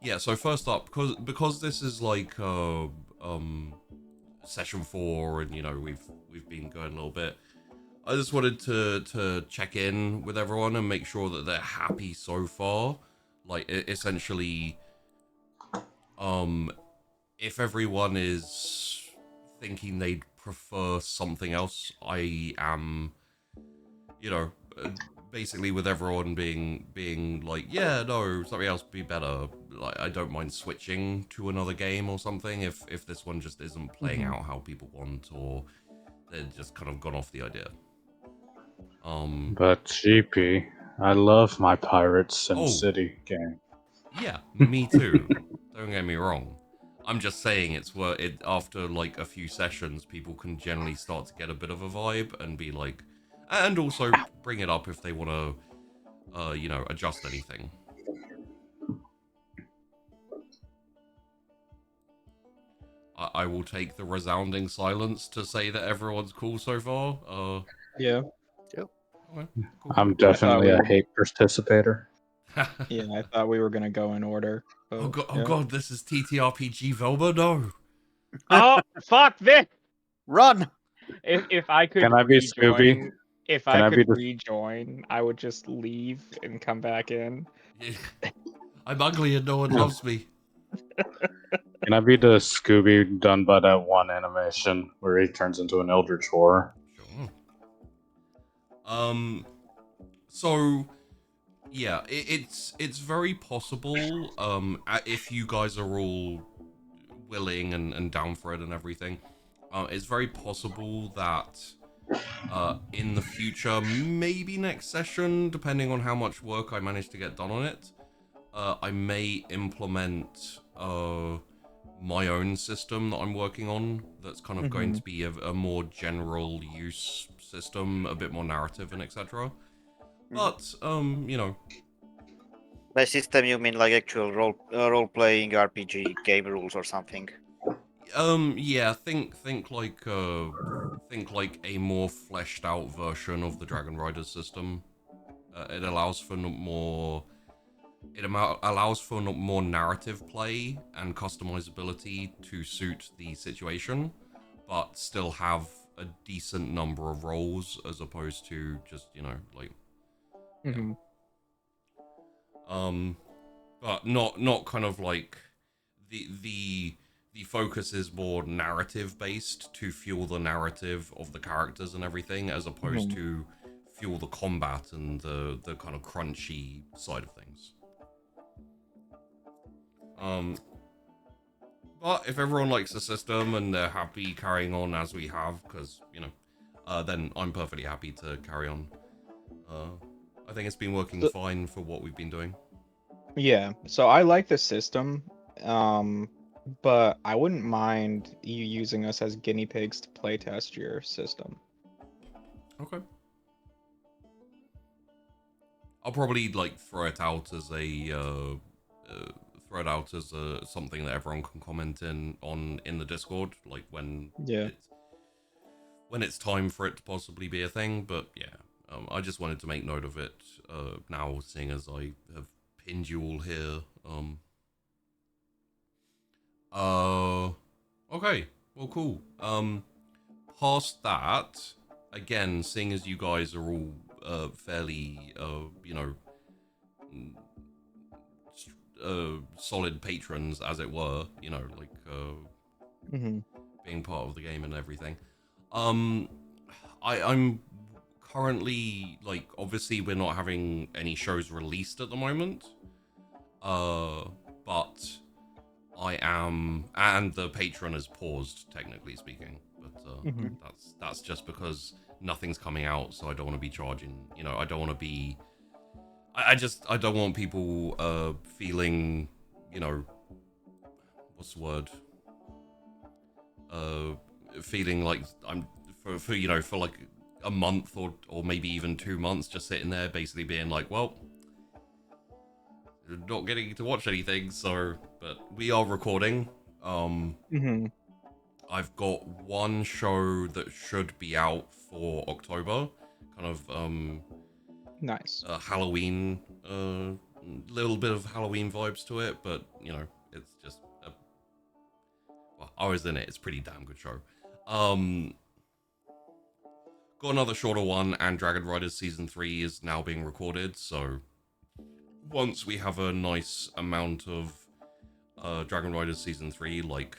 Yeah. So first up, because this is like session 4, and we've been going a little bit. I just wanted to check in with everyone and make sure that they're happy so far. Like, essentially, if everyone is thinking they'd prefer something else, I am, you know, uh, basically with everyone being like, yeah, no, something else would be better. Like, I don't mind switching to another game or something if this one just isn't playing out how people want, or they're just kind of gone off the idea. But GP, I love my Pirates Sim Oh, City game. yeah, me too. Don't get me wrong. I'm just saying it's where it after like a few sessions, people can generally start to get a bit of a vibe and be like, and also bring it up if they want to, adjust anything. I will take the resounding silence to say that everyone's cool so far. Yeah. Yep. Okay, cool. I'm I thought definitely we a were. hate participator. Yeah, I thought we were gonna go in order. Oh But, god, yeah. this is TTRPG Velma. No. Oh, fuck this! Run! If I could Can I be Scooby? rejoin, if Can I I be could the rejoin, I would just leave and come back in. I'm ugly and no one loves me. Can I be the Scooby done by that one animation where he turns into an eldritch horror? Sure. So yeah, it's very possible. If you guys are all willing and down for it and everything, it's very possible that in the future, maybe next session, depending on how much work I manage to get done on it, I may implement my own system that I'm working on. That's kind of going to be a more general use system, a bit more narrative and etc. But By system, you mean like actual role-playing RPG game rules or something? Yeah, think like a more fleshed out version of the Dragon Riders system. It allows for more. Allows for more narrative play and customizability to suit the situation, but still have a decent number of roles as opposed to just like Mm-hmm. but not kind of like the focus is more narrative based to fuel the narrative of the characters and everything, as opposed to fuel the combat and the kind of crunchy side of things. But if everyone likes the system and they're happy carrying on as we have, because then I'm perfectly happy to carry on. I think it's been working fine for what we've been doing. Yeah, so I like the system, but I wouldn't mind you using us as guinea pigs to playtest your system. Okay. I'll probably like throw it out as something that everyone can comment in the Discord, like when it's time for it to possibly be a thing. But yeah, I just wanted to make note of it now, seeing as I have pinned you all here. Okay, well, cool. Past that, again, seeing as you guys are all fairly, solid patrons, as it were, like being part of the game and everything. I'm currently, like, obviously we're not having any shows released at the moment, but I am, and the Patreon is paused, technically speaking, but that's just because nothing's coming out, so I don't want to be charging, I don't want to be, I don't want people feeling, what's the word, feeling like I'm for like a month or maybe even 2 months just sitting there basically being like, well, not getting to watch anything. So, but we are recording. I've got one show that should be out for October, kind of nice Halloween little bit of Halloween vibes to it, but you know, it's just well, I was in it. It's a pretty damn good show. Got another shorter one, and Dragon Riders Season 3 is now being recorded, so once we have a nice amount of Dragon Riders Season 3, like,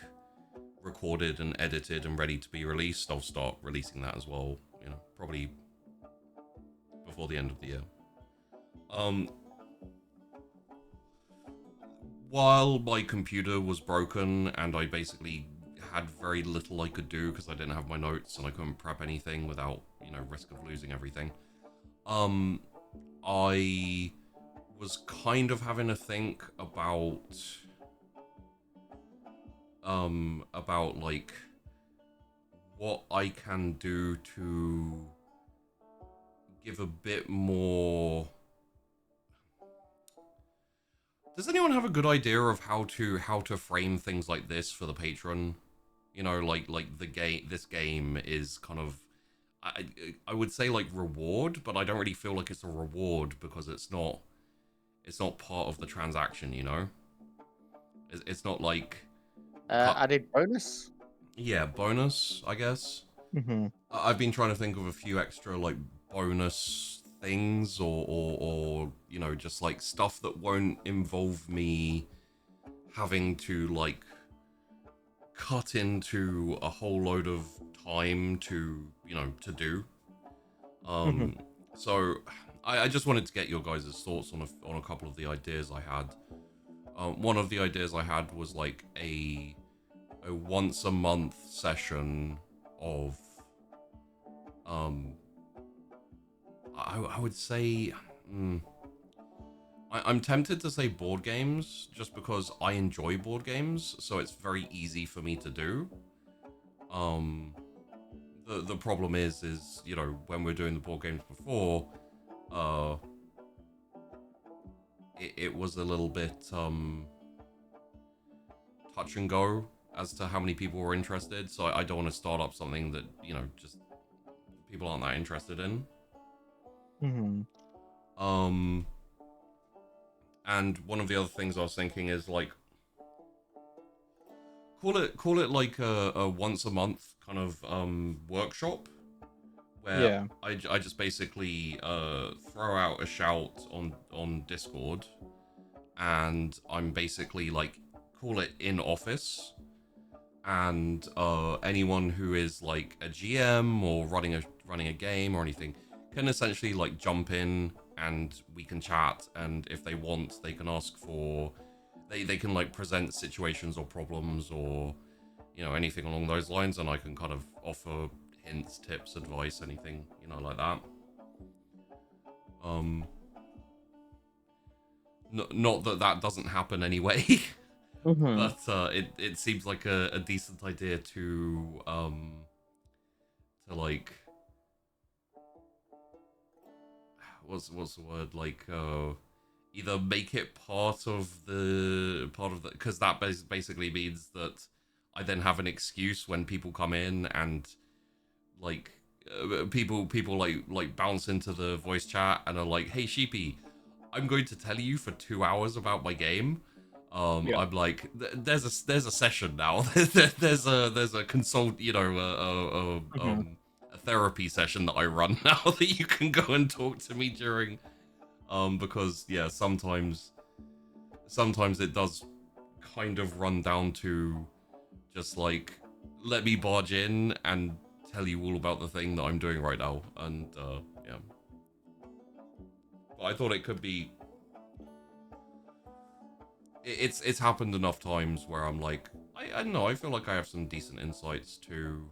recorded and edited and ready to be released, I'll start releasing that as well, you know, probably before the end of the year. While my computer was broken and I basically had very little I could do because I didn't have my notes and I couldn't prep anything without, you know, risk of losing everything, I was kind of having to think about like what I can do to give a bit more. Does anyone have a good idea of how to frame things like this for the patron? You know, like the game. This game is kind of, I would say like reward, but I don't really feel like it's a reward because it's not part of the transaction. You know, it's not like added bonus. Yeah, bonus, I guess. Mm-hmm. I've been trying to think of a few extra like bonus things or you know, just like stuff that won't involve me having to like cut into a whole load of time to, you know, to do. So I just wanted to get your guys' thoughts on a couple of the ideas I had. One of the ideas I had was like a once a month session of I would say I'm tempted to say board games just because I enjoy board games, so it's very easy for me to do. The problem is you know, when we're doing the board games before, it was a little bit touch and go as to how many people were interested, so I don't want to start up something that, you know, just people aren't that interested in. And one of the other things I was thinking is like call it like a once a month kind of workshop where I just basically throw out a shout on Discord, and I'm basically like call it in office, and anyone who is like a GM or running a game or anything can essentially like jump in and we can chat, and if they want they can ask for they can like present situations or problems or, you know, anything along those lines, and I can kind of offer hints, tips, advice, anything, you know, like that. Not that doesn't happen anyway. But it seems like a decent idea to like what's the word, like either make it part of the because that basically means that I then have an excuse when people come in and like people like bounce into the voice chat and are like, hey sheepy, I'm going to tell you for 2 hours about my game. I'm like, there's a session now. there's a consult, you know, a therapy session that I run now that you can go and talk to me during, because yeah, sometimes it does kind of run down to just like, let me barge in and tell you all about the thing that I'm doing right now, and yeah. But I thought it could be. It's happened enough times where I'm like, I don't know, I feel like I have some decent insights to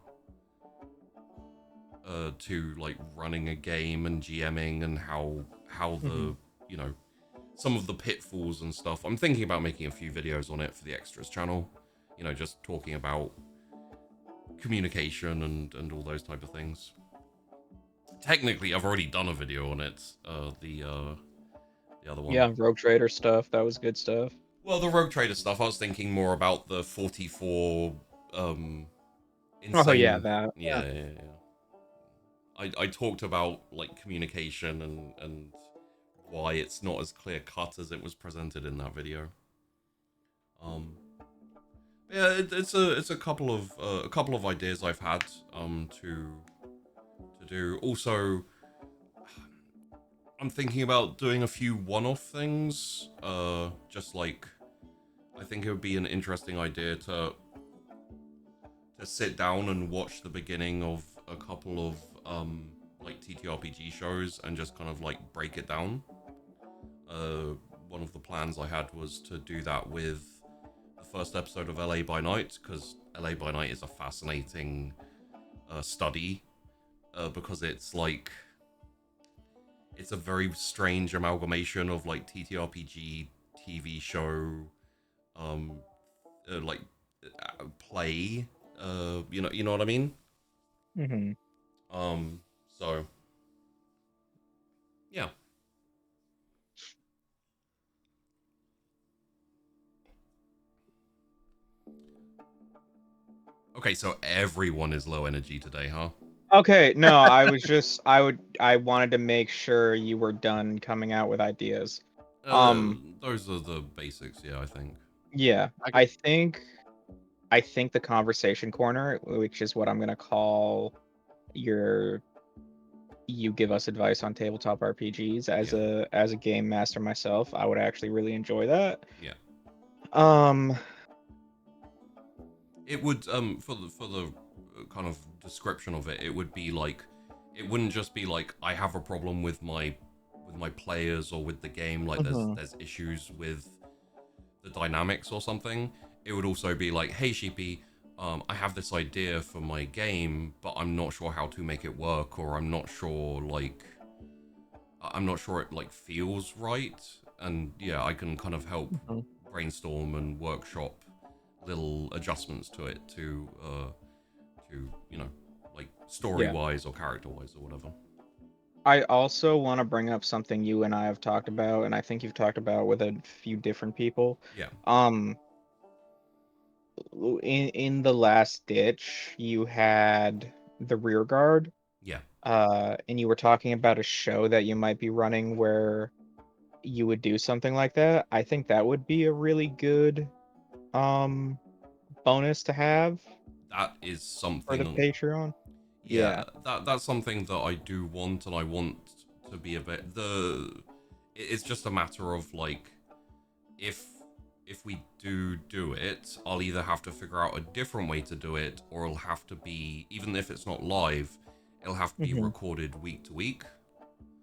like running a game and GMing and how the you know, some of the pitfalls and stuff. I'm thinking about making a few videos on it for the extras channel, you know, just talking about communication and all those type of things. Technically I've already done a video on it, the other one. Yeah, Rogue Trader stuff, that was good stuff. Well, the Rogue Trader stuff, I was thinking more about the 44, insane... Oh yeah, that. Yeah. I talked about, like, communication and why it's not as clear cut as it was presented in that video. Yeah, it's a couple of ideas I've had to do. Also, I'm thinking about doing a few one-off things. Just like, I think it would be an interesting idea to sit down and watch the beginning of a couple of like TTRPG shows and just kind of like break it down. One of the plans I had was to do that with the first episode of LA by Night, because LA by Night is a fascinating study, because it's like, it's a very strange amalgamation of like TTRPG, TV show, like play, you know what I mean? Mm-hmm. So yeah. Okay, so everyone is low energy today, huh? Okay, no, I wanted to make sure you were done coming out with ideas. Those are the basics, yeah, I think. Yeah, I think the conversation corner, which is what I'm gonna call you give us advice on tabletop RPGs as a game master myself, I would actually really enjoy that. Yeah. Um, It would for the kind of description of it, it would be like, it wouldn't just be like I have a problem with my players or with the game, like there's issues with the dynamics or something. It would also be like, hey Sheepy, I have this idea for my game, but I'm not sure how to make it work, or I'm not sure it like feels right. And yeah, I can kind of help brainstorm and workshop little adjustments to it to you know, like story wise or character wise or whatever. I also want to bring up something you and I have talked about, and I think you've talked about with a few different people. Yeah. In the last ditch, you had the rear guard. Yeah. And you were talking about a show that you might be running where you would do something like that. I think that would be a really good bonus to have That is for the something. Patreon. Yeah, that's something that I do want, and I want to be a bit it's just a matter of like, if we do it, I'll either have to figure out a different way to do it, or it'll have to be, even if it's not live, it'll have to be recorded week to week.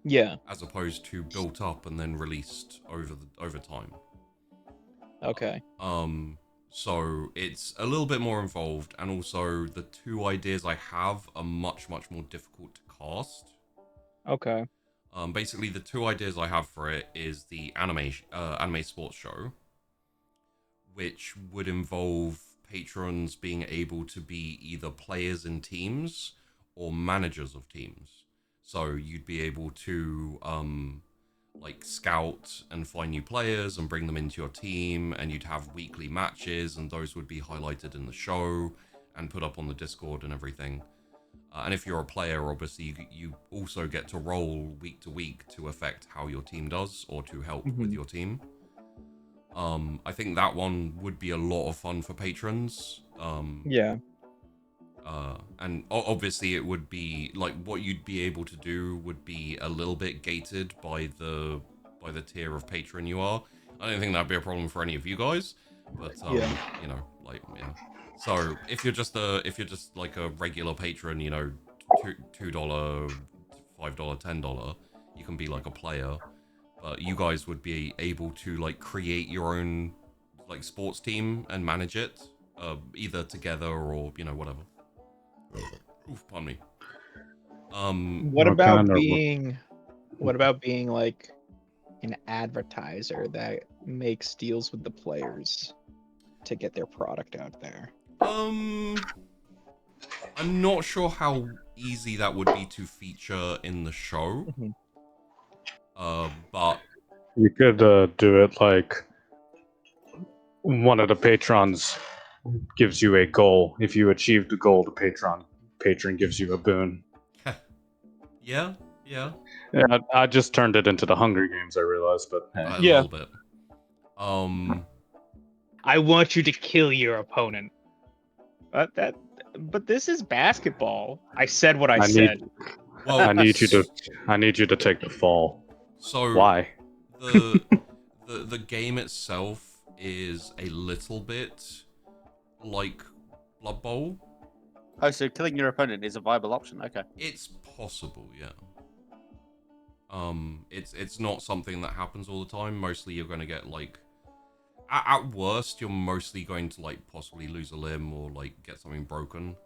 Yeah. As opposed to built up and then released over time. Okay. So it's a little bit more involved, and also the two ideas I have are much more difficult to cast. Okay. Basically, the two ideas I have for it is the anime sports show, which would involve patrons being able to be either players in teams or managers of teams. So you'd be able to like scout and find new players and bring them into your team, and you'd have weekly matches, and those would be highlighted in the show and put up on the Discord and everything. And if you're a player, obviously you also get to roll week to week to affect how your team does, or to help with your team. I think that one would be a lot of fun for patrons. Yeah. And obviously it would be like, what you'd be able to do would be a little bit gated by the tier of patron you are. I don't think that'd be a problem for any of you guys, but you know, like, yeah. So if you're just like a regular patron, you know, $2, $5, $10, you can be like a player. But you guys would be able to like create your own like sports team and manage it, either together or, you know, whatever. Oof, pardon me. What about being like an advertiser that makes deals with the players to get their product out there? I'm not sure how easy that would be to feature in the show. But you could do it like one of the patrons gives you a goal. If you achieve the goal, the patron gives you a boon. yeah, Yeah, Yeah, I just turned it into the Hunger Games. I realized, but hey. a Yeah. little bit. I want you to kill your opponent. But this is basketball. I said what I I said. Well, I need you to take the fall. So Why? the game itself is a little bit like Blood Bowl. Oh, so killing your opponent is a viable option. Okay. It's possible, yeah. It's not something that happens all the time. Mostly, you're going to get like, at worst, you're mostly going to like possibly lose a limb or like get something broken.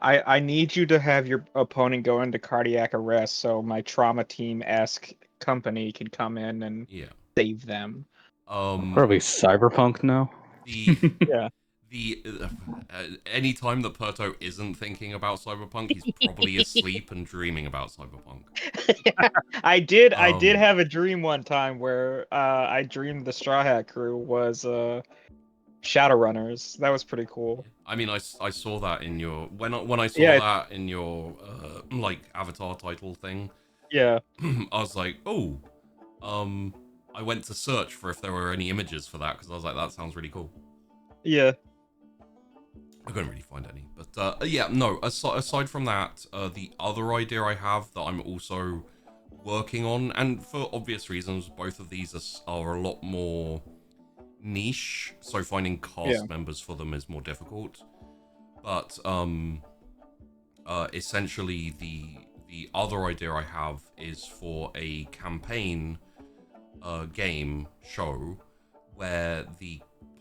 I need you to have your opponent go into cardiac arrest so my trauma team-esque company can come in and Yeah. save them. Probably Cyberpunk now. The Yeah. the any time that Perto isn't thinking about Cyberpunk, he's probably asleep and dreaming about Cyberpunk. I did Um, have a dream one time where I dreamed the Straw Hat Crew was Shadowrunners. That was pretty cool. I mean, I saw that in your when I saw Yeah. that in your like avatar title thing. Yeah. I was like, oh, I went to search for if there were any images for that because I was like, that sounds really cool. Yeah. I couldn't really find any, but yeah, no. Aside from that, the other idea I have that I'm also working on, and for obvious reasons, both of these are a lot more niche, so finding cast members for them is more difficult. But essentially, the other idea I have is for a campaign game show where the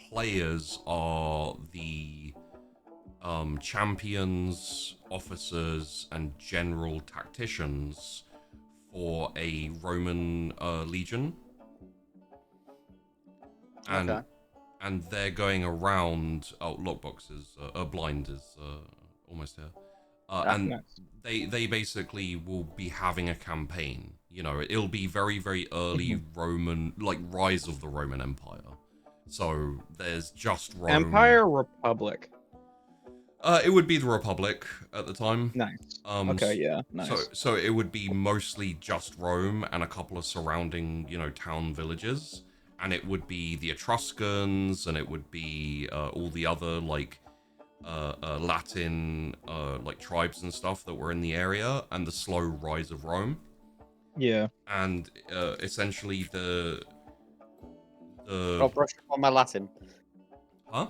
players are the champions, officers, and general tacticians for a Roman legion. And Okay. and they're going around. Oh, Lockbox is blind is almost here. And nice. they basically will be having a campaign. You know, it'll be very, very early Roman, like rise of the Roman Empire. So there's just Rome. Empire Republic. It would be the Republic at the time. Nice. Okay, yeah, nice. So it would be mostly just Rome and a couple of surrounding, town villages. And it would be the Etruscans, and it would be all the other like Latin like tribes and stuff that were in the area, and the slow rise of Rome. Yeah. And essentially the I'll brush up on my Latin. Huh?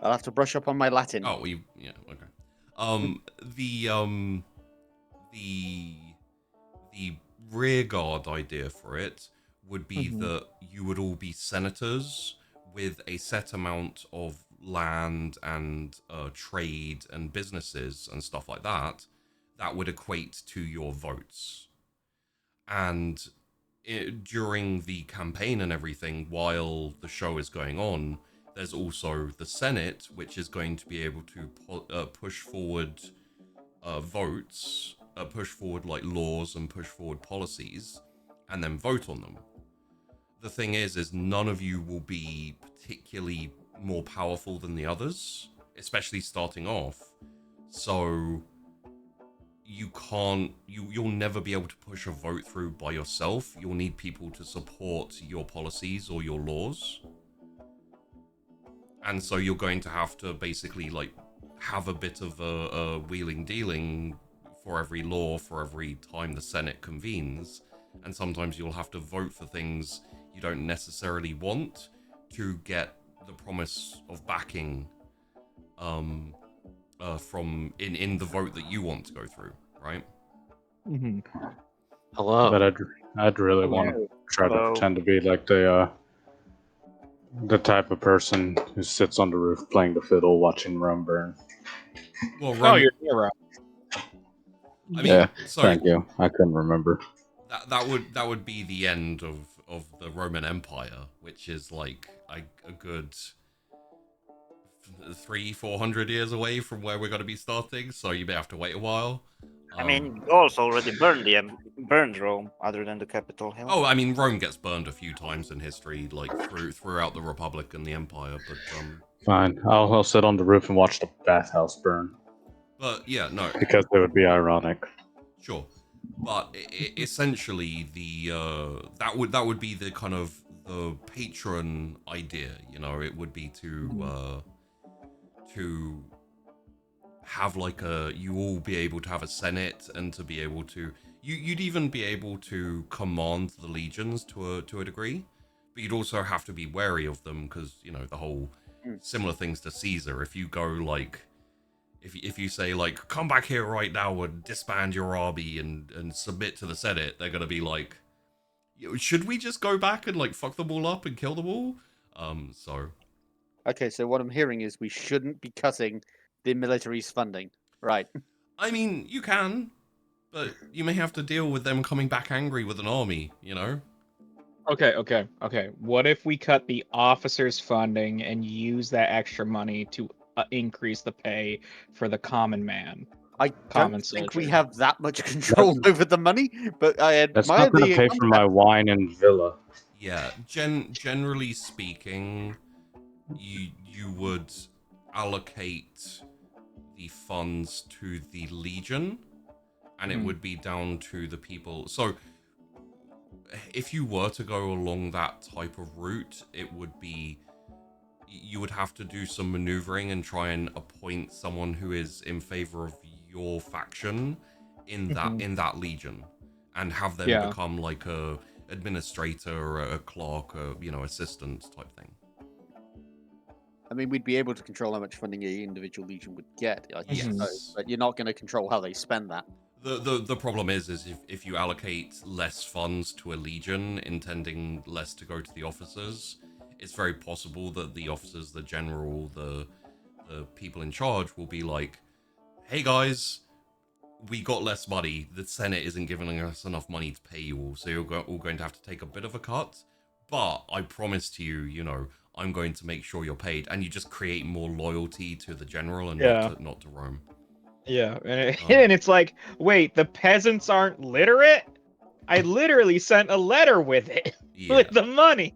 I'll have to brush up on my Latin. Oh, yeah, okay. The rear guard idea for it would be that you would all be senators with a set amount of land and trade and businesses and stuff like that would equate to your votes. And during the campaign and everything, while the show is going on, there's also the Senate, which is going to be able to push forward votes, push forward like laws and push forward policies, and then vote on them. The thing is none of you will be particularly more powerful than the others, especially starting off. So you'll never be able to push a vote through by yourself. You'll need people to support your policies or your laws. And so you're going to have to basically like have a bit of a wheeling dealing for every law, for every time the Senate convenes. And sometimes you'll have to vote for things you don't necessarily want to get the promise of backing from in the vote that you want to go through, right? Hello. But I'd really want to try to pretend to be like the type of person who sits on the roof playing the fiddle, watching Rome burn. Well, Rome, you're Nero. I mean, Yeah, so thank you. I couldn't remember. that would be the end of the Roman Empire, which is like a good 300-400 years away from where we're going to be starting. So you may have to wait a while. I mean, Gauls already burned Rome, other than the Capitol Hill. Oh, I mean, Rome gets burned a few times in history, like throughout the Republic and the Empire. But Fine, I'll sit on the roof and watch the bathhouse burn. yeah, no. Because it would be ironic. Sure, but essentially that would be the kind of the patron idea. You know, it would be to have like you all be able to have a senate and to be able to you'd even be able to command the legions to a degree, but you'd also have to be wary of them because you know the whole similar things to Caesar. If you go like if you say like come back here right now and disband your army and submit to the Senate, they're gonna be like, should we just go back and like fuck them all up and kill them all? So Okay, so what I'm hearing is we shouldn't be cutting the military's funding, right? I mean, you can, but you may have to deal with them coming back angry with an army, you know? Okay. What if we cut the officers' funding and use that extra money to increase the pay for the common man? I Common don't think we soldier. have that much control over the money, but I That's admire not going the to pay for my wine and villa. Yeah, generally speaking, you would allocate the funds to the Legion, and it would be down to the people. So, if you were to go along that type of route, it would be you would have to do some maneuvering and try and appoint someone who is in favor of your faction in that Legion, and have them become like a administrator or a clerk or assistant type thing. I mean, we'd be able to control how much funding a individual legion would get, I Yes. suppose, but you're not going to control how they spend that. The problem is if you allocate less funds to a legion, intending less to go to the officers, it's very possible that the officers, the general, the people in charge will be like, hey guys, we got less money. The Senate isn't giving us enough money to pay you all, so you're all going to have to take a bit of a cut. But I promise to you, I'm going to make sure you're paid, and you just create more loyalty to the general and not to Rome. Yeah, and it's like, wait, the peasants aren't literate? I literally sent a letter with it, with the money.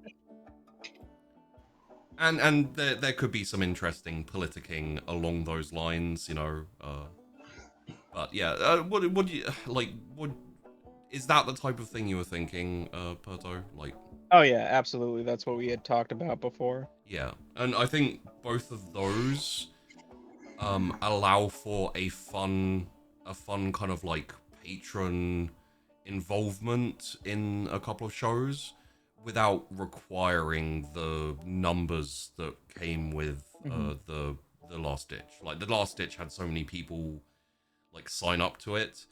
And there could be some interesting politicking along those lines, but yeah, what do you like? What is that the type of thing you were thinking, Perto? Like, oh yeah, absolutely. That's what we had talked about before. Yeah, and I think both of those allow for a fun kind of like patron involvement in a couple of shows without requiring the numbers that came with the Last Ditch. Like the Last Ditch had so many people like sign up to it.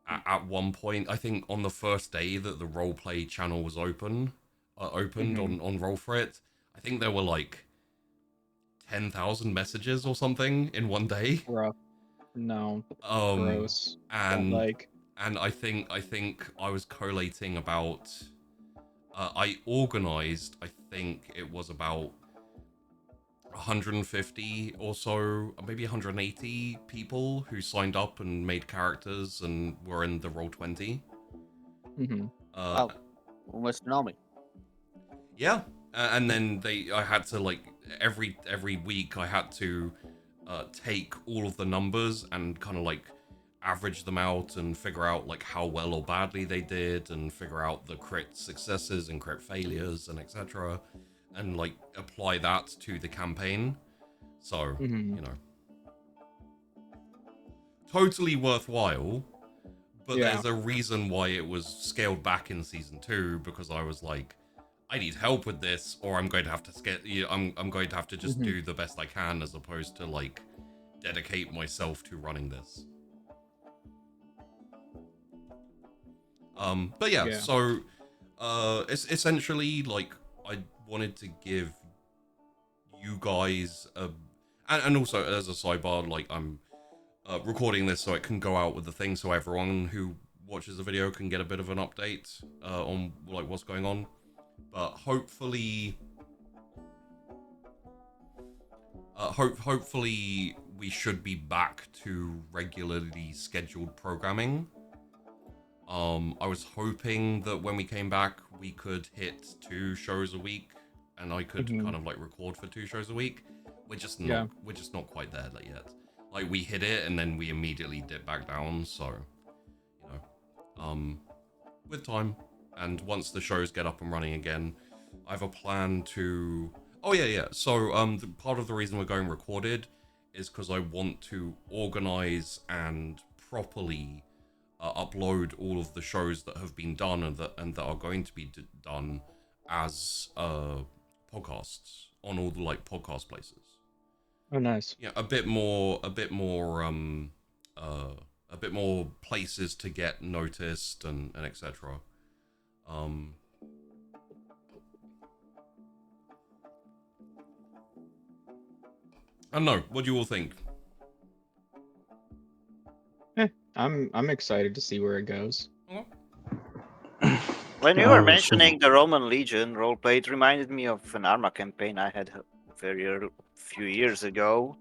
At one point, I think on the first day that the roleplay channel was opened on Roll For It, I think there were like 10,000 messages or something in one day. Rough. No. Gross. And I think I was collating about I organized, I think it was about 150 or so, maybe 180 people who signed up and made characters and were in the Roll20. Wow, almost an army. Yeah, and then I had to like every week I had to take all of the numbers and kind of like average them out and figure out like how well or badly they did and figure out the crit successes and crit failures and etc. and like apply that to the campaign. So, totally worthwhile, but there's a reason why it was scaled back in season 2, because I was like, I need help with this, or I'm going to have to I'm going to have to just do the best I can, as opposed to like dedicate myself to running this. But yeah, so it's essentially like I wanted to give you guys and also as a sidebar, like I'm recording this so it can go out with the thing, so everyone who watches the video can get a bit of an update on like what's going on. But hopefully hopefully we should be back to regularly scheduled programming. I was hoping that when we came back we could hit 2 shows a week and I could kind of like record for 2 shows a week. We're just not quite there yet. Like we hit it and then we immediately dip back down, so with time. And once the shows get up and running again, I have a plan to... Oh, yeah. So, part of the reason we're going recorded is because I want to organize and properly upload all of the shows that have been done and that are going to be done as podcasts on all the like podcast places. Oh, nice. Yeah, a bit more places to get noticed and etc. I don't know. What do you all think? I'm excited to see where it goes. When you were mentioning the Roman Legion roleplay, it reminded me of an Arma campaign I had few years ago,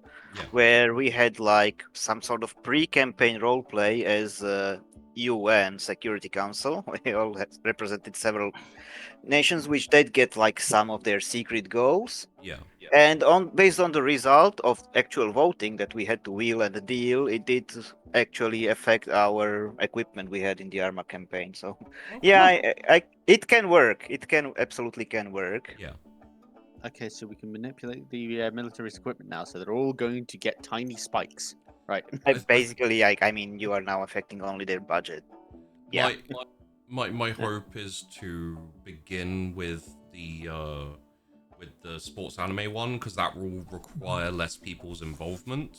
where we had like some sort of pre-campaign roleplay as UN Security Council. We all had represented several nations, which did get like some of their secret goals. Yeah. And based on the result of actual voting that we had to wheel and deal, it did actually affect our equipment we had in the Arma campaign. So, yeah, it can work. It absolutely can work. Yeah. Okay, so we can manipulate the military's equipment now, so they're all going to get tiny spikes, right? Basically, I mean, you are now affecting only their budget. Yeah. My hope is to begin with the sports anime one, because that will require less people's involvement.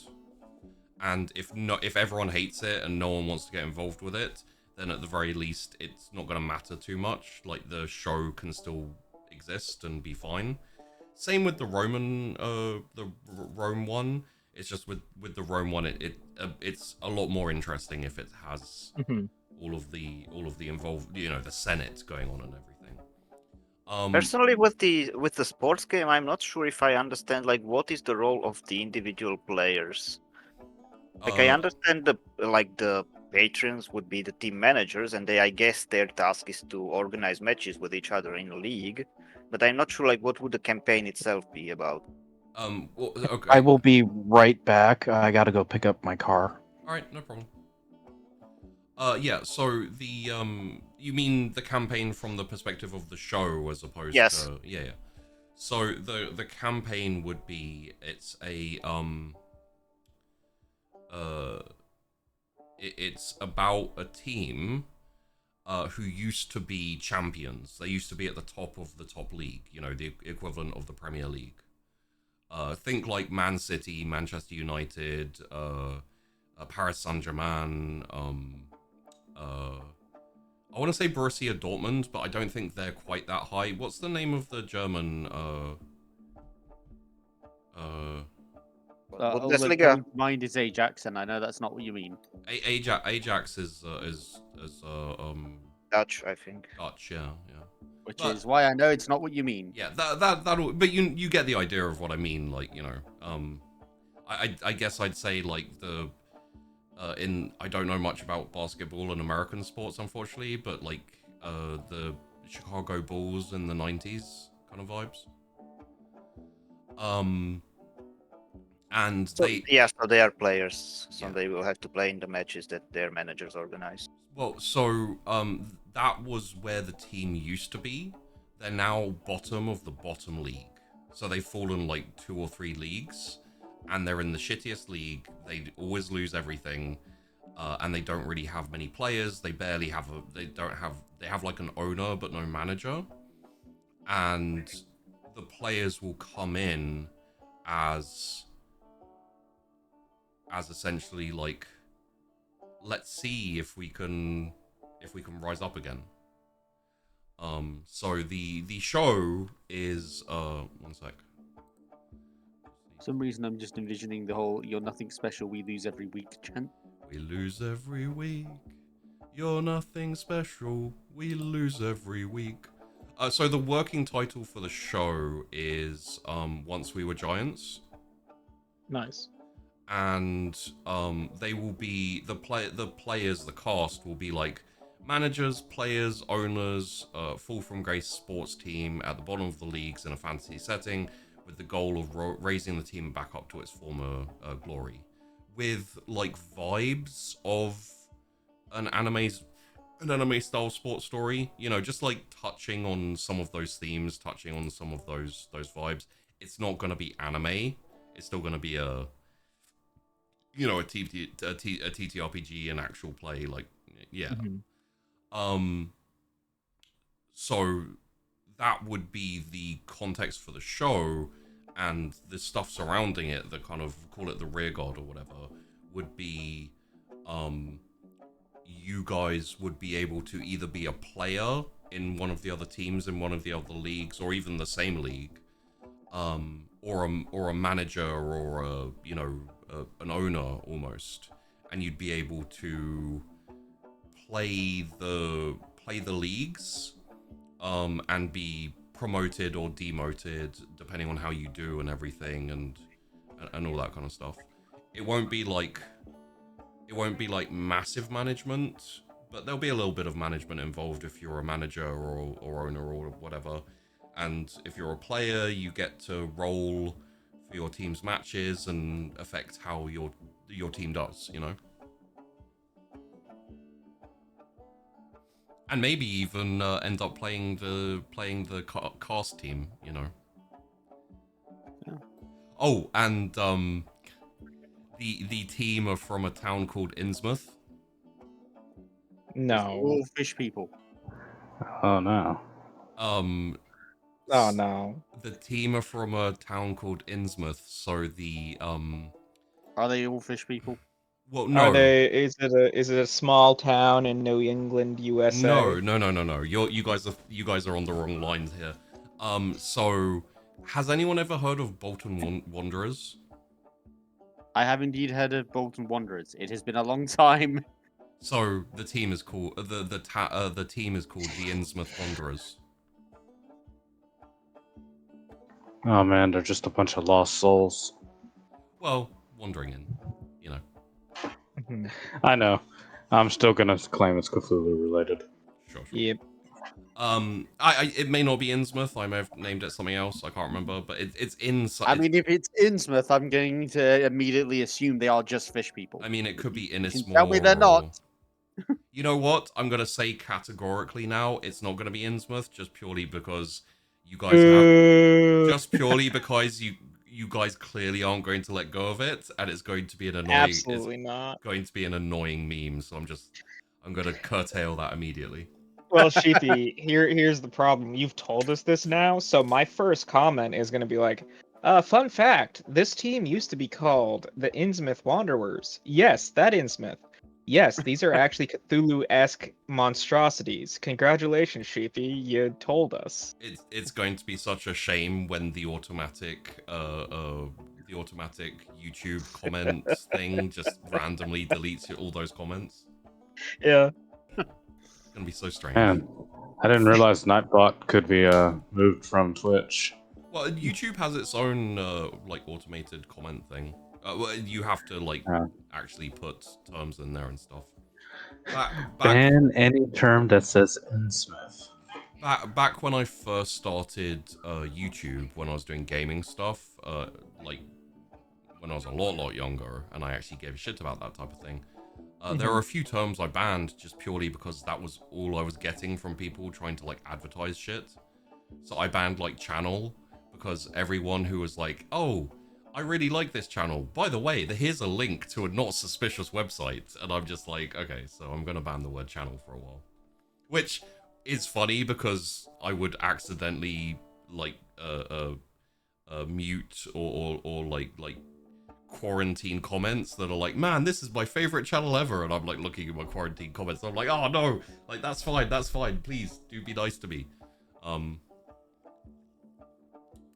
And if everyone hates it and no one wants to get involved with it, then at the very least it's not going to matter too much. Like, the show can still exist and be fine. Same with the Rome one. It's just with the Rome one, it's a lot more interesting if it has all of the involved, the Senate going on and everything. Personally, with the sports game, I'm not sure if I understand like what is the role of the individual players. Like, I understand the patrons would be the team managers, and I guess their task is to organize matches with each other in a league. But I'm not sure like what would the campaign itself be about. Well, okay. I will be right back. I gotta go pick up my car. All right, no problem. Yeah. So you mean the campaign from the perspective of the show as opposed to yeah. So the campaign would be it's about a team who used to be champions. They used to be at the top of the top league, the equivalent of the Premier League. Think like Man City, Manchester United, Paris Saint-Germain, I want to say Borussia Dortmund, but I don't think they're quite that high. What's the name of the German Bundesliga? Mind is Ajax, and I know that's not what you mean. Ajax is Dutch, I think. Dutch, yeah. Which is why I know it's not what you mean. Yeah, that'll. But you get the idea of what I mean. Like, I guess I'd say like the. I don't know much about basketball and American sports, unfortunately, but like the Chicago Bulls in the 90s kind of vibes. And so they are players, so they will have to play in the matches that their managers organize. Well, so that was where the team used to be. They're now bottom of the bottom league, so they've fallen like 2 or 3 leagues, and they're in the shittiest league. They always lose everything, and they don't really have many players. They barely have they have like an owner but no manager, and the players will come in as essentially like, let's see if we can rise up again. So the show is one sec. For some reason I'm just envisioning the whole "you're nothing special, we lose every week" chant. We lose every week. You're nothing special. We lose every week. So the working title for the show is Once We Were Giants. Nice. And they will be the players, the cast will be like managers, players, owners, fall from grace sports team at the bottom of the leagues in a fantasy setting, with the goal of raising the team back up to its former glory, with like vibes of an anime's an anime style sports story, you know, just like touching on some of those themes, touching on some of those vibes. It's not going to be anime. It's still going to be a, you know, a TTRPG, an actual play, like, yeah. So that would be the context for the show, and the stuff surrounding it, the kind of, call it the rear guard or whatever, would be, you guys would be able to either be a player in one of the other teams in one of the other leagues, or even the same league, or a manager, or a, you know, an owner almost, and you'd be able to play the leagues, and be promoted or demoted depending on how you do and everything, and all that kind of stuff. It won't be like massive management, but there'll be a little bit of management involved if you're a manager or owner or whatever. And if you're a player, you get to roll for your team's matches and affect how your team does, you know? And maybe even end up playing the cast team, you know? Yeah. Oh, and the team are from a town called Innsmouth. No. All fish people. Oh no. Oh no. The team are from a town called Innsmouth, so the Are they all fish people? well, no. Are they? Is it a small town in New England, USA? No. You guys are on the wrong lines here. So has anyone ever heard of Bolton Wanderers? I have indeed heard of Bolton Wanderers. It has been a long time. So the team is called the team is called the Innsmouth Wanderers. Oh man, they're just a bunch of lost souls. Well, wandering in, you know. I know. I'm still gonna claim it's Cthulhu related. Sure. Yep. It may not be Innsmouth. I may have named it something else. I can't remember, but it's inside. I mean, if it's Innsmouth, I'm going to immediately assume they are just fish people. I mean, it could be Innismore. Tell me they're not. You know what? I'm gonna say categorically now, it's not gonna be Innsmouth, just purely because you guys just purely because you guys clearly aren't going to let go of it, and it's going to be an annoying. Absolutely not. Going to be an annoying meme. So I'm gonna curtail that immediately. Well, Sheepy, here's the problem. You've told us this now, so my first comment is going to be like, fun fact, this team used to be called the Innsmouth Wanderers. Yes, that Innsmouth. Yes, these are actually Cthulhu-esque monstrosities. Congratulations, Sheepy, you told us. It's going to be such a shame when the automatic YouTube comment thing just randomly deletes all those comments. Yeah. It's gonna be so strange. Man, I didn't realize Nightbot could be moved from Twitch. Well, YouTube has its own like automated comment thing. Well, you have to like actually put terms in there and stuff. Ban any term that says Innsmouth. Back when I first started YouTube, when I was doing gaming stuff, like when I was a lot younger, and I actually gave a shit about that type of thing. There were a few terms I banned just purely because that was all I was getting from people trying to like advertise shit. So I banned like channel, because everyone who was like, oh, I really like this channel. By the way, here's a link to a not suspicious website. And I'm just like, okay, so I'm going to ban the word channel for a while. Which is funny because I would accidentally like mute or like quarantine comments that are like, man, this is my favorite channel ever. And I'm like looking at my quarantine comments. And I'm like, oh no, like that's fine. Please do be nice to me.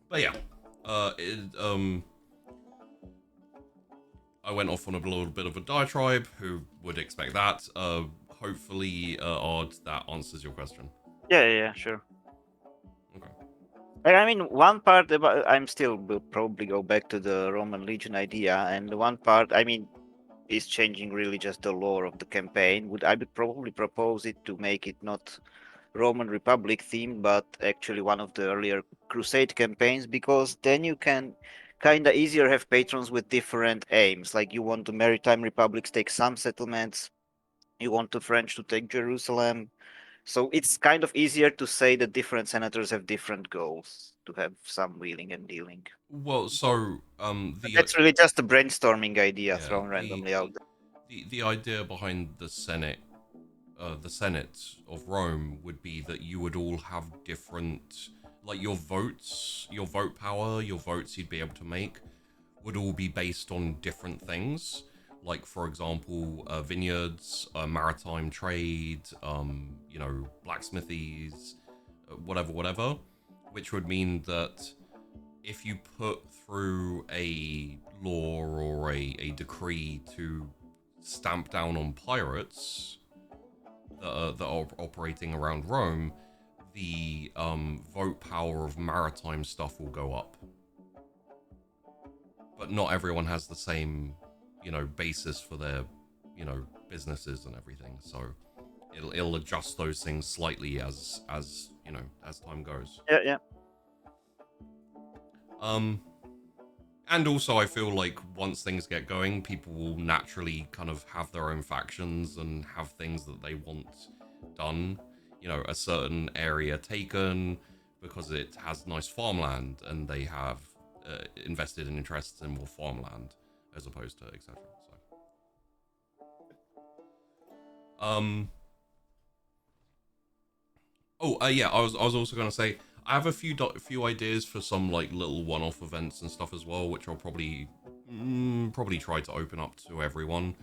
But yeah, I went off on a little bit of a diatribe. Who would expect that? Hopefully, Odd, that answers your question. Yeah, sure. Okay. I mean, one part about will probably go back to the Roman Legion idea, and the one part, I mean, is changing really just the lore of the campaign. I would probably propose it to make it not Roman Republic themed, but actually one of the earlier Crusade campaigns, because then you can kind of easier have patrons with different aims. Like you want the Maritime Republics take some settlements, You want the French to take Jerusalem. So it's kind of easier to say that different senators have different goals to have some wheeling and dealing. Well, so That's really just a brainstorming idea yeah, thrown randomly out there. the idea behind the Senate of Rome would be that you would all have different, like your vote power, your votes you'd be able to make would all be based on different things. Like, for example, vineyards, maritime trade, blacksmithies, whatever, which would mean that if you put through a law or a decree to stamp down on pirates that are operating around Rome, the vote power of maritime stuff will go up. But not everyone has the same, basis for their, businesses and everything. So it'll adjust those things slightly as time goes. Yeah. And also I feel like once things get going, people will naturally kind of have their own factions and have things that they want done. A certain area taken because it has nice farmland and they have invested in interests in more farmland as opposed to etc. Yeah, I was also going to say I have a few ideas for some like little one-off events and stuff as well, which I'll probably try to open up to everyone.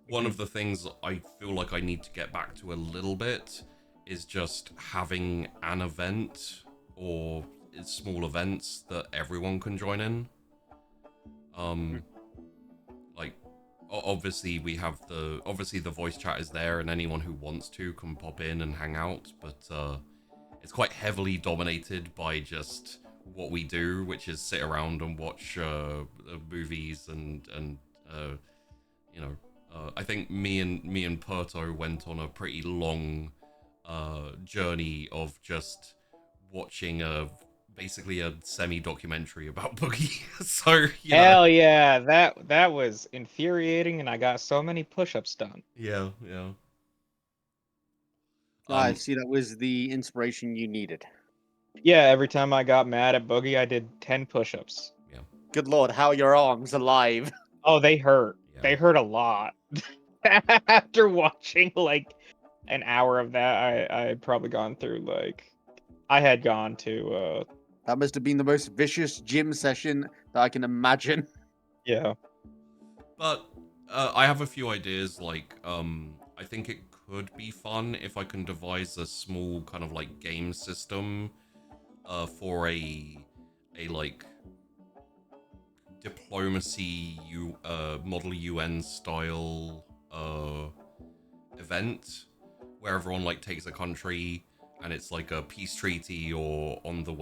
One of the things I feel like I need to get back to a little bit is just having an event or small events that everyone can join in. Like obviously the voice chat is there and anyone who wants to can pop in and hang out, but it's quite heavily dominated by just what we do, which is sit around and watch movies and I think me and Perto went on a pretty long journey of just watching basically a semi-documentary about Boogie. So hell yeah, that was infuriating, and I got so many push-ups done. Yeah. I see. That was the inspiration you needed. Yeah, every time I got mad at Boogie, I did 10 push-ups. Yeah. Good lord, how are your arms alive? Oh, they hurt. Yeah. They hurt a lot. After watching like an hour of that, I had probably gone through I had gone to That must have been the most vicious gym session that I can imagine. Yeah. But I have a few ideas. Like, I think it could be fun if I can devise a small kind of like game system for a like diplomacy model UN style event where everyone like takes a country and it's like a peace treaty or on the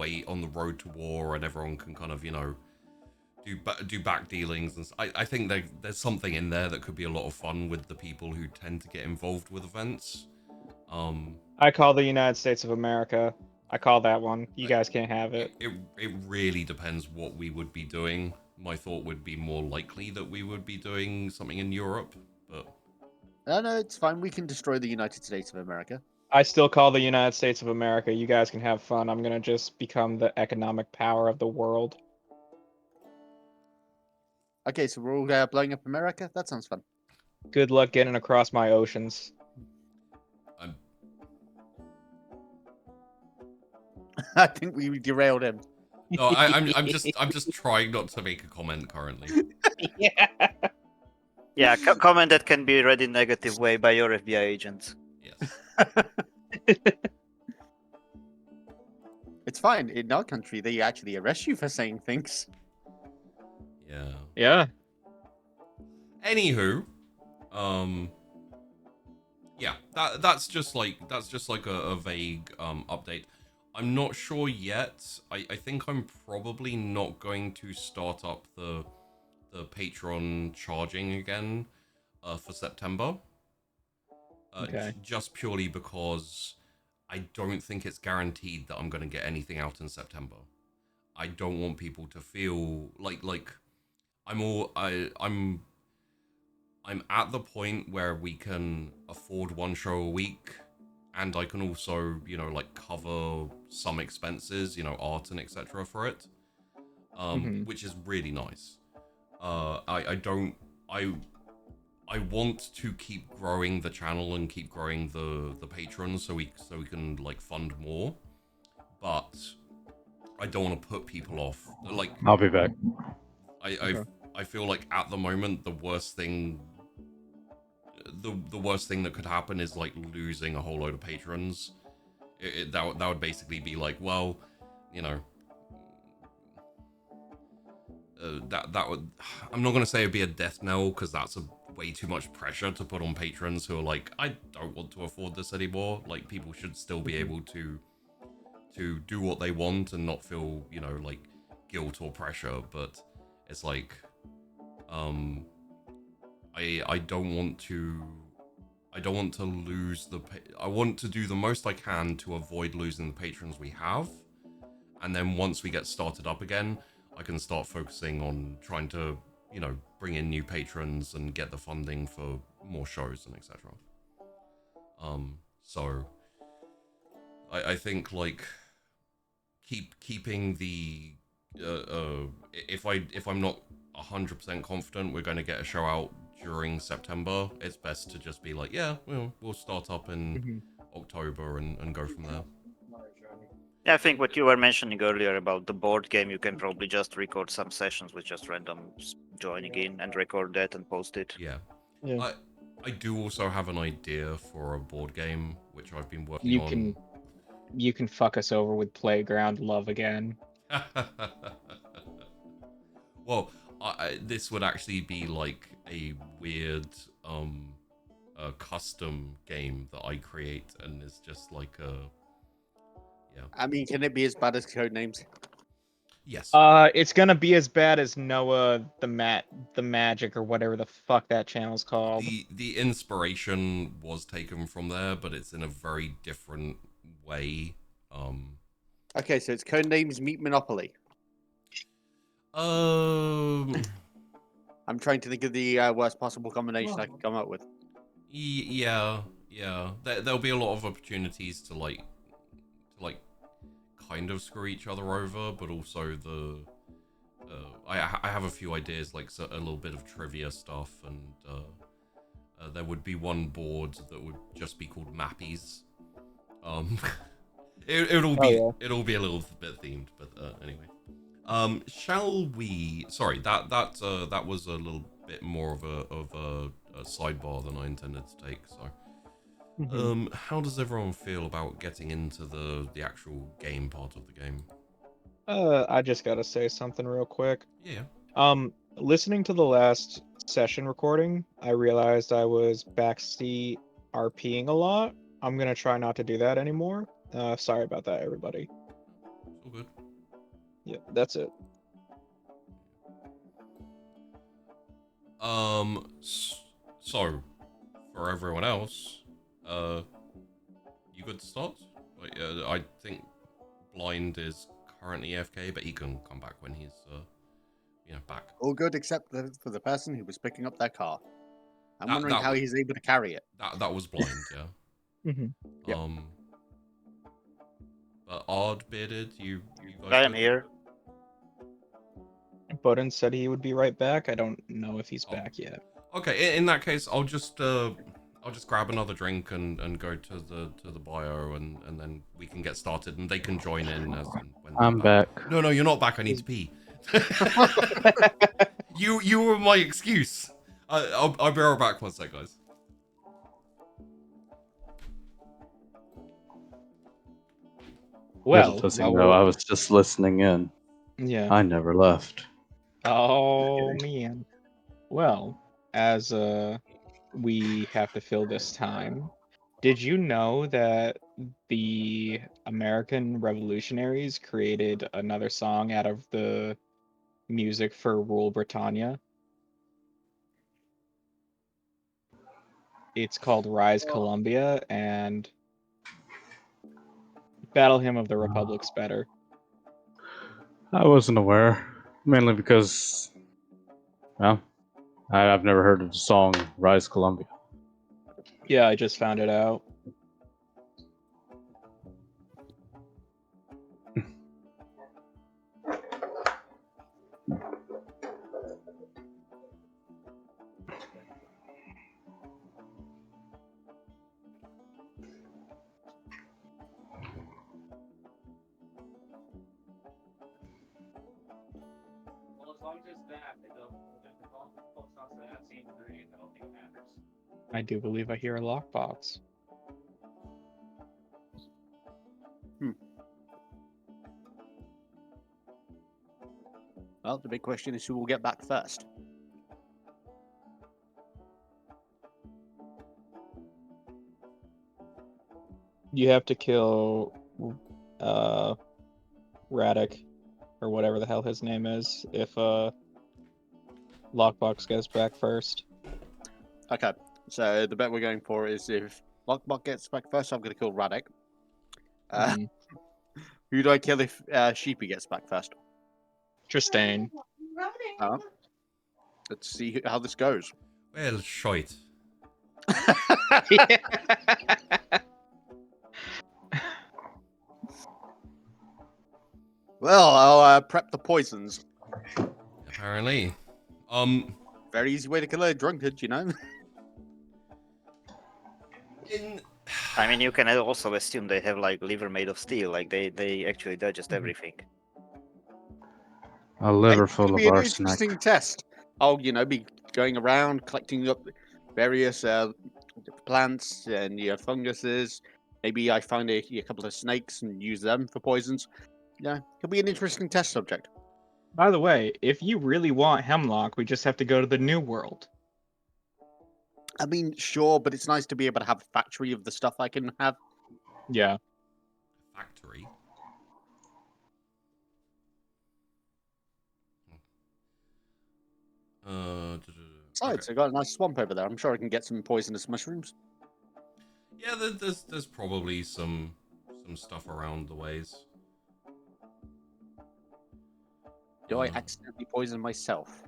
road to war, and everyone can kind of do back dealings. And I think there's something in there that could be a lot of fun with the people who tend to get involved with events. I call the United States of America. I call that one. You guys can't have it. It really depends what we would be doing. My thought would be more likely that we would be doing something in Europe, but No, it's fine. We can destroy the United States of America. I still call the United States of America. You guys can have fun. I'm gonna just become the economic power of the world. Okay, so we're all blowing up America? That sounds fun. Good luck getting across my oceans. I think we derailed him. no, I'm just trying not to make a comment currently. Yeah. Yeah, comment that can be read in negative way by your FBI agents. Yes. It's fine. In our country, they actually arrest you for saying things. Yeah. Yeah. Anywho, yeah, that's just like a vague update. I'm not sure yet. I think I'm probably not going to start up the Patreon charging again for September. Okay. Just purely because I don't think it's guaranteed that I'm going to get anything out in September. I don't want people to feel like I'm I'm at the point where we can afford one show a week, and I can also, like cover some expenses, art and etc. for it, which is really nice. I don't, I want to keep growing the channel and keep growing the patrons so we can like fund more, but I don't want to put people off. Like, I'll be back. I feel like at the moment the worst thing that could happen is like losing a whole load of patrons. That would basically be like, well, that would, I'm not gonna say it'd be a death knell because that's way too much pressure to put on patrons who are like, I don't want to afford this anymore. Like, people should still be able to do what they want and not feel, like guilt or pressure. But it's like, I don't want to lose I want to do the most I can to avoid losing the patrons we have, and then once we get started up again, I can start focusing on trying to, bring in new patrons and get the funding for more shows and etc. So I think like keeping the if I'm not 100% confident we're going to get a show out during September, it's best to just be like, yeah, we'll start up in October and go from there. Yeah, I think what you were mentioning earlier about the board game, you can probably just record some sessions with just random joining in and record that and post it. Yeah. Yeah. I do also have an idea for a board game which I've been working on. You can fuck us over with Playground Love again. Well, this would actually be like a weird a custom game that I create, and it's just like I mean, can it be as bad as Codenames? Yes. It's gonna be as bad as Noah the Magic or whatever the fuck that channel's called. The inspiration was taken from there, but it's in a very different way. Okay, so it's Codenames Meet Monopoly. I'm trying to think of the worst possible combination I can come up with. Yeah. There'll be a lot of opportunities to like kind of screw each other over, but also I have a few ideas, like a little bit of trivia stuff, and there would be one board that would just be called Mappies. It'll be a little bit themed, but anyway. Shall we? Sorry, that was a little bit more of a sidebar than I intended to take. So, how does everyone feel about getting into the actual game part of the game? I just gotta say something real quick. Yeah. Listening to the last session recording, I realized I was backseat RPing a lot. I'm gonna try not to do that anymore. Sorry about that, everybody. It's all good. Yeah, that's it. So for everyone else, you good to start? Like, I think Blind is currently AFK, but he can come back when he's back. All good except for the person who was picking up their car. I'm wondering how was, he's able to carry it. That was Blind, yeah. Yep. But Odd Bearded, you guys. I am here. Budden said he would be right back. I don't know if he's back yet. Okay, in that case, I'll just grab another drink and go to the bio, and then we can get started, and they can join in as and when. I'm back. No, you're not back. I need to pee. You were my excuse. I'll be right back one sec, guys. Well, I was just listening in. Yeah. I never left. Oh man. Well, as we have to fill this time, did you know that the American revolutionaries created another song out of the music for Rule Britannia? It's called Rise Columbia, and Battle Hymn of the Republic's better. I wasn't aware, mainly because, well, I've never heard of the song Rise Columbia. Yeah, I just found it out. I do believe I hear a lockbox. Well, the big question is who will get back first. You have to kill Radek, or whatever the hell his name is, if Lockbox goes back first. Okay, so the bet we're going for is if Lockbot gets back first, I'm going to kill Radek. Who do I kill if Sheepy gets back first? Tristane. Let's see how this goes. Well, shite. Well, I'll prep the poisons. Apparently. Very easy way to kill a drunkard, you know? I mean, you can also assume they have like liver made of steel. Like they actually digest everything. A liver It'll full of be an arsenic. interesting test. I'll, be going around collecting up various plants and funguses. Maybe I find a couple of snakes and use them for poisons. Yeah, it'll be an interesting test subject. By the way, if you really want hemlock, we just have to go to the New World. I mean, sure, but it's nice to be able to have a factory of the stuff I can have. Yeah. Factory? Besides, I got a nice swamp over there. I'm sure I can get some poisonous mushrooms. Yeah, there's probably some stuff around the ways. Do I accidentally poison myself?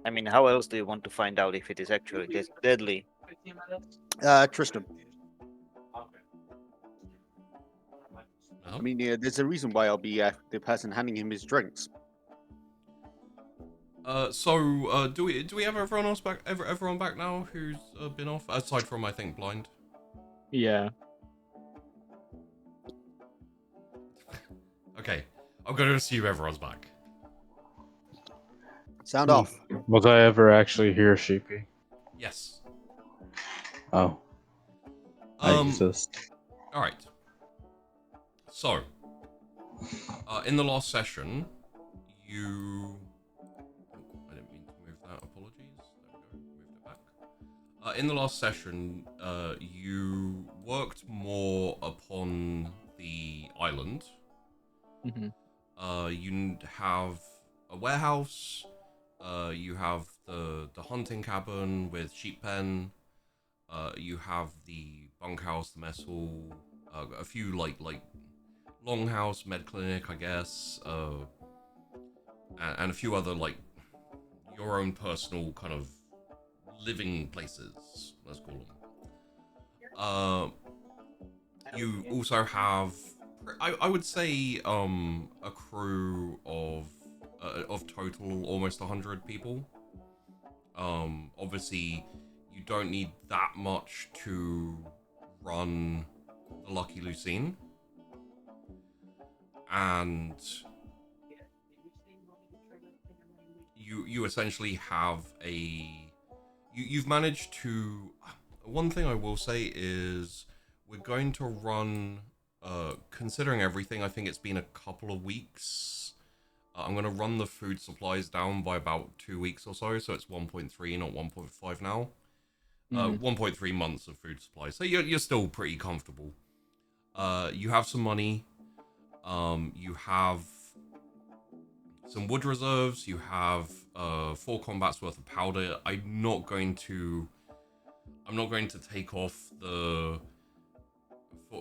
I mean, how else do you want to find out if it is actually deadly? Tristan. No? I mean, there's a reason why I'll be the person handing him his drinks. Do we have everyone else back? Everyone back now who's been off, aside from I think Blind. Yeah. Okay, I'm gonna assume everyone's back. Sound off. Was I ever actually here, Sheepy? Yes. Oh. I exist. All right. So, in the last session, you. I didn't mean to move that. Apologies. There we go. Moved it back. In the last session, you worked more upon the island. Mm-hmm. You have a warehouse. You have the hunting cabin with sheep pen. You have the bunkhouse, the mess hall, a few like longhouse, med clinic, I guess, and a few other like your own personal kind of living places. Let's call them. You also have, I would say, a crew of total almost 100 people. Obviously, you don't need that much to run the Lucky Lucine, and you essentially have you've managed to. One thing I will say is we're going to run. Considering everything, I think it's been a couple of weeks. I'm going to run the food supplies down by about 2 weeks or so it's 1.3, not 1.5 now. 1.3 months of food supplies, so you're still pretty comfortable. You have some money. You have some wood reserves. You have 4 combats worth of powder. I'm not going to take off the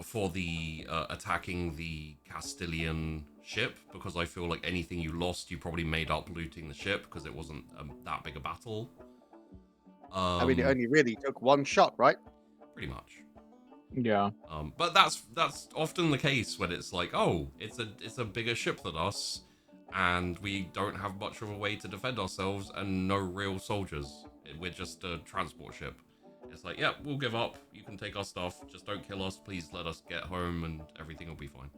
for the attacking the Castilian ship, because I feel like anything you lost, you probably made up looting the ship because it wasn't that big a battle. I mean, it only really took one shot, right? Pretty much. Yeah. But that's often the case when it's like, oh, it's a bigger ship than us, and we don't have much of a way to defend ourselves, and no real soldiers. We're just a transport ship. It's like, yeah, we'll give up. You can take our stuff. Just don't kill us. Please let us get home, and everything will be fine.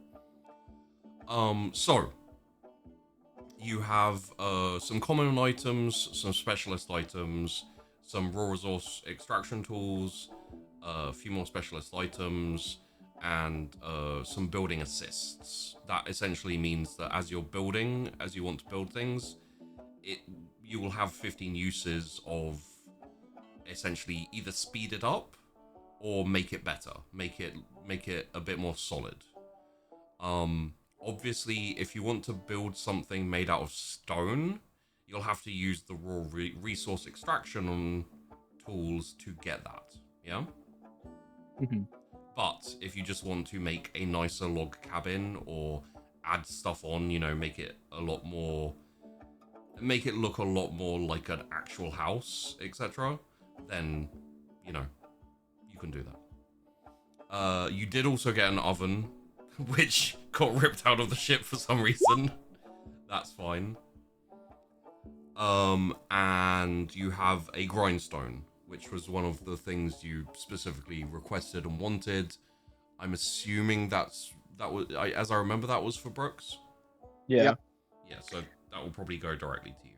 So you have some common items, some specialist items, some raw resource extraction tools, a few more specialist items, and some building assists. That essentially means that as you're building, as you want to build things, you will have 15 uses of essentially either speed it up or make it better, make it a bit more solid. Obviously, if you want to build something made out of stone, you'll have to use the raw resource extraction tools to get that. Yeah. Mm-hmm. But if you just want to make a nicer log cabin or add stuff on, make it look a lot more like an actual house, etc., then, you can do that. You did also get an oven, which got ripped out of the ship for some reason. That's fine. And you have a grindstone, which was one of the things you specifically requested and wanted. I'm assuming that was, as I remember, that was for Brooks. Yeah. Yep. Yeah, so that will probably go directly to you.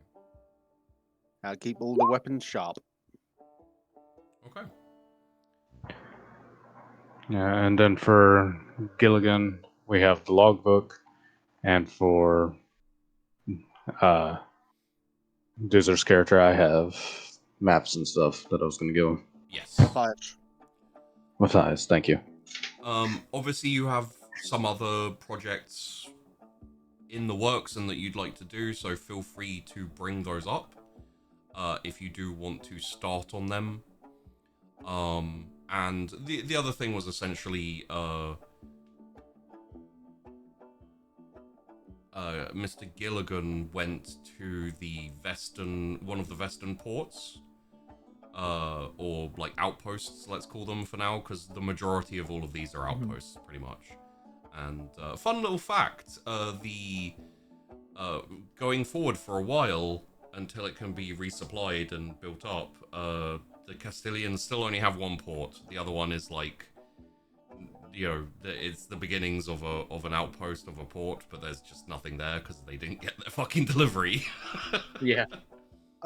I'll keep all the weapons sharp. Okay. Yeah, and then for Gilligan, we have the logbook, and for Dizer's character, I have maps and stuff that I was going to give him. Yes. Matthias, thank you. Obviously you have some other projects in the works and that you'd like to do, so feel free to bring those up if you do want to start on them. And the other thing was essentially Mr. Gilligan went to one of the Western ports, or like outposts, let's call them for now, because the majority of all of these are outposts, pretty much. And fun little fact, going forward for a while, until it can be resupplied and built up, the Castilians still only have one port. The other one is like, it's the beginnings of an outpost of a port, but there's just nothing there because they didn't get their fucking delivery. Yeah.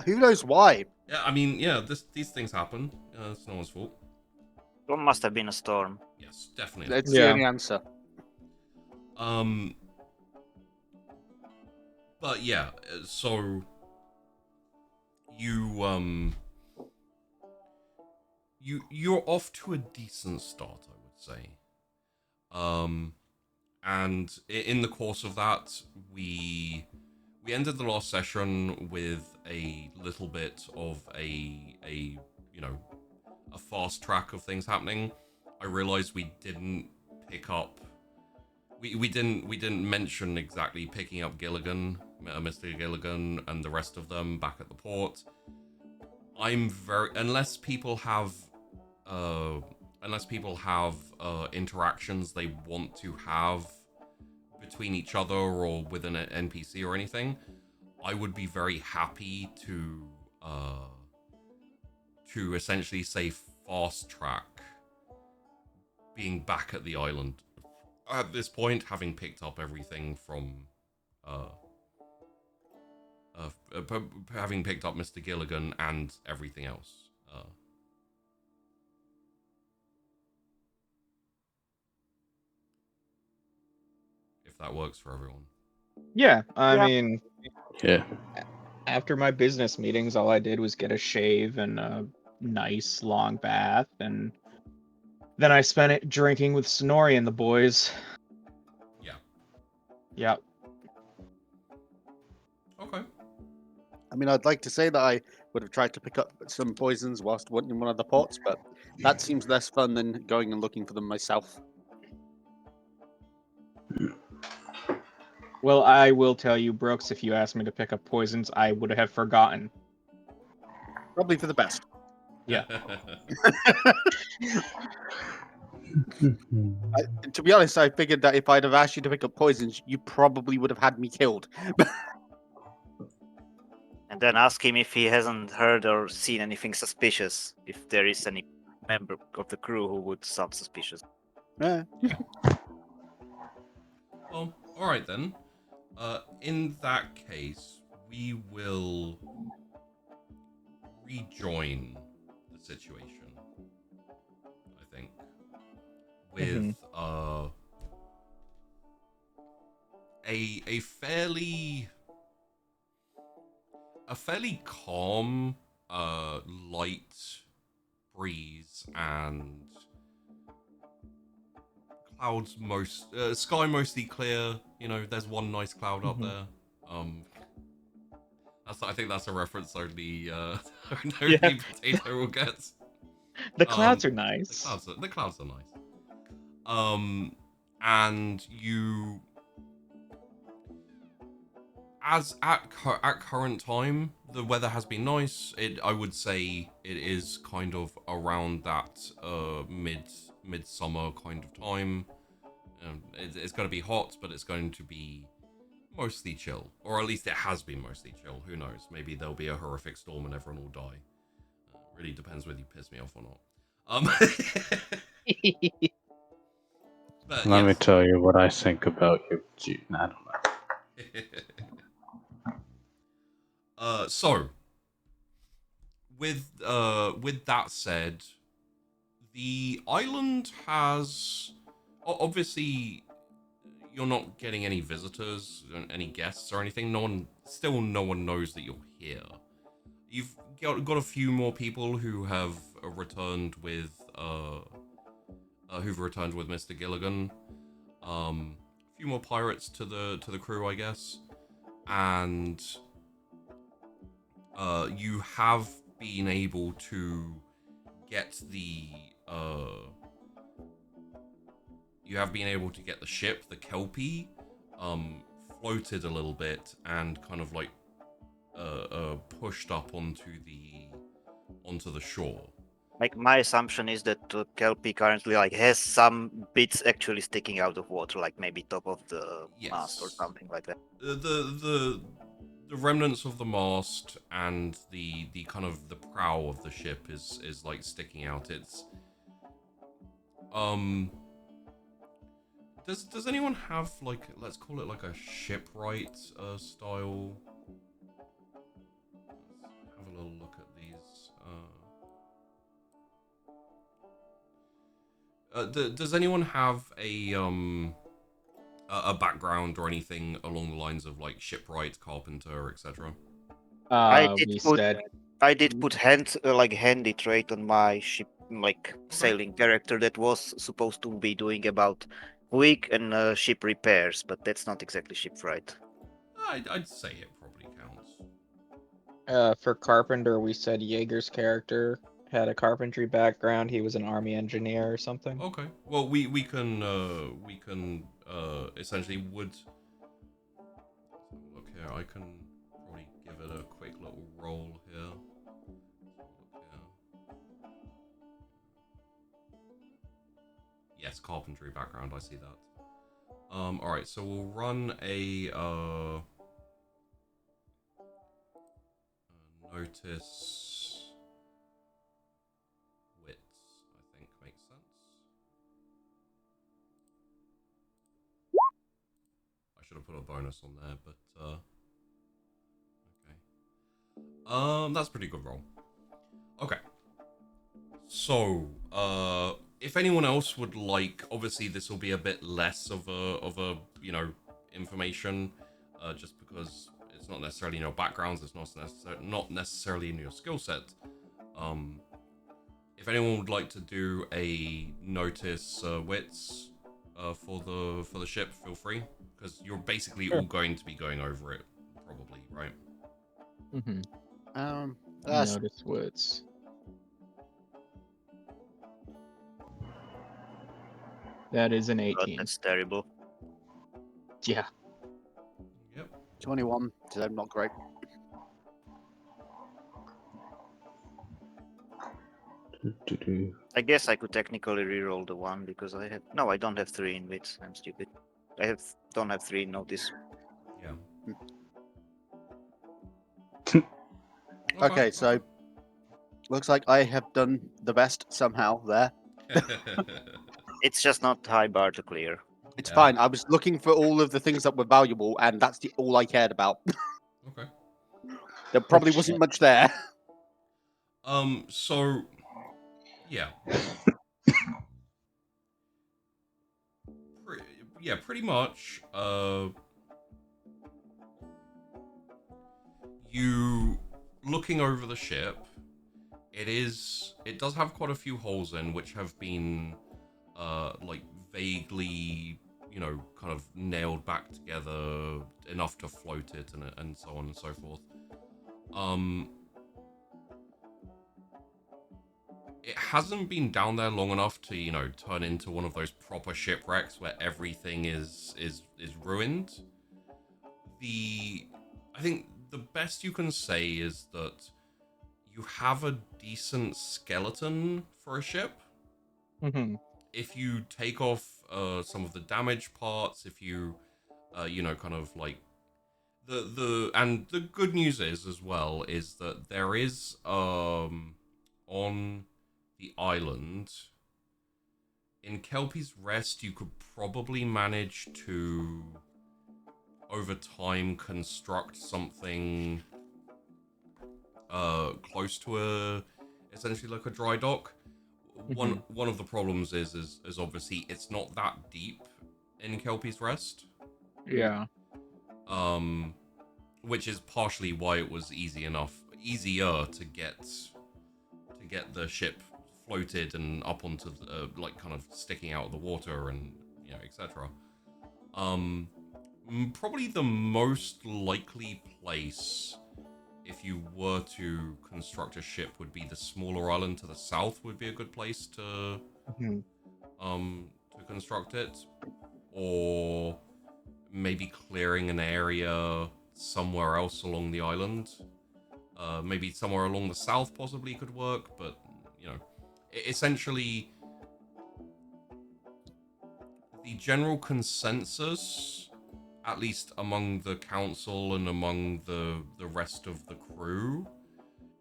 Who knows why? Yeah, I mean, yeah, these things happen. It's no one's fault. It must have been a storm. Yes, definitely. That's the only answer. But yeah, so you're off to a decent start, I would say. And in the course of that, we ended the last session with a little bit of a fast track of things happening. I realized we didn't pick up. We didn't mention exactly picking up Gilligan, Mr. Gilligan, and the rest of them back at the port. Unless people have interactions they want to have between each other or with an NPC or anything, I would be very happy to essentially say fast track being back at the island at this point, having picked up everything from having picked up Mr. Gilligan and everything else. If that works for everyone. Yeah, I Yeah. mean, Yeah. after my business meetings, all I did was get a shave and a nice long bath, and then I spent it drinking with Sonori and the boys. Yeah. Yep. Okay. I mean, I'd like to say that I would have tried to pick up some poisons whilst in one of the pots, but that seems less fun than going and looking for them myself. Well, I will tell you, Brooks, if you asked me to pick up poisons, I would have forgotten. Probably for the best. Yeah. To be honest, I figured that if I'd have asked you to pick up poisons, you probably would have had me killed. And then ask him if he hasn't heard or seen anything suspicious. If there is any member of the crew who would sound suspicious. Yeah. Well, all right then. In that case, we will rejoin the situation. I think with a fairly calm, light breeze and clouds sky mostly clear. You know, there's one nice cloud up there. I think that's a reference only only Potato will get. The clouds are nice. The clouds are nice. And you, as at current time, the weather has been nice. I would say it is kind of around that midsummer kind of time. It's going to be hot, but it's going to be mostly chill, or at least it has been mostly chill. Who knows? Maybe there'll be a horrific storm and everyone will die. Really depends whether you piss me off or not. But Let me tell you what I think about you. Gee, I don't know. So with that said, the island has obviously you're not getting any visitors, any guests or anything. No one knows that you're here. You've got a few more people who have returned with Mr. Gilligan. A few more pirates to the crew, I guess, and you have been able to get the ship, the Kelpie, floated a little bit and kind of like pushed up onto the shore. Like, my assumption is that Kelpie currently has some bits actually sticking out of water, like maybe top of the mast or something like that. The remnants of the mast and the kind of the prow of the ship is like sticking out. It's Does anyone have like, let's call it like a shipwright style? Let's have a little look at these. Does anyone have a background or anything along the lines of like shipwright, carpenter, etc.? I did put handy trait on my ship, like sailing character that was supposed to be doing about rig and ship repairs, but that's not exactly shipwright. I'd say it probably counts. For carpenter, we said Jaeger's character had a carpentry background. He was an army engineer or something. Okay. Well, we can essentially would look here. I can probably give it a quick little roll here. Look here. Yes, carpentry background. I see that. All right. So we'll run a notice. I think makes sense. I should have put a bonus on there, but okay. That's a pretty good roll. Okay. So, if anyone else would like, obviously this will be a bit less of a information, just because it's not necessarily in your backgrounds, it's not necessarily in your skill set. If anyone would like to do a notice wits for the ship, feel free, because you're basically all going to be going over it, probably, right? Notice wits. That is an 18. That's terrible. Yeah. 21, so not great. I guess I could technically reroll the 1 because I have... No, I don't have 3 in wits. I'm stupid. Don't have 3 in notice. Yeah. Okay, so looks like I have done the best somehow there. It's just not high bar to clear. It's Yeah. fine. I was looking for all of the things that were valuable, and that's all I cared about. Okay. There probably wasn't much there. So, yeah. Pretty much, you looking over the ship, it does have quite a few holes in which have been, like vaguely, kind of nailed back together enough to float it and so on and so forth. It hasn't been down there long enough to, turn into one of those proper shipwrecks where everything is ruined. I think the best you can say is that you have a decent skeleton for a ship. Mm-hmm. If you take off some of the damaged parts, if you, kind of like and the good news is as well is that there is on the island in Kelpie's Rest you could probably manage to over time construct something close to essentially like a dry dock. One of the problems is obviously it's not that deep in Kelpie's Rest. Yeah. Which is partially why it was easier to get the ship floated and up onto the, like kind of sticking out of the water and etc. Probably the most likely place if you were to construct a ship would be the smaller island to the south would be a good place to construct it, or maybe clearing an area somewhere else along the island. Maybe somewhere along the south possibly could work, but essentially the general consensus, at least among the council and among the rest of the crew,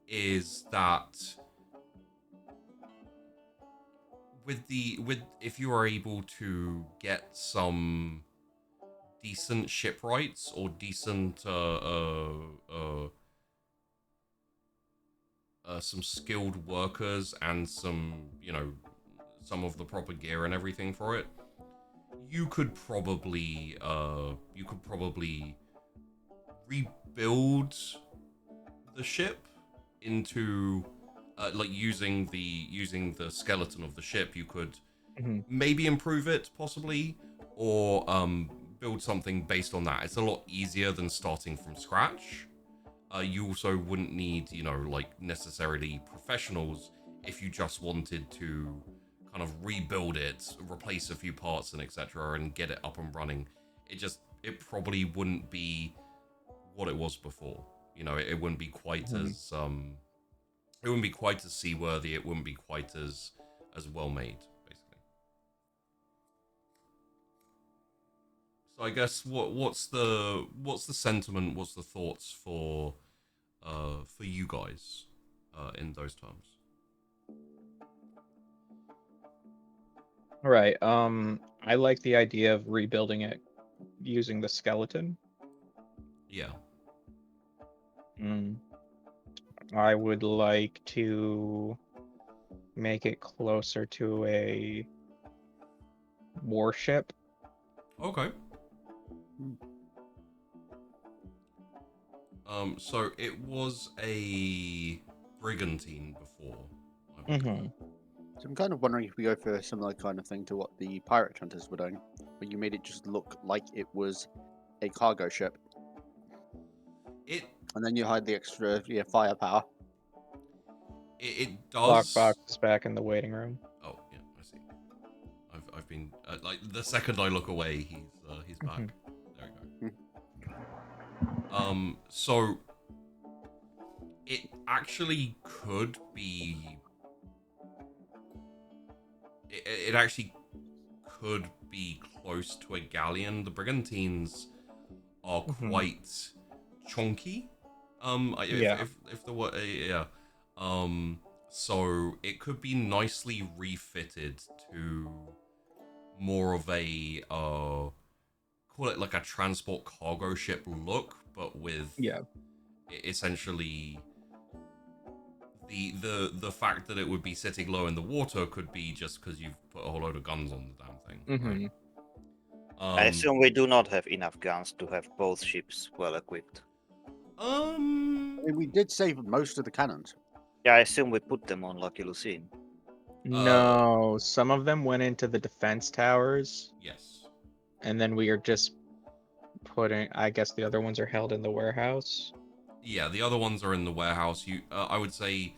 is that if you are able to get some decent shipwrights or decent some skilled workers and some of the proper gear and everything for it, you could probably rebuild the ship into like using the skeleton of the ship. You could maybe improve it possibly, or build something based on that. It's a lot easier than starting from scratch. You also wouldn't need, like necessarily professionals if you just wanted to kind of rebuild it, replace a few parts and etc. and get it up and running. It probably wouldn't be what it was before. It wouldn't be quite as it wouldn't be quite as seaworthy. It wouldn't be quite as well made, basically. So I guess what's the sentiment? What's the thoughts for you guys in those terms? All right. I like the idea of rebuilding it using the skeleton. Yeah. I would like to make it closer to a warship. Okay. So it was a brigantine before. So I'm kind of wondering if we go for a similar kind of thing to what the pirate hunters were doing, where you made it just look like it was a cargo ship. And then you hide the extra firepower. It does. Lockbox is back in the waiting room. Oh yeah, I see. I've been like the second I look away, he's back. There we go. So it actually could be. It actually could be close to a galleon. The brigantines are quite chunky. If the word, yeah. So it could be nicely refitted to more of a call it like a transport cargo ship look, but with essentially the fact that it would be sitting low in the water could be just because you've put a whole load of guns on the damn thing. Right? I assume we do not have enough guns to have both ships well equipped. I mean, we did save most of the cannons. Yeah, I assume we put them on Lucky Lucine. No, some of them went into the defense towers. Yes. And then we are just putting. I guess the other ones are held in the warehouse. Yeah, the other ones are in the warehouse. I would say,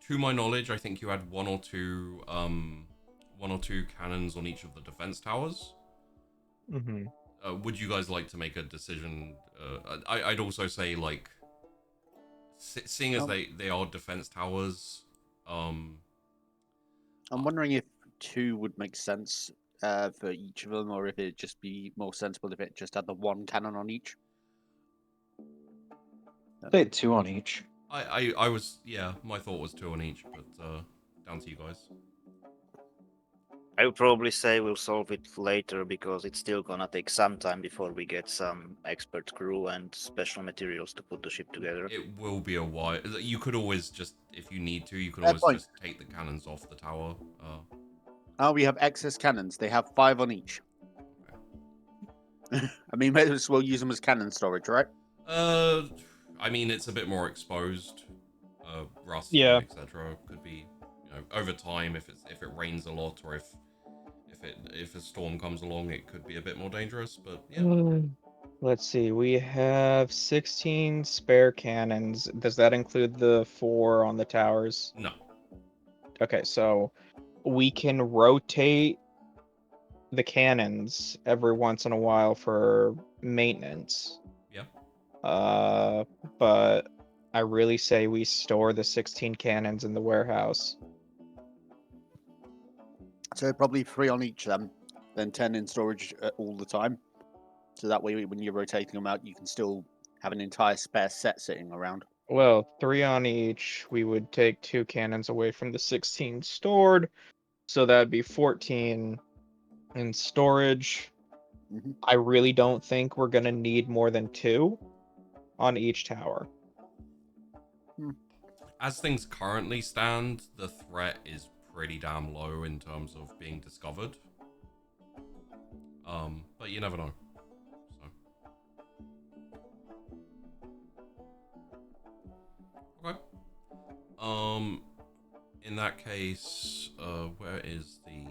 to my knowledge, I think you had one or two cannons on each of the defense towers. Would you guys like to make a decision? I'd also say, like, seeing as they are defense towers, I'm wondering if 2 would make sense for each of them, or if it'd just be more sensible if it just had the 1 cannon on each. Say 2 on each. I was, my thought was 2 on each, but down to you guys. I would probably say we'll solve it later because it's still gonna take some time before we get some expert crew and special materials to put the ship together. It will be a while. You could always just, if you need to, you can Fair always point. just take the cannons off the tower. We have excess cannons. They have 5 on each. I mean, may as well use them as cannon storage, right? I mean, it's a bit more exposed. Rust, etc. Could be, over time if it rains a lot or if a storm comes along, it could be a bit more dangerous. But yeah. Let's see. We have 16 spare cannons. Does that include the 4 on the towers? No. Okay, so we can rotate the cannons every once in a while for maintenance. Yeah. But I really say we store the 16 cannons in the warehouse. So probably 3 on each then 10 in storage all the time. So that way, when you're rotating them out, you can still have an entire spare set sitting around. Well, 3 on each. We would take 2 cannons away from the 16 stored, so that'd be 14 in storage. I really don't think we're gonna need more than 2 on each tower. As things currently stand, the threat is pretty damn low in terms of being discovered. But you never know. So. Okay. In that case, where is the...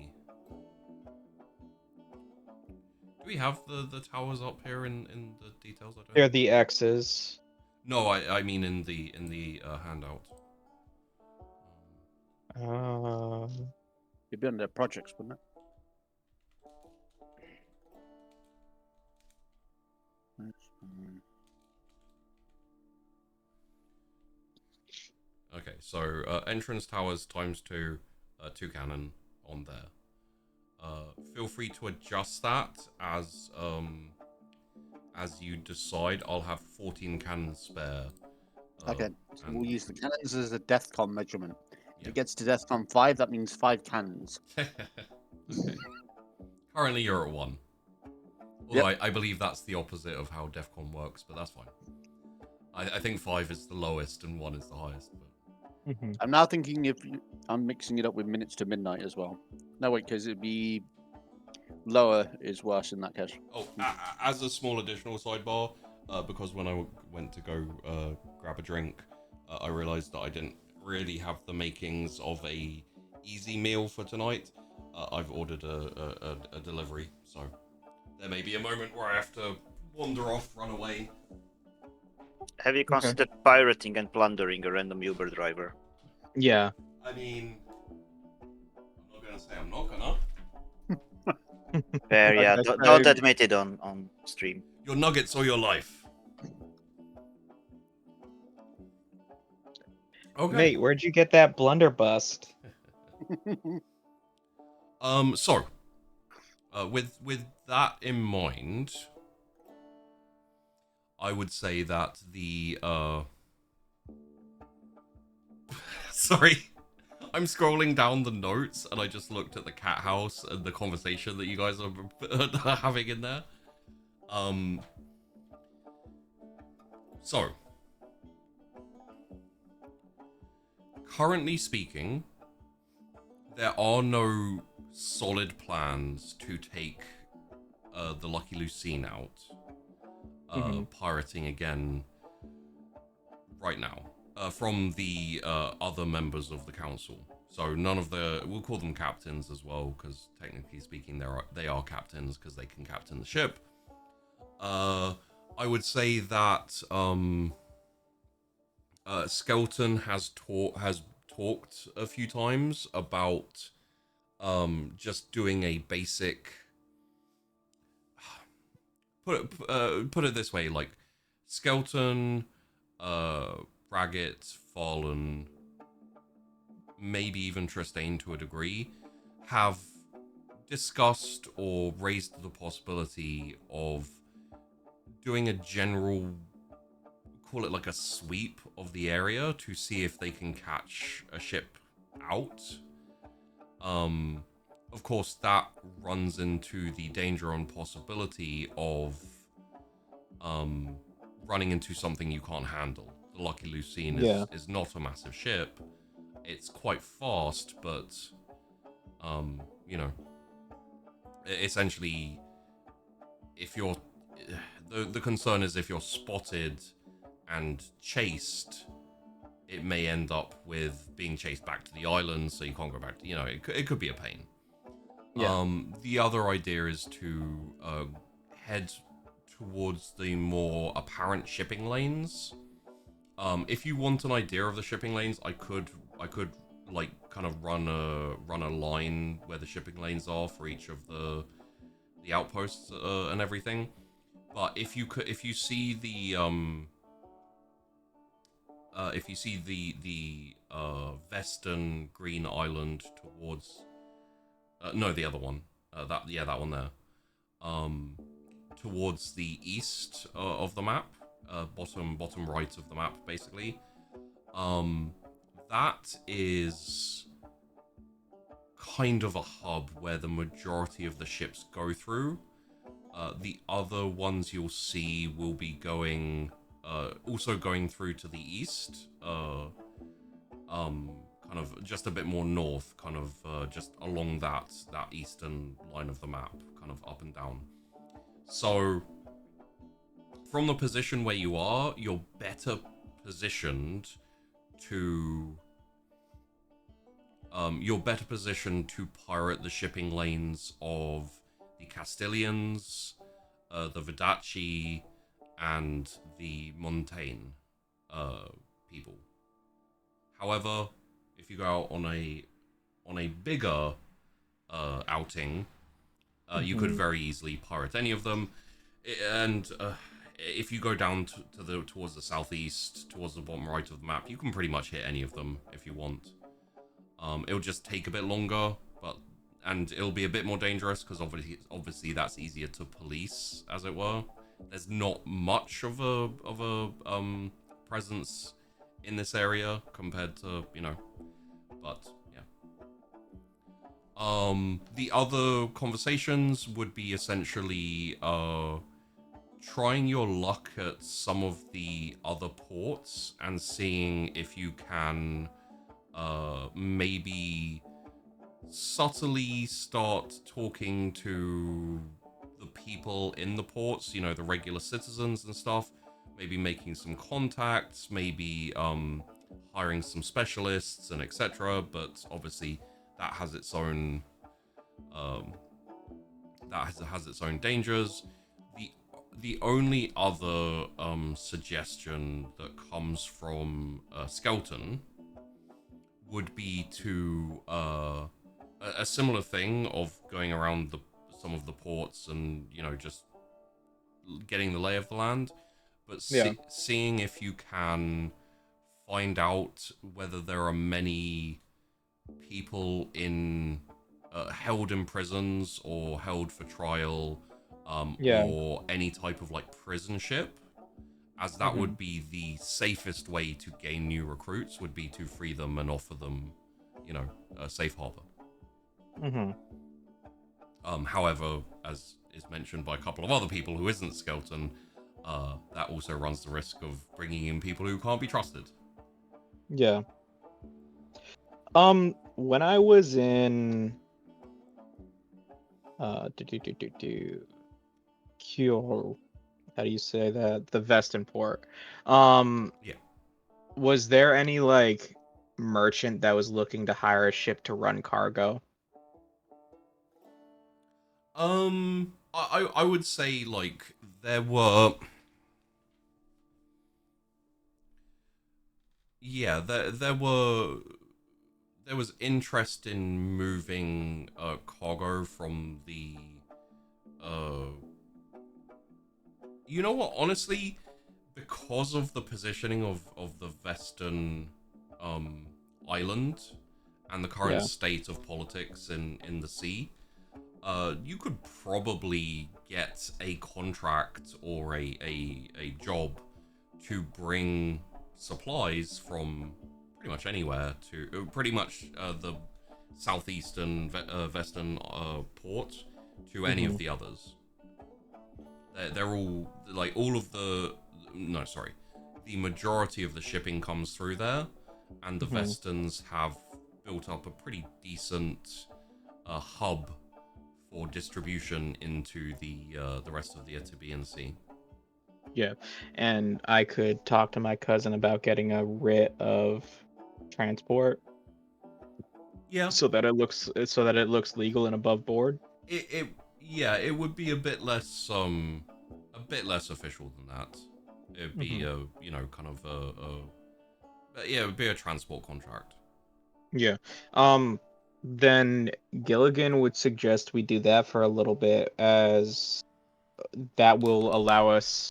Do we have the towers up here in the details? I don't They're the X's. No, I mean in the handout. It'd be under projects, wouldn't it? Okay, so entrance towers ×2, 2 cannon on there. Feel free to adjust that as you decide. I'll have 14 cannons spare. Okay, so we'll use the cannons as a DEFCON measurement. If it gets to DEFCON 5, that means 5 cannons. Okay. Currently, you're at 1. Although I believe that's the opposite of how DEFCON works, but that's fine. I think 5 is the lowest and 1 is the highest. But... I'm now thinking if I'm mixing it up with minutes to midnight as well. No, wait, because it'd be lower is worse in that case. Oh, as a small additional sidebar, because when I went to go grab a drink, I realized that I didn't really have the makings of a easy meal for tonight. I've ordered a delivery, so there may be a moment where I have to wander off, run away. Have you considered pirating and plundering a random Uber driver? Yeah. I mean, I'm not gonna say I'm not gonna. Fair, yeah. Don't admit it on stream. Your nuggets or your life. Okay. Mate, where'd you get that blunderbuss? So, with that in mind, I would say that the sorry, I'm scrolling down the notes and I just looked at the cat house and the conversation that you guys are having in there. So, currently speaking, there are no solid plans to take the Lucky Lucine out, pirating again right now, from the other members of the council. So none of we'll call them captains as well, because technically speaking, they are captains because they can captain the ship. I would say that Skelton has talked a few times about just doing a basic. Put it this way, like Skelton, Braggett, Fallen, maybe even Tristane to a degree, have discussed or raised the possibility of doing a general, call it like a sweep of the area to see if they can catch a ship out. Of course, that runs into the danger and possibility of running into something you can't handle. The Lucky Lucine is not a massive ship. It's quite fast, but essentially, if you're the concern is if you're spotted and chased, it may end up with being chased back to the island, so you can't go back. It could be a pain. Yeah. The other idea is to head towards the more apparent shipping lanes. If you want an idea of the shipping lanes, I could like kind of run a line where the shipping lanes are for each of the outposts and everything. But if you see the Western Green Island towards no, the other one, that one there, towards the east of the map, bottom right of the map, basically. That is kind of a hub where the majority of the ships go through. The other ones you'll see will be also going through to the east, kind of just a bit more north, kind of just along that eastern line of the map, kind of up and down. So, from the position where you are, you're better positioned to pirate the shipping lanes of the Castilians, the Vidachi, and the Montaigne people. However, if you go out on a bigger outing, you could very easily pirate any of them, and if you go down towards the southeast, towards the bottom right of the map, you can pretty much hit any of them if you want. It'll just take a bit longer, and it'll be a bit more dangerous because obviously that's easier to police, as it were. There's not much of a presence in this area compared to, but yeah. The other conversations would be essentially trying your luck at some of the other ports and seeing if you can maybe subtly start talking to the people in the ports, the regular citizens and stuff, maybe making some contacts, maybe hiring some specialists and etc. But obviously that has its own dangers. The only other suggestion that comes from Skelton would be to a similar thing of going around some of the ports and just getting the lay of the land, but seeing if you can find out whether there are many people in held in prisons or held for trial, or any type of like prison ship, as that would be the safest way to gain new recruits, would be to free them and offer them, a safe harbor. However, as is mentioned by a couple of other people who isn't Skeleton, that also runs the risk of bringing in people who can't be trusted. Yeah. When I was in Kyoto, how do you say that? The Vestonport. Yeah. Was there any like merchant that was looking to hire a ship to run cargo? I would say like there were. Yeah, there was interest in moving cargo from the you know what, honestly, because of the positioning of the Western island and the current state of politics in the sea, you could probably get a contract or a job to bring supplies from pretty much anywhere to pretty much the southeastern western port to any of the others. They're all like the majority of the shipping comes through there, and the Vestons have built up a pretty decent hub for distribution into the rest of the Etibian Sea. Yeah, and I could talk to my cousin about getting a writ of transport. Yeah. So that it looks legal and above board. It would be a bit less official than that. It'd be it would be a transport contract. Yeah. Then Gilligan would suggest we do that for a little bit, as that will allow us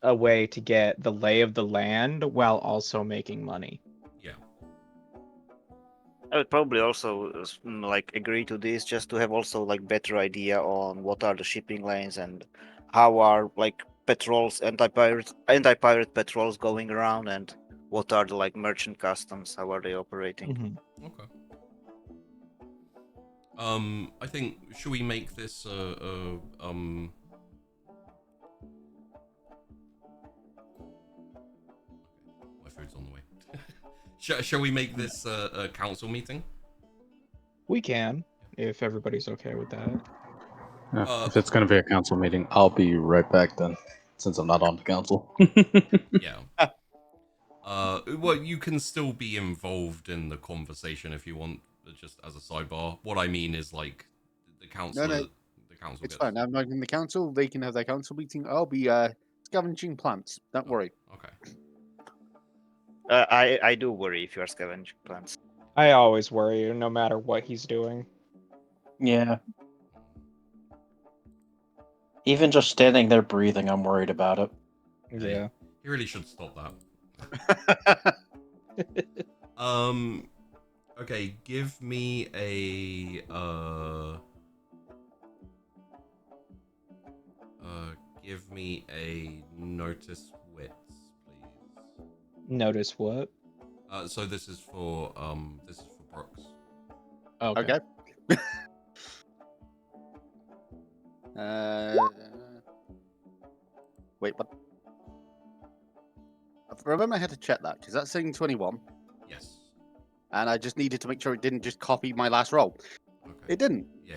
a way to get the lay of the land while also making money. Yeah. I would probably also like agree to this, just to have also like better idea on what are the shipping lanes and how are like patrols, anti-pirate patrols going around, and what are the like merchant customs, how are they operating. Okay. I think, should we make this my food's on the way. Shall we make this a council meeting? We can, if everybody's okay with that. If it's going to be a council meeting, I'll be right back then, since I'm not on the council. Yeah. Well, you can still be involved in the conversation if you want, just as a sidebar. What I mean is, like, the council. No. The council. It's fine. I'm not in the council. They can have their council meeting. I'll be scavenging plants. Don't worry. Okay. I do worry if you are scavenging plants. I always worry, no matter what he's doing. Yeah. Even just standing there breathing, I'm worried about it. Yeah. He really should stop that. Okay, give me a notice wits, please. Notice what? So this is for Brooks. Okay. Wait, what? Remember, I had to check that because that's saying 21. Yes. And I just needed to make sure it didn't just copy my last roll. Okay. It didn't. Yeah.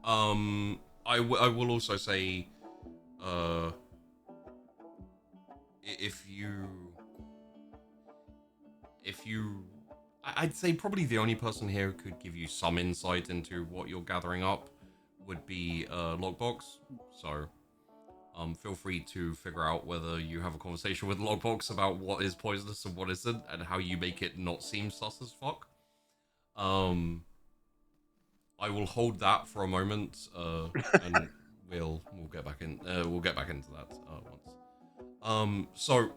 I will also say, if you, I'd say probably the only person here who could give you some insight into what you're gathering up would be Logbox. So, feel free to figure out whether you have a conversation with Logbox about what is poisonous and what isn't, and how you make it not seem sus as fuck. I will hold that for a moment, and we'll get back into that once. So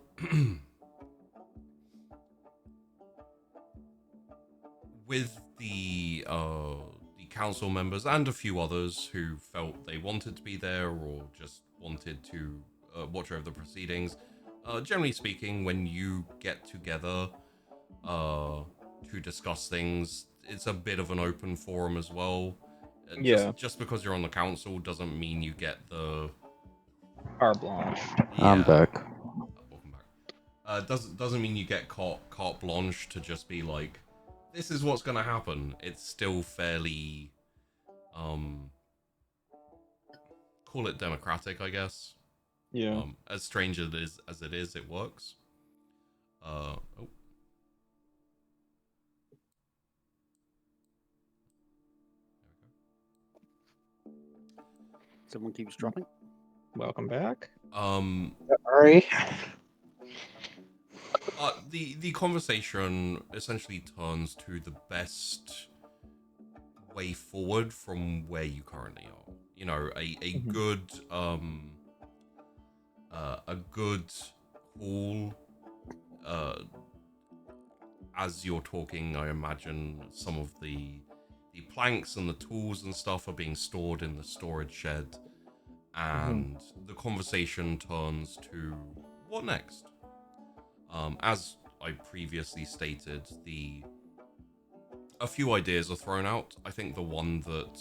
with the council members and a few others who felt they wanted to be there or just wanted to watch over the proceedings. Generally speaking, when you get together to discuss things, it's a bit of an open forum as well. Yeah. Just because you're on the council doesn't mean you get the Carte blanche. I'm back. Welcome back. Doesn't mean you get carte blanche to just be like, this is what's gonna happen. It's still fairly call it democratic, I guess. Yeah. As strange as it is, it works. Oh. Someone keeps dropping. Welcome back. Sorry. The conversation essentially turns to the best way forward from where you currently are. You know, a good hall. As you're talking, I imagine some of the planks and the tools and stuff are being stored in the storage shed, and the conversation turns to what next. As I previously stated, a few ideas are thrown out. I think the one that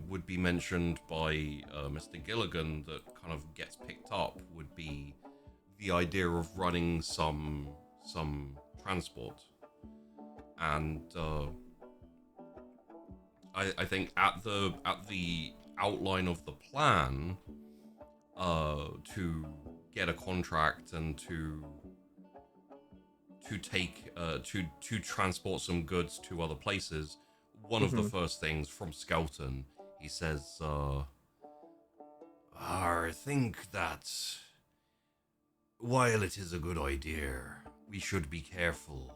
would be mentioned by Mr. Gilligan that kind of gets picked up would be the idea of running some transport, and I think at the outline of the plan to get a contract and to take to transport some goods to other places. One of the first things from Skelton, he says, I think that while it is a good idea, we should be careful.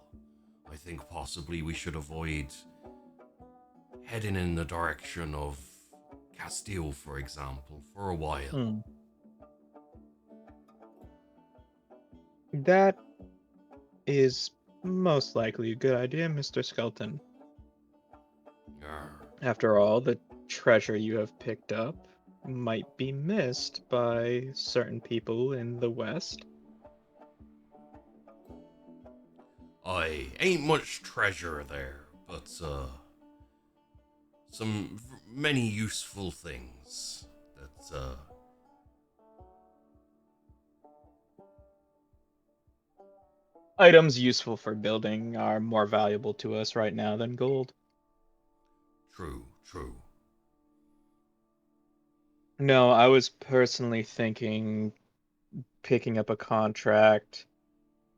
I think possibly we should avoid heading in the direction of Castile, for example, for a while. That is most likely a good idea, Mr. Skelton. After all, the treasure you have picked up might be missed by certain people in the West. I ain't much treasure there, but many useful things that Items useful for building are more valuable to us right now than gold. True. No, I was personally thinking picking up a contract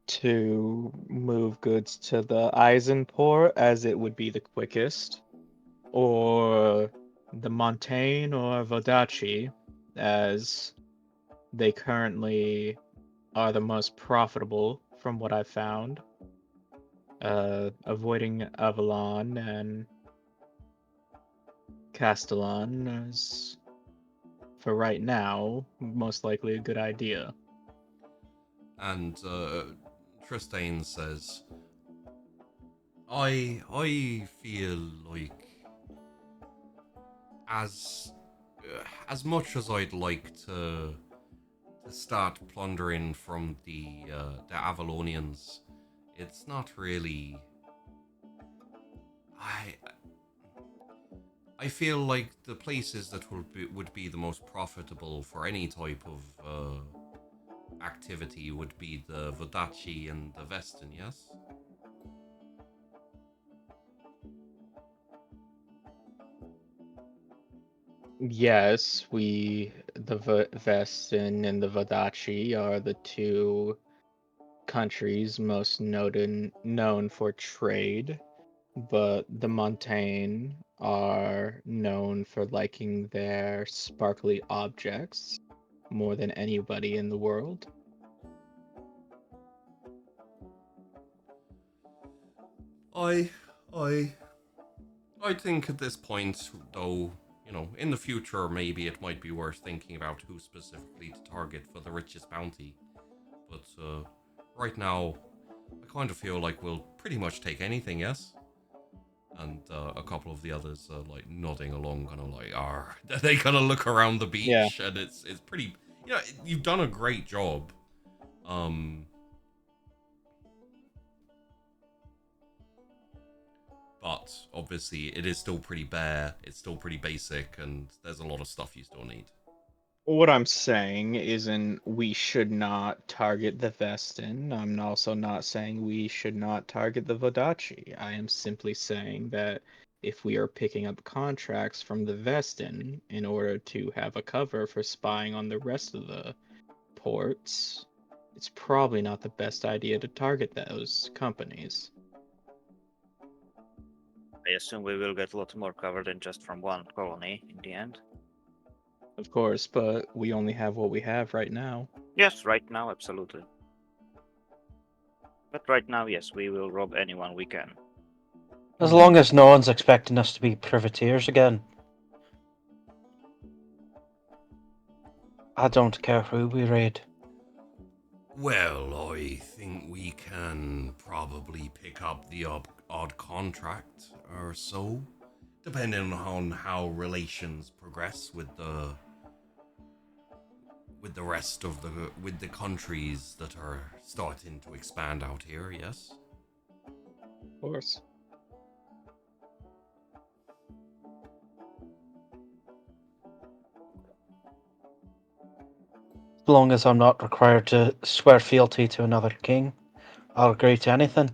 to move goods to the Eisenport, as it would be the quickest, or the Montaigne or Vodachi, as they currently are the most profitable from what I've found. Avoiding Avalon and Castellan is, for right now, most likely a good idea. And Tristane says, I feel like as much as I'd like to start plundering from the Avalonians, it's not really. I feel like the places that would be the most profitable for any type of activity would be the Vodachi and the Vestin, yes? Yes, the Vestin and the Vodachi are the two countries most known for trade, but the Montaigne are known for liking their sparkly objects more than anybody in the world. I think at this point, though, you know, in the future, maybe it might be worth thinking about who specifically to target for the richest bounty. But right now, I kind of feel like we'll pretty much take anything, yes? And a couple of the others are like nodding along, kind of like, "Ah." They kind of look around the beach, and it's pretty. You know, you've done a great job. But obviously, it is still pretty bare. It's still pretty basic, and there's a lot of stuff you still need. What I'm saying isn't we should not target the Vestin. I'm also not saying we should not target the Vodachi. I am simply saying that if we are picking up contracts from the Vestin in order to have a cover for spying on the rest of the ports, it's probably not the best idea to target those companies. I assume we will get a lot more cover than just from one colony in the end. Of course, but we only have what we have right now. Yes, right now, absolutely. But right now, yes, we will rob anyone we can. As long as no one's expecting us to be privateers again. I don't care who we raid. Well, I think we can probably pick up the odd contract or so, depending on how relations progress with the rest of the countries that are starting to expand out here. Yes. Of course. As long as I'm not required to swear fealty to another king, I'll agree to anything.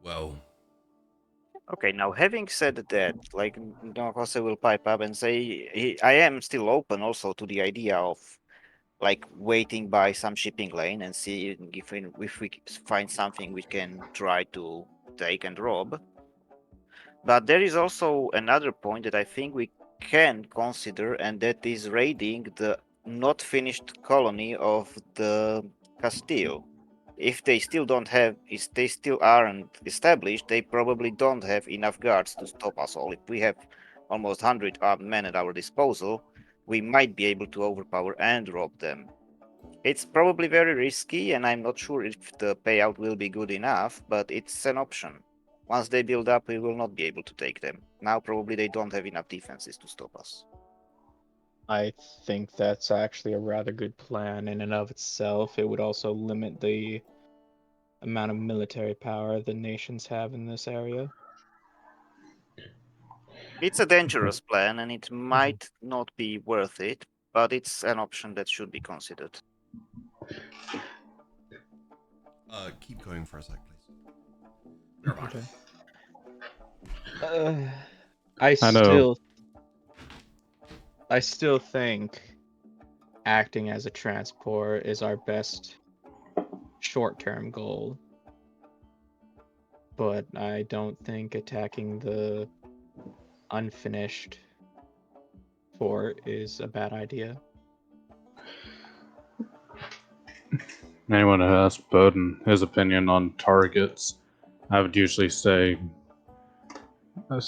Well. Okay, now having said that, like Don Jose will pipe up and say, I am still open also to the idea of like waiting by some shipping lane and see if we find something we can try to take and rob. But there is also another point that I think we can consider, and that is raiding the not finished colony of the Castile. If they still aren't established, they probably don't have enough guards to stop us all. If we have almost 100 armed men at our disposal, we might be able to overpower and rob them. It's probably very risky, and I'm not sure if the payout will be good enough, but it's an option. Once they build up, we will not be able to take them. Now probably they don't have enough defenses to stop us. I think that's actually a rather good plan in and of itself. It would also limit the amount of military power the nations have in this area. It's a dangerous plan, and it might not be worth it, but it's an option that should be considered. Keep going for a sec, please. You're back. Okay. I still think acting as a transport is our best short-term goal. But I don't think attacking the unfinished fort is a bad idea. Anyone who asks Bowden his opinion on targets, I would usually say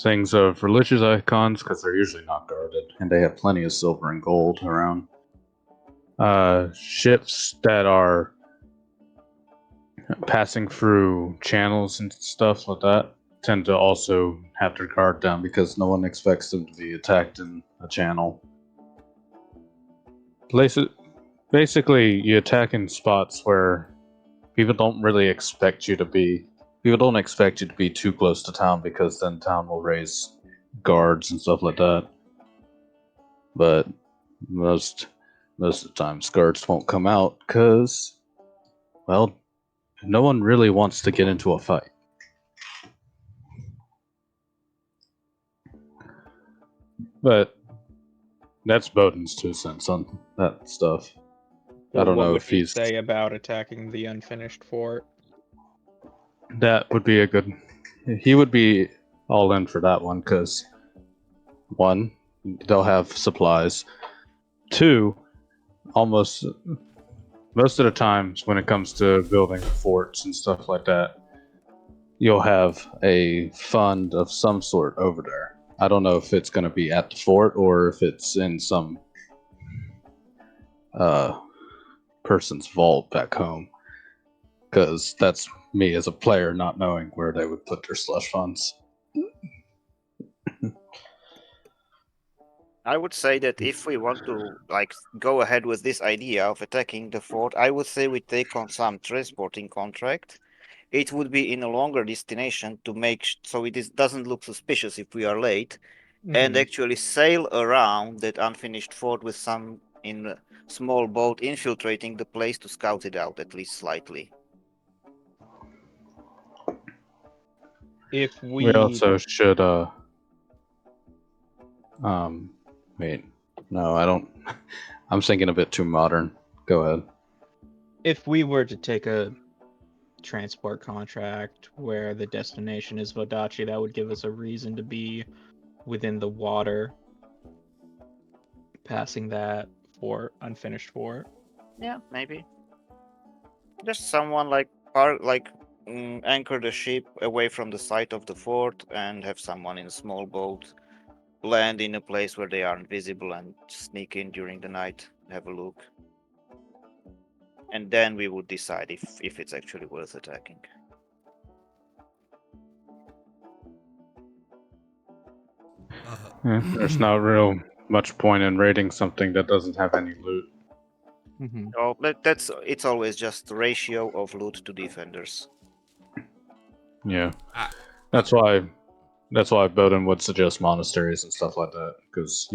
things of religious icons, because they're usually not guarded, and they have plenty of silver and gold around. Ships that are passing through channels and stuff like that tend to also have their guard down because no one expects them to be attacked in a channel. Basically, you attack in spots where people don't really expect you to be. People don't expect you to be too close to town because then town will raise guards and stuff like that. But most of the time, guards won't come out because, well, no one really wants to get into a fight. But that's Bowden's 2 cents on that stuff. I don't know if What would he he's say about attacking the unfinished fort? that would be a good. He would be all in for that one because 1, they'll have supplies. 2, most of the times when it comes to building forts and stuff like that, you'll have a fund of some sort over there. I don't know if it's going to be at the fort or if it's in some person's vault back home, because that's me as a player not knowing where they would put their slush funds. I would say that if we want to like go ahead with this idea of attacking the fort, I would say we take on some transporting contract. It would be in a longer destination to make so doesn't look suspicious if we are late, and actually sail around that unfinished fort with some in a small boat infiltrating the place to scout it out at least slightly. If We also should, wait, no, I don't. I'm thinking a bit too modern. Go ahead. if we were to take a transport contract where the destination is Vodachi, that would give us a reason to be within the water, passing that fort, unfinished fort. Yeah, maybe. Just someone anchor the ship away from the site of the fort and have someone in a small boat land in a place where they aren't visible and sneak in during the night, have a look. And then we would decide if it's actually worth attacking. Yeah, there's not real much point in raiding something that doesn't have any loot. Oh, but it's always just the ratio of loot to defenders. Yeah, that's why Bowden would suggest monasteries and stuff like that, because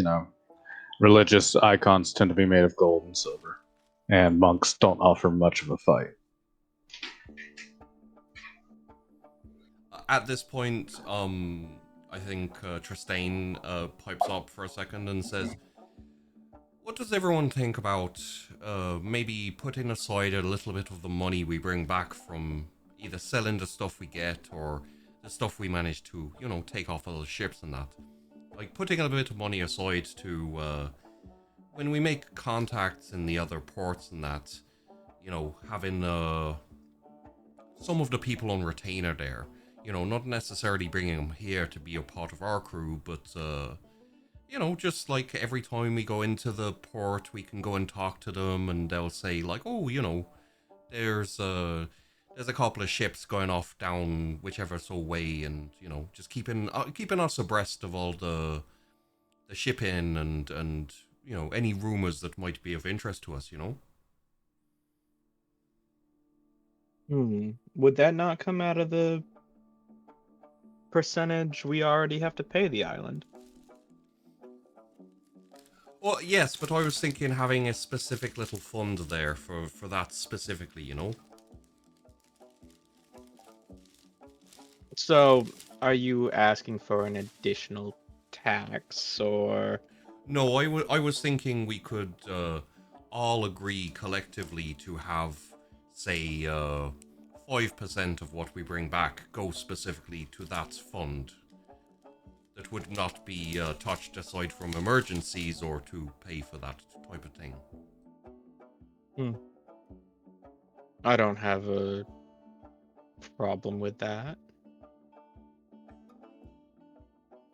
religious icons tend to be made of gold and silver, and monks don't offer much of a fight. At this point, I think Tristane pipes up for a second and says, "What does everyone think about maybe putting aside a little bit of the money we bring back from either selling the stuff we get or the stuff we manage to, take off of the ships and that? Like putting a bit of money aside to when we make contacts in the other ports and that, having some of the people on retainer there, not necessarily bringing them here to be a part of our crew, but just like every time we go into the port, we can go and talk to them, and they'll say like, oh, there's a couple of ships going off down whichever so way, and just keeping us abreast of all the shipping and any rumors that might be of interest to us. Would that not come out of the percentage we already have to pay the island? Well, yes, but I was thinking having a specific little fund there for that specifically, So, are you asking for an additional tax, or? No, I was thinking we could all agree collectively to have, say, 5% of what we bring back go specifically to that fund. That would not be touched aside from emergencies or to pay for that type of thing. I don't have a problem with that.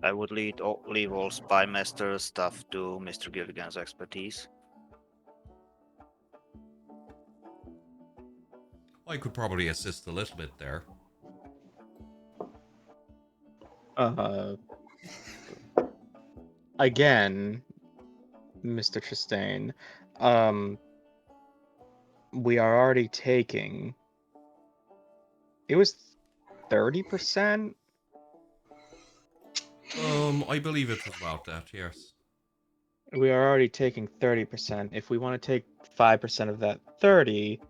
I would leave all spymaster stuff to Mr. Gilligan's expertise. I could probably assist a little bit there. Again, Mr. Tristane, we are already taking. It was 30%? I believe it was about that, yes. We are already taking 30%. If we want to take 5% of that 30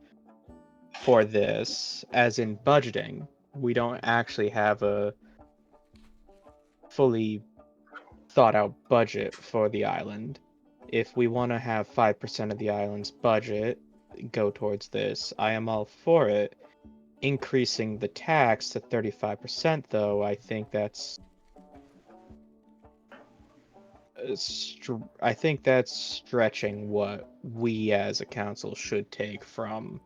for this, as in budgeting, we don't actually have a fully thought out budget for the island. If we want to have 5% of the island's budget go towards this, I am all for it. Increasing the tax to 35%, though, I think that's stretching what we as a council should take from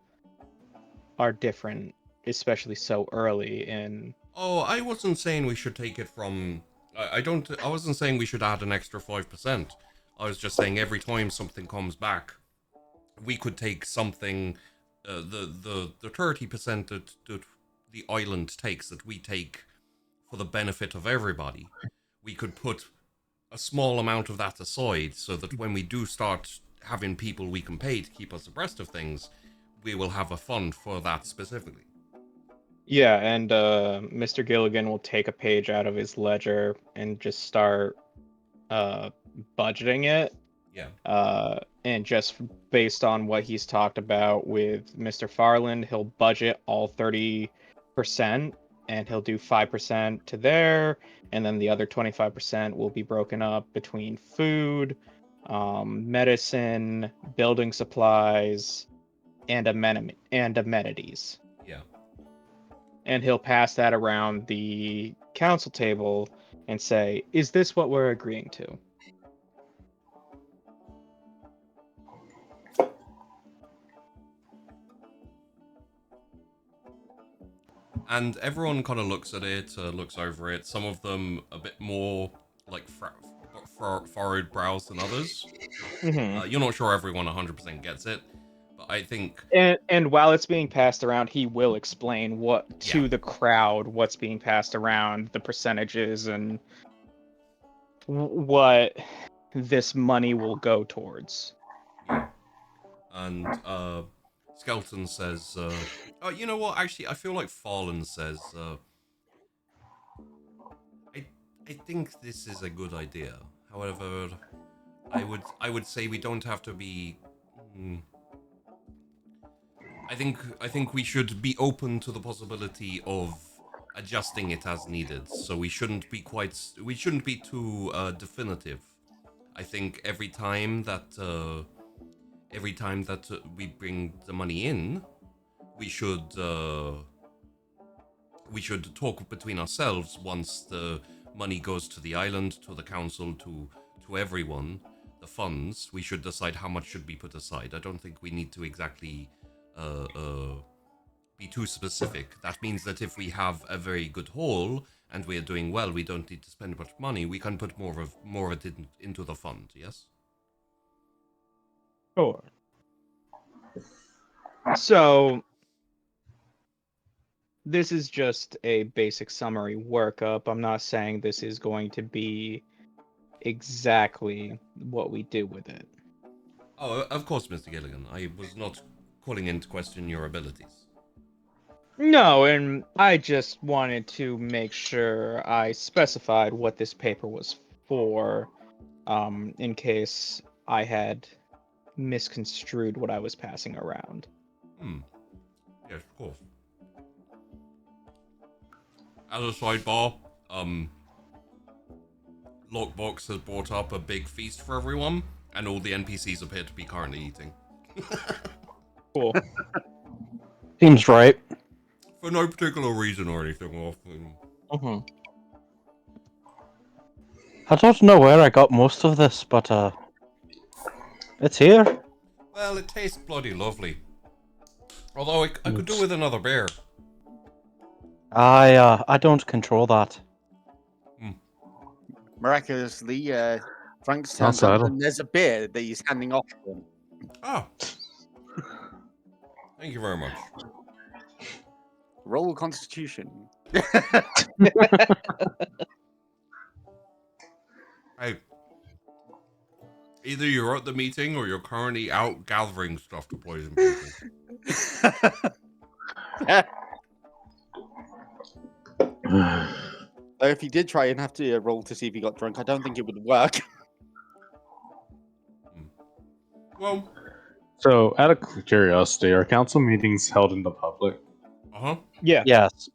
our different, especially so early in. Oh, I wasn't saying we should take it from. I wasn't saying we should add an extra 5%. I was just saying every time something comes back, we could take something, the 30% that the island takes, that we take for the benefit of everybody. We could put a small amount of that aside so that when we do start having people we can pay to keep us abreast of things, we will have a fund for that specifically. Yeah, and Mr. Gilligan will take a page out of his ledger and just start budgeting it. Yeah. And just based on what he's talked about with Mr. Farland, he'll budget all 30%, and he'll do 5% to there, and then the other 25% will be broken up between food, medicine, building supplies, and amenities. Yeah. And he'll pass that around the council table and say, "Is this what we're agreeing to?" And everyone kind of looks at it, looks over it. Some of them a bit more like furrowed brows than others. You're not sure everyone 100% gets it, but I think. And while it's being passed around, he will explain what to the crowd what's being passed around, the percentages, and what this money will go towards. Yeah. And Skeleton says, "Oh, you know what? Actually, I feel like Fallen says, I think this is a good idea. However, I would say we don't have to be. I think we should be open to the possibility of adjusting it as needed. So we shouldn't be too definitive. I think every time that we bring the money in, we should talk between ourselves once the money goes to the island, to the council, to everyone, the funds. We should decide how much should be put aside. I don't think we need to exactly be too specific. That means that if we have a very good haul and we are doing well, we don't need to spend much money. We can put more of it into the fund. Yes. Sure. So this is just a basic summary workup. I'm not saying this is going to be exactly what we do with it. Oh, of course, Mr. Gilligan. I was not calling into question your abilities. No, and I just wanted to make sure I specified what this paper was for, in case I had misconstrued what I was passing around. Yes, of course. As a sidebar, Lockbox has brought up a big feast for everyone, and all the NPCs appear to be currently eating. Cool. Seems right. For no particular reason or anything. I don't know where I got most of this, but it's here. Well, it tastes bloody lovely. Although I could do with another beer. I don't control that. Miraculously, Frank turns up and there's a beer that he's handing off to him. Oh. Thank you very much. Roll Constitution. Hey. Either you're at the meeting or you're currently out gathering stuff to poison people. If he did try and have to roll to see if he got drunk, I don't think it would work. Well, so out of curiosity, are council meetings held in the public? Yeah. Yes.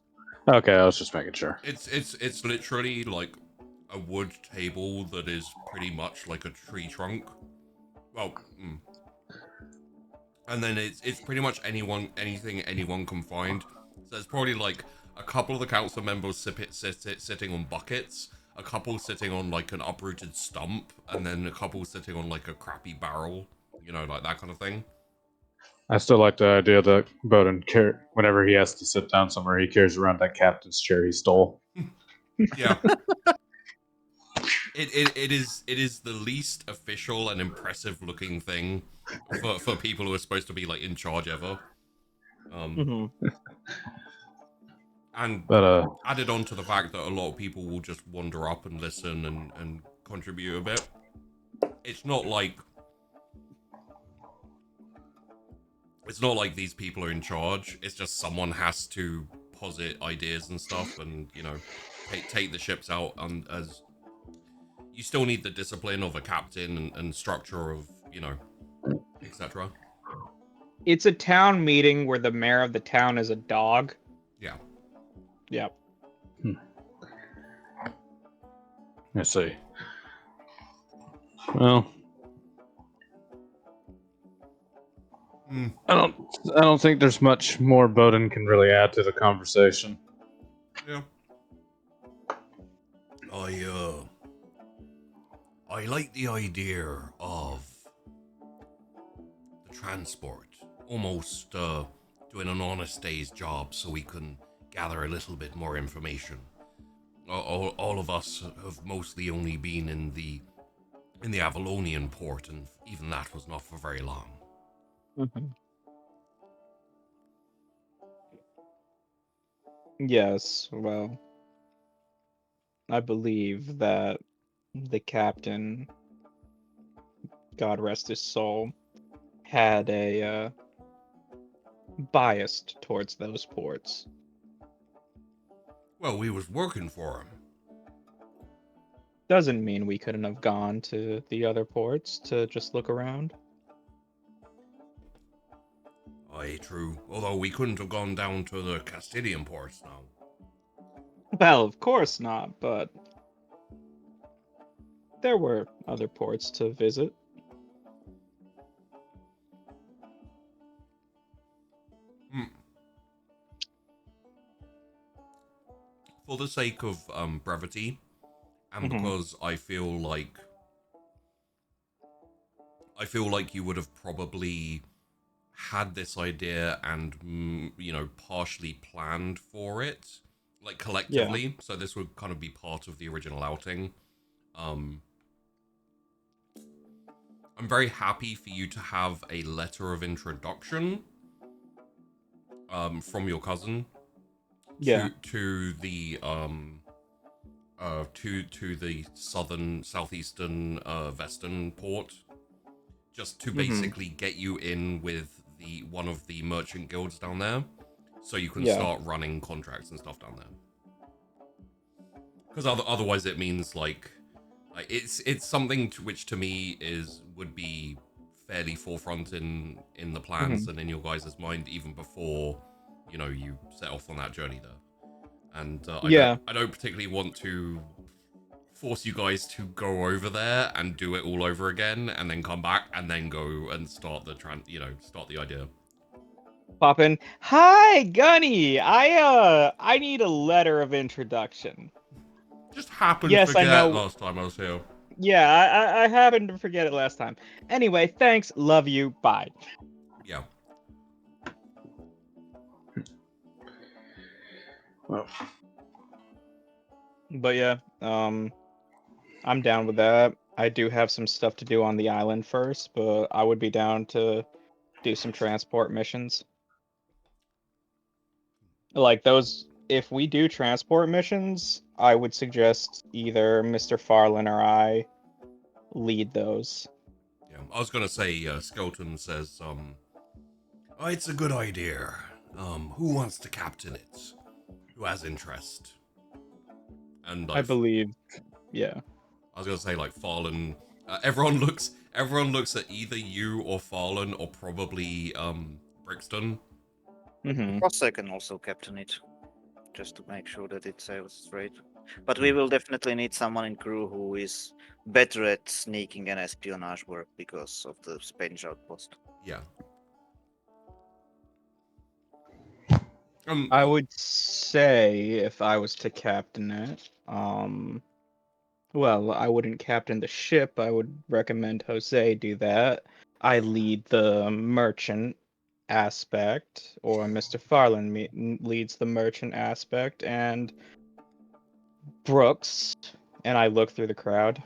Okay, I was just making sure. It's literally like a wood table that is pretty much like a tree trunk. Well, and then it's pretty much anything anyone can find. So it's probably like a couple of the council members sitting on buckets, a couple sitting on like an uprooted stump, and then a couple sitting on like a crappy barrel, like that kind of thing. I still like the idea that Bowden, whenever he has to sit down somewhere, he carries around that captain's chair he stole. Yeah. It is the least official and impressive looking thing for people who are supposed to be like in charge ever. And But added on to the fact that a lot of people will just wander up and listen and contribute a bit. It's not like these people are in charge. It's just someone has to posit ideas and stuff, and take the ships out. And as you still need the discipline of a captain and structure of etc. It's a town meeting where the mayor of the town is a dog. Yeah. Yep. let's see. Well, I don't think there's much more Bowden can really add to the conversation. Yeah. I like the idea of the transport, almost doing an honest day's job so we can gather a little bit more information. All of us have mostly only been in the Avalonian port, and even that was not for very long. Yes, well, I believe that the captain, God rest his soul, had a bias towards those ports. Well, we was working for him. Doesn't mean we couldn't have gone to the other ports to just look around. Aye, true. Although we couldn't have gone down to the Castilian ports now. Well, of course not, but there were other ports to visit. For the sake of brevity, and because I feel like you would have probably had this idea and partially planned for it, like collectively. Yeah. So this would kind of be part of the original outing. I'm very happy for you to have a letter of introduction from your cousin to the to the southeastern Western port, just to basically get you in with one of the merchant guilds down there, so you can start running contracts and stuff down there. Because otherwise, it means like it's something which to me would be fairly forefront in the plans and in your guys' mind even before you set off on that journey there. And I don't particularly want to force you guys to go over there and do it all over again and then come back and then go and start the idea. Pop in. Hi, Gunny. I need a letter of introduction. Just happened to forget last time I was here. Yeah, I happened to forget it last time. Anyway, thanks. Love you. Bye. Yeah. Well, but yeah, I'm down with that. I do have some stuff to do on the island first, but I would be down to do some transport missions. Like those, if we do transport missions, I would suggest either Mr. Farland or I lead those. Yeah, I was gonna say, Skelton says, oh, it's a good idea. Who wants to captain it? Who has interest? And I believe, yeah. I was gonna say like Farland. Everyone looks at either you or Farland or probably Brixton. Plus, I can also captain it, just to make sure that it sails straight. But we will definitely need someone in crew who is better at sneaking and espionage work because of the Spanish outpost. Yeah. I would say if I was to captain it, well, I wouldn't captain the ship. I would recommend Jose do that. I lead the merchant aspect, or Mr. Farland leads the merchant aspect, and Brooks And I look through the crowd,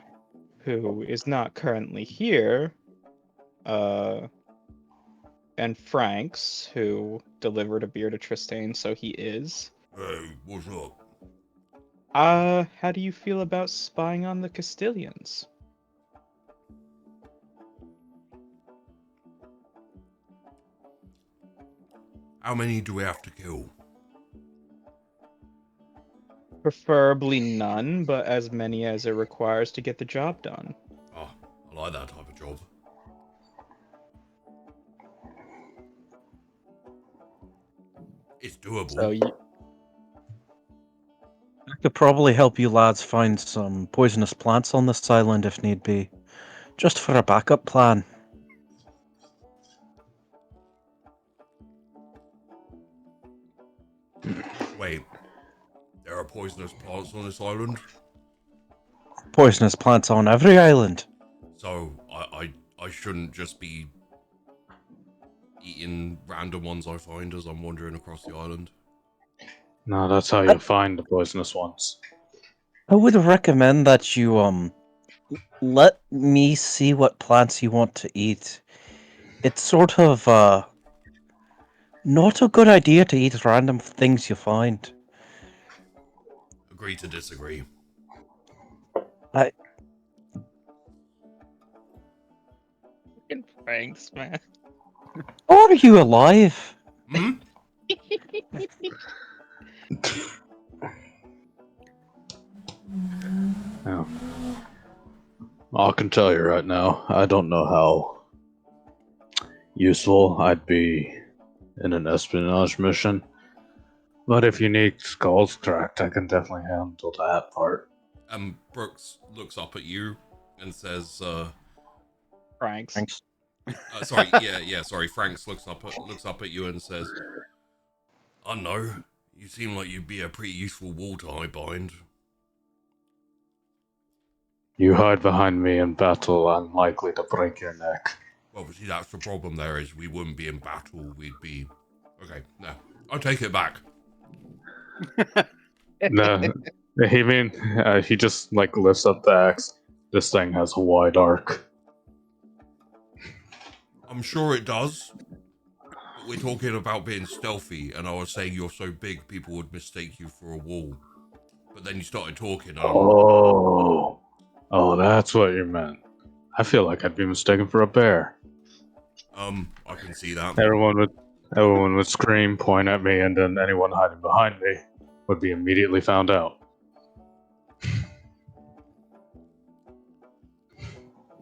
who is not currently here, and Franks, who delivered a beer to Tristane, so he is. Hey, what's up? How do you feel about spying on the Castilians? How many do we have to kill? Preferably none, but as many as it requires to get the job done. Oh, I like that type of job. It's doable. So you, I could probably help you lads find some poisonous plants on this island if need be. Just for a backup plan. Wait, there are poisonous plants on this island? Poisonous plants on every island. So I shouldn't just be eating random ones I find as I'm wandering across the island? No, that's how you find the poisonous ones. I would recommend that you let me see what plants you want to eat. It's sort of not a good idea to eat random things you find. Agree to disagree. fucking Franks, man. Are you alive? Hmm? Yeah. I can tell you right now, I don't know how useful I'd be in an espionage mission. But if you need skulls cracked, I can definitely handle that part. Brooks looks up at you and says, Franks. Thanks. sorry, sorry. Franks looks up at you and says, I know, you seem like you'd be a pretty useful wall to hide behind. You hide behind me in battle, I'm likely to break your neck. Well, see, that's the problem there is we wouldn't be in battle, we'd be... Okay, no, I'll take it back. No, he just like lifts up the axe. This thing has a wide arc. I'm sure it does, but we're talking about being stealthy, and I was saying you're so big people would mistake you for a wall. But then you started talking, and Oh, that's what you meant. I feel like I'd be mistaken for a bear. I can see that. Everyone would scream, point at me, and then anyone hiding behind me would be immediately found out.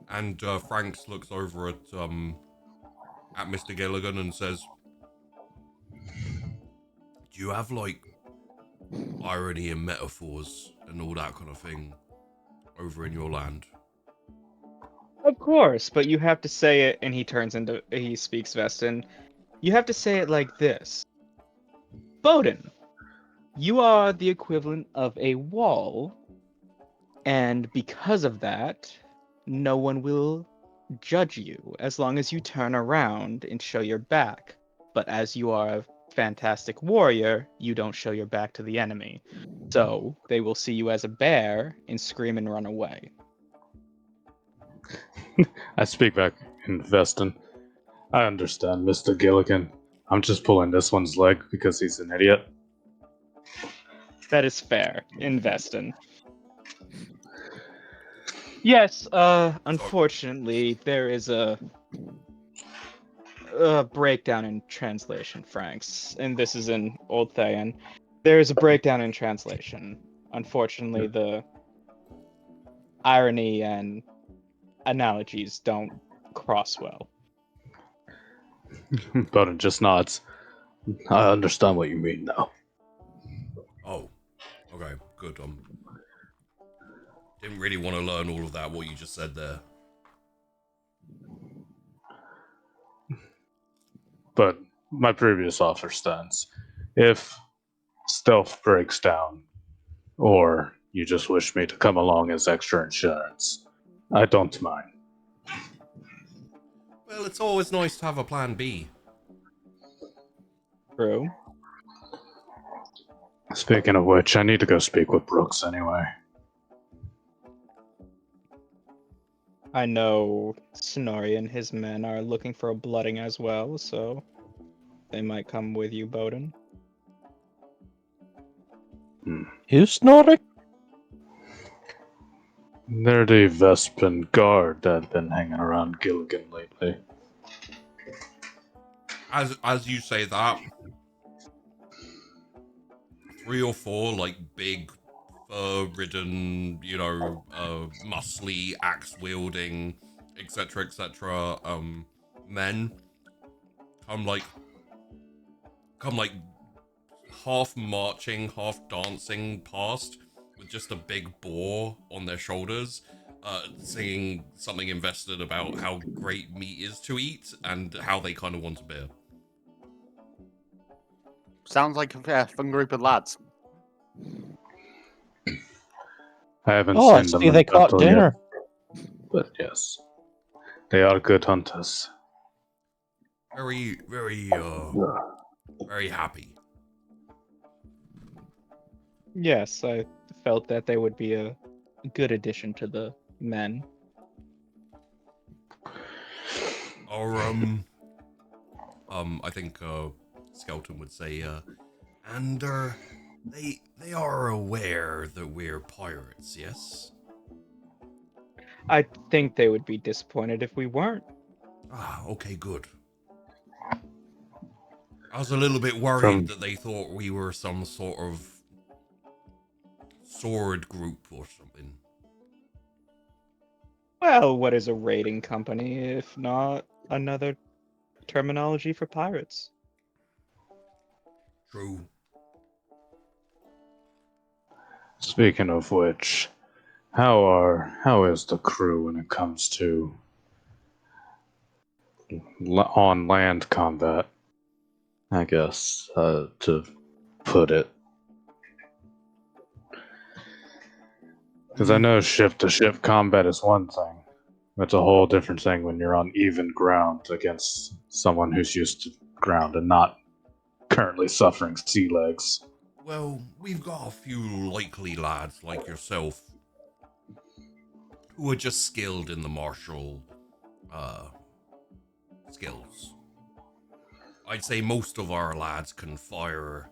And Franks looks over at Mr. Gilligan and says, do you have, like, irony and metaphors and all that kind of thing over in your land? Of course, but you have to say it, and he speaks Vestin. You have to say it like this. Bowden, you are the equivalent of a wall, and because of that, no one will judge you as long as you turn around and show your back. But as you are a fantastic warrior, you don't show your back to the enemy. So they will see you as a bear and scream and run away. I speak back in Veston. I understand, Mr. Gilligan. I'm just pulling this one's leg because he's an idiot. That is fair. Invest in. Yes, unfortunately, there is a breakdown in translation, Franks, and this is in Old Thayan. There is a breakdown in translation. Unfortunately, the irony and analogies don't cross well. But it just nods. I understand what you mean now. Oh, okay, good. Didn't really want to learn all of that, what you just said there. But my previous offer stands. If stealth breaks down, or you just wish me to come along as extra insurance, I don't mind. Well, it's always nice to have a plan B. True. Speaking of which, I need to go speak with Brooks anyway. I know Snorri and his men are looking for a blooding as well, so they might come with you, Bowden. Who's snoring? They're the Vespan guard that have been hanging around Gilligan lately. As you say that, 3 or 4 like big fur-ridden, muscly, axe-wielding, etc., men come like half marching, half dancing past with just a big boar on their shoulders, singing something invested about how great meat is to eat and how they kind of want a beer. Sounds like a fun group of lads. I haven't Oh, I seen them see in they caught battle yet, dinner. but yes, they are good hunters. Very, very, very happy. Yes, I felt that they would be a good addition to the men. Or, I think, Skeleton would say, and, they are aware that we're pirates, yes? I think they would be disappointed if we weren't. Ah, okay, good. I was a little bit worried From- that they thought we were some sort of sword group or something. Well, what is a raiding company if not another terminology for pirates? True. Speaking of which, how is the crew when it comes to on land combat? I guess to put it, because I know ship to ship combat is one thing. It's a whole different thing when you're on even ground against someone who's used to ground and not currently suffering sea legs. Well, we've got a few likely lads like yourself who are just skilled in the martial, skills. I'd say most of our lads can fire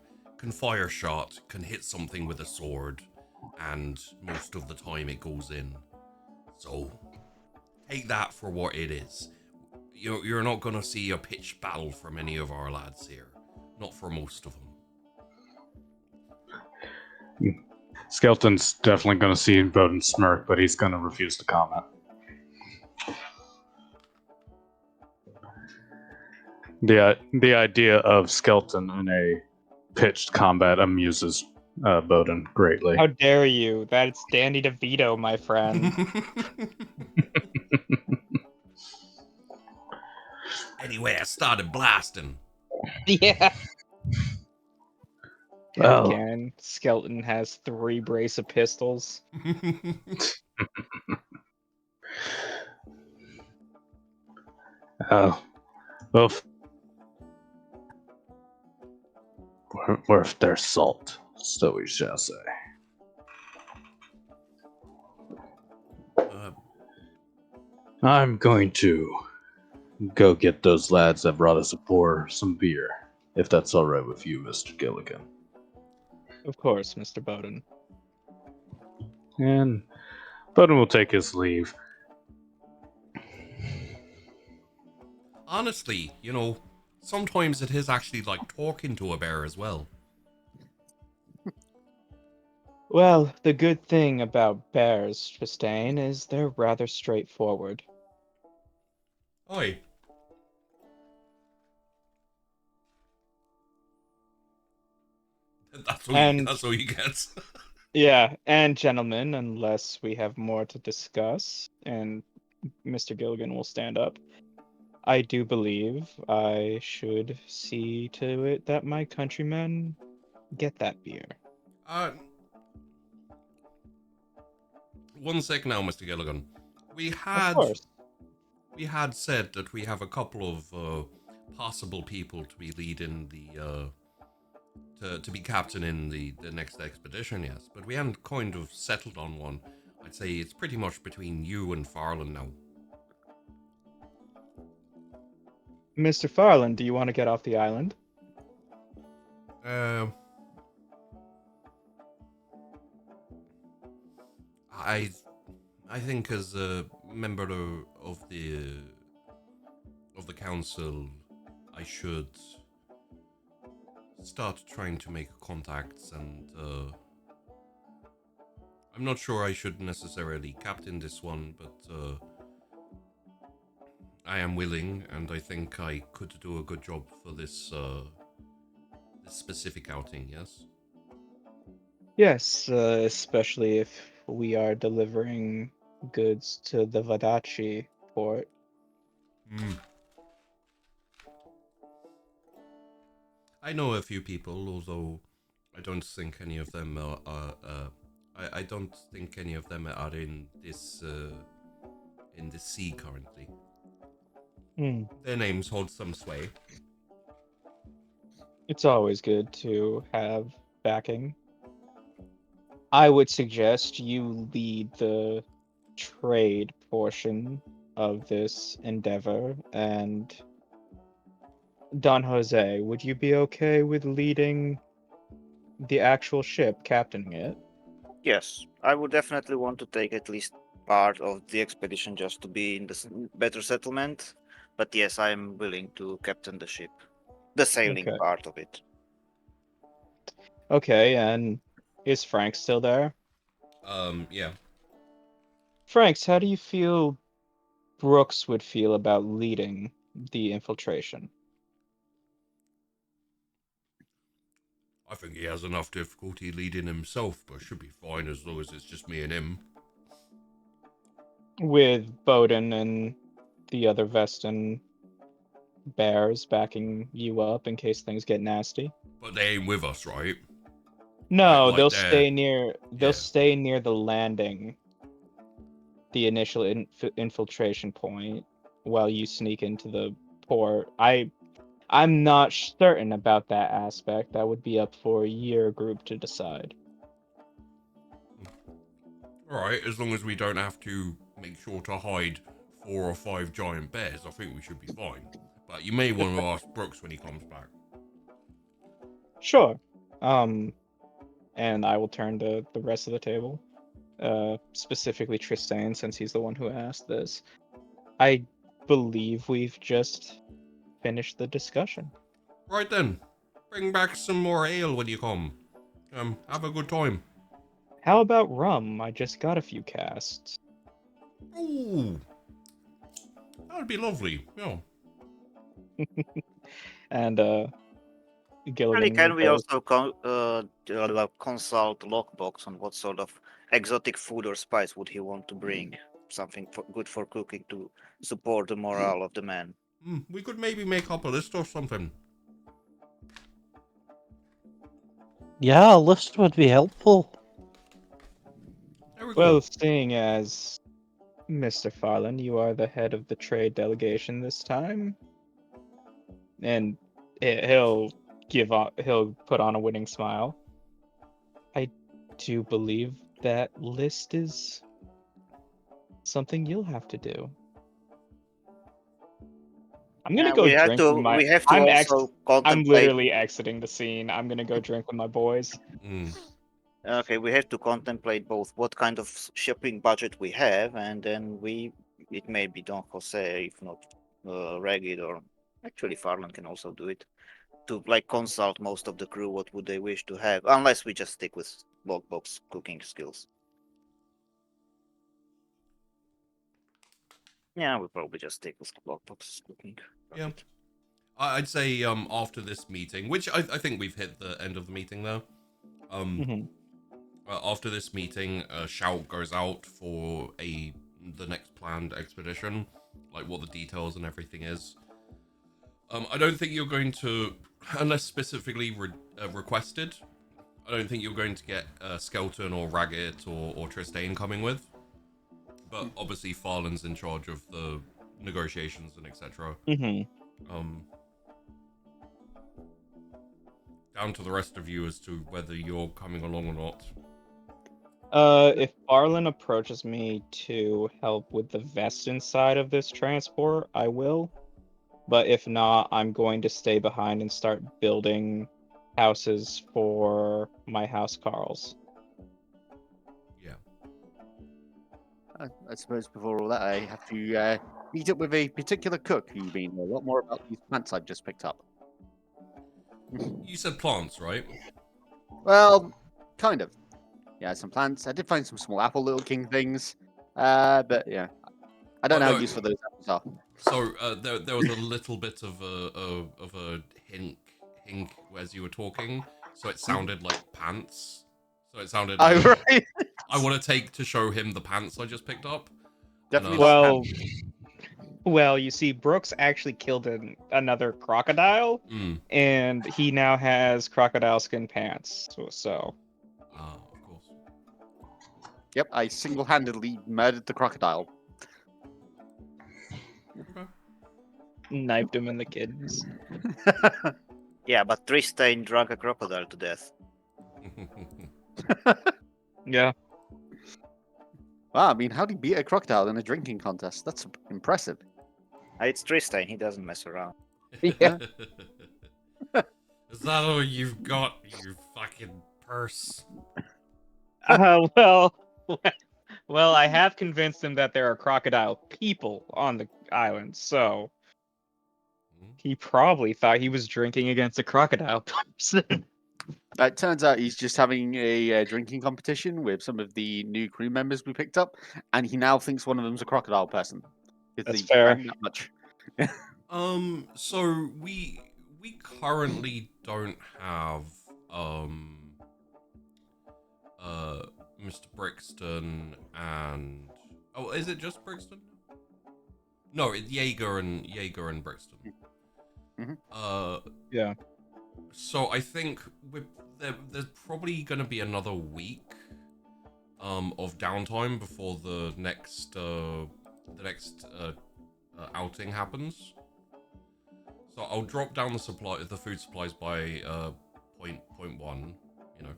shot, can hit something with a sword, and most of the time it goes in. So, take that for what it is. You're not gonna see a pitched battle from any of our lads here. Not for most of them. Skeleton's definitely going to see Bowden smirk, but he's going to refuse to comment. The idea of Skeleton in a pitched combat amuses Bowden greatly. How dare you? That's Danny DeVito, my friend. Anyway, I started blasting. Yeah. Well. Headcanon. Skeleton has 3 brace of pistols. Well, worth their salt, so we shall say. I'm going to go get those lads that brought us aboard some beer, if that's all right with you, Mr. Gilligan. Of course, Mr. Bowden. And Bowden will take his leave. Honestly, sometimes it is actually like talking to a bear as well. Well, the good thing about bears, Tristane, is they're rather straightforward. Oi. That's what you get. Yeah, and gentlemen, unless we have more to discuss, and Mr. Gilligan will stand up, I do believe I should see to it that my countrymen get that beer. One sec now, Mr. Gilligan. Of course. We had said that we have a couple of possible people to be leading the to be captain in the next expedition, yes, but we hadn't kind of settled on one. I'd say it's pretty much between you and Farland now. Mr. Farland, do you want to get off the island? Uh, I I think as a member of the council, I should start trying to make contacts, and I'm not sure I should necessarily captain this one, but I am willing, and I think I could do a good job for this this specific outing. Yes. Yes, especially if we are delivering goods to the Vadachi port. Hmm. I know a few people, although I don't think any of them I don't think any of them are in this sea currently. Hmm. Their names hold some sway. It's always good to have backing. I would suggest you lead the trade portion of this endeavor, and Don Jose, would you be okay with leading the actual ship, captaining it? Yes, I would definitely want to take at least part of the expedition just to be in the better settlement. But yes, I am willing to captain the ship, the sailing Okay. part of it. Okay, and is Frank still there? Yeah. Franks, how do you feel Brooks would feel about leading the infiltration? I think he has enough difficulty leading himself, but should be fine as long as it's just me and him. With Bowden and the other Veston bears backing you up in case things get nasty? But they ain't with us, right? No, Like they'll they're stay near. They'll yeah. stay near the landing, the initial infiltration point, while you sneak into the port. I'm not certain about that aspect. That would be up for your group to decide. Alright, as long as we don't have to make sure to hide 4 or 5 giant bears, I think we should be fine. But you may want to ask Brooks when he comes back. Sure. And I will turn to the rest of the table. Specifically Tristan, since he's the one who asked this. I believe we've just finished the discussion. Right then, bring back some more ale when you come. Have a good time. How about rum? I just got a few casts. Ooh, that would be lovely. Yeah. And Really, Gilligan will can we go. also consult Lockbox on what sort of exotic food or spice would he want to bring? Something good for cooking to support the morale of the men. We could maybe make up a list or something. Yeah, a list would be helpful. Very Well, cool. seeing as Mr. Farland, you are the head of the trade delegation this time, and he'll he'll put on a winning smile. I do believe that list is something you'll have to do. I'm gonna Yeah, go drink with my. we have to also I'm contemplate. literally exiting the scene. I'm gonna go drink with my boys. Okay, we have to contemplate both what kind of shipping budget we have, and then it may be Don Jose, if not Regid, or actually Farland can also do it, to like consult most of the crew what would they wish to have, unless we just stick with Logbox cooking skills. Yeah, we'll probably just stick with Logbox cooking. Yeah. I'd say after this meeting, which I think we've hit the end of the meeting though. Mhm. After this meeting, a shout goes out for the next planned expedition, like what the details and everything is. I don't think you're going to, unless specifically requested, I don't think you're going to get Skelton or Raggett or Tristain coming with. But obviously Farland's in charge of the negotiations and etc. Mhm. Down to the rest of you as to whether you're coming along or not. If Farland approaches me to help with the Veston side of this transport, I will. But if not, I'm going to stay behind and start building houses for my house Carls. Yeah. I suppose before all that, I have to meet up with a particular cook who may know a lot more about these plants I've just picked up. You said plants, right? Well, kind of. Yeah, some plants. I did find some small apple little king things. But yeah, I don't know no. how useful those apples are. So there was a little bit of a hink as you were talking, so it sounded like pants. So it sounded Oh, like right. I want to show him the pants I just picked up. Definitely And, not Well, pants. well, you see, Brooks actually killed another crocodile, and he now has crocodile skin pants. So of course. Yep, I single-handedly murdered the crocodile. Okay. knifed him in the kidneys. Yeah, but Tristan drank a crocodile to death. Yeah. Wow, I mean, how do you beat a crocodile in a drinking contest? That's impressive. It's Tristan. He doesn't mess around. Yeah. Is that all you've got, you fucking purse? Well, well, I have convinced him that there are crocodile people on the island, so he probably thought he was drinking against a crocodile person. It turns out he's just having a drinking competition with some of the new crew members we picked up, and he now thinks one of them's a crocodile person. That's He fair. drank that much. So we currently don't have Mr. Brixton and is it just Brixton? No, it's Jaeger and Brixton. Yeah. So I think there's probably going to be another week of downtime before the next outing happens. So I'll drop down the food supplies by point one, you know.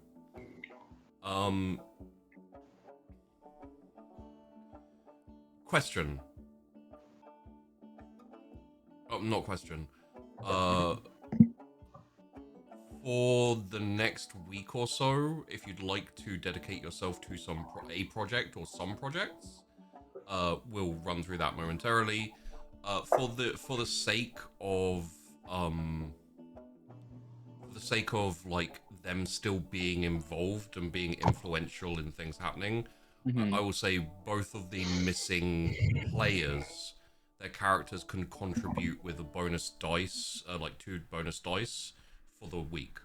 Question. Oh, not question. For the next week or so, if you'd like to dedicate yourself to a project or some projects, we'll run through that momentarily. For the sake of like them still being involved and being influential in things happening, I will say both of the missing players, their characters can contribute with a bonus dice, like 2 bonus dice for the week.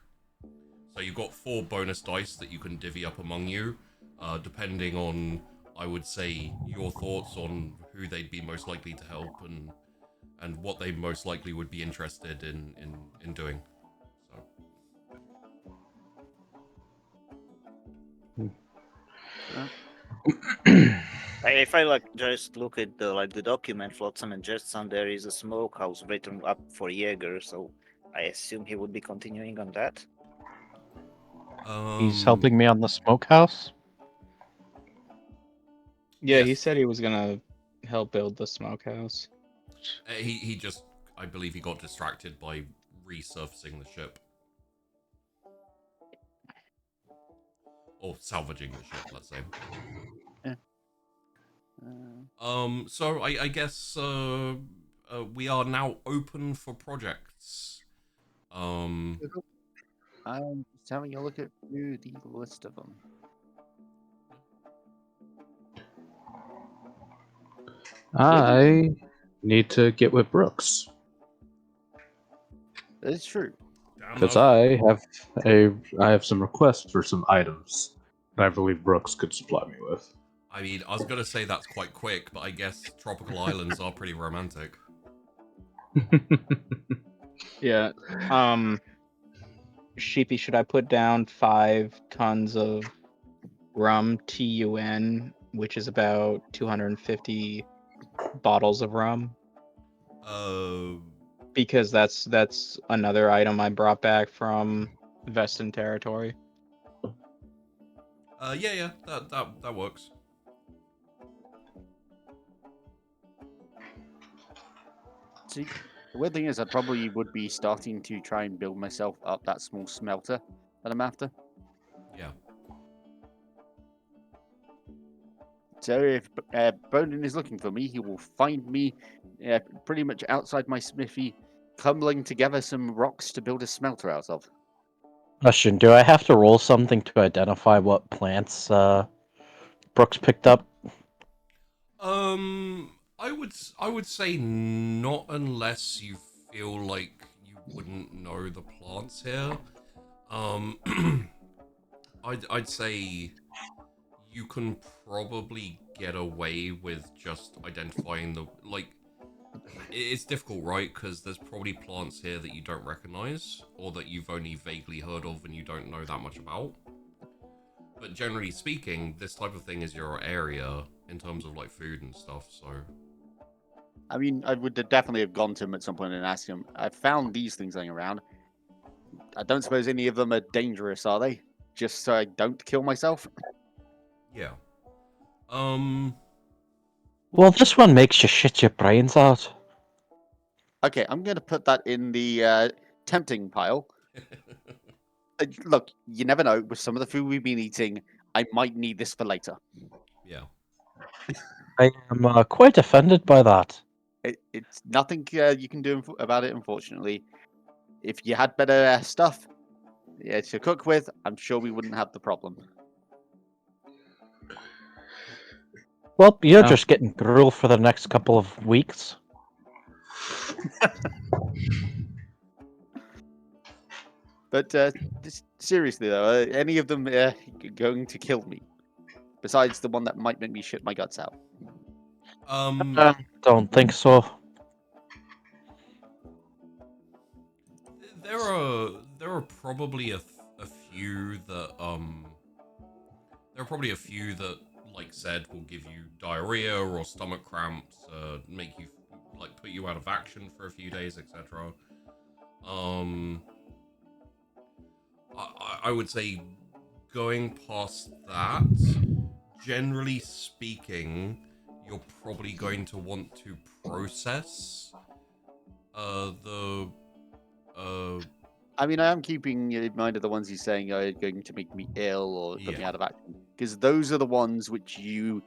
So you've got 4 bonus dice that you can divvy up among you, depending on, I would say, your thoughts on who they'd be most likely to help and what they most likely would be interested in doing. If I like just look at the document, Flotsam and Jetsam, there is a smokehouse written up for Jaeger, so I assume he would be continuing on that. He's helping me on the smokehouse. Yeah, Yes. he said he was gonna help build the smokehouse. He just, I believe he got distracted by resurfacing the ship. Or salvaging the ship, let's say. Yeah. So I guess we are now open for projects. I'm just having a look at through the list of them. I need to get with Brooks That is true. because I have some requests for some items that I believe Brooks could supply me with. I mean, I was gonna say that's quite quick, but I guess tropical islands are pretty romantic. Yeah. Sheepy, should I put down 5 tons of rum TUN, which is about 250 bottles of rum? Because that's another item I brought back from Vestin territory. Yeah, that works. See, The weird thing is, I probably would be starting to try and build myself up that small smelter that I'm after. Yeah. So if Bowden is looking for me, he will find me pretty much outside my smithy, cumbling together some rocks to build a smelter out of. Question: do I have to roll something to identify what plants Brooks picked up? I would say not unless you feel like you wouldn't know the plants here. I'd say you can probably get away with just identifying the like. It's difficult, right? Because there's probably plants here that you don't recognize, or that you've only vaguely heard of and you don't know that much about. But generally speaking, this type of thing is your area in terms of like food and stuff. So I mean, I would definitely have gone to him at some point and asked him, I found these things laying around. I don't suppose any of them are dangerous, are they? Just so I don't kill myself? yeah. Well, this one makes you shit your brains out. Okay, I'm going to put that in the tempting pile. Look, you never know. With some of the food we've been eating, I might need this for later. Yeah. I am quite offended by that. It's nothing you can do about it, unfortunately. If you had better stuff to cook with, I'm sure we wouldn't have the problem. Well, you're Oh. just getting gruel for the next couple of weeks. But seriously, though, any of them going to kill me? Besides the one that might make me shit my guts out. Don't think so. There are probably a few that there are probably a few that, like said, will give you diarrhea or stomach cramps, make you like put you out of action for a few days, etc. I would say going past that, generally speaking, you're probably going to want to process the I mean, I am keeping in mind of the ones he's saying are going to make me ill or put me out of action. Because those are the ones which you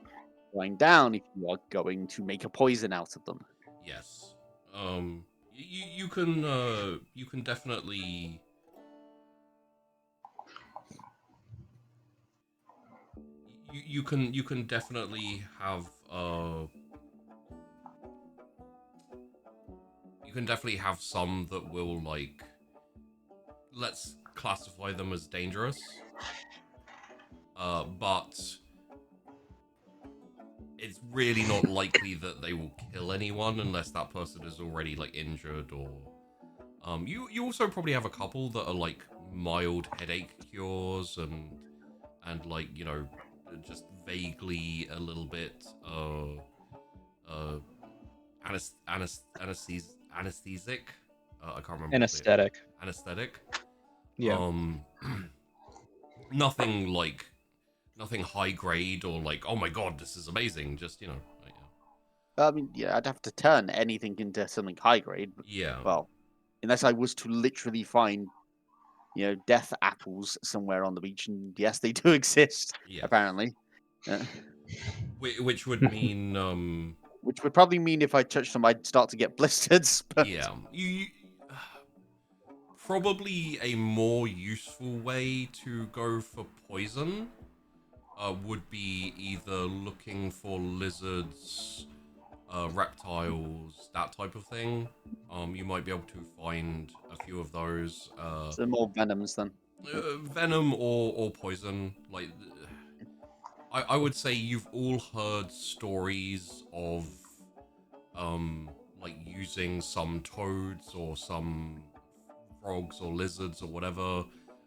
write down if you are going to make a poison out of them. Yes. You can definitely you can definitely have you can definitely have some that will, like, let's classify them as dangerous. But it's really not likely that they will kill anyone unless that person is already like injured or you also probably have a couple that are like mild headache cures and like, you know, just vaguely a little bit anesthetic. I can't remember. Anesthetic. Anesthetic. Yeah. Nothing high grade or like, oh my god, this is amazing. Just, you know. Like, I mean, yeah, I'd have to turn anything into something high grade. yeah. Well, unless I was to literally find, death apples somewhere on the beach, and yes, they do exist. Yes. Apparently. Which would mean Which would probably mean if I touched them, I'd start to get blisters. But... yeah, you probably a more useful way to go for poison would be either looking for lizards, reptiles, that type of thing. You might be able to find a few of those. So more venoms then. Venom or poison. Like, I would say you've all heard stories of like using some toads or some frogs or lizards or whatever.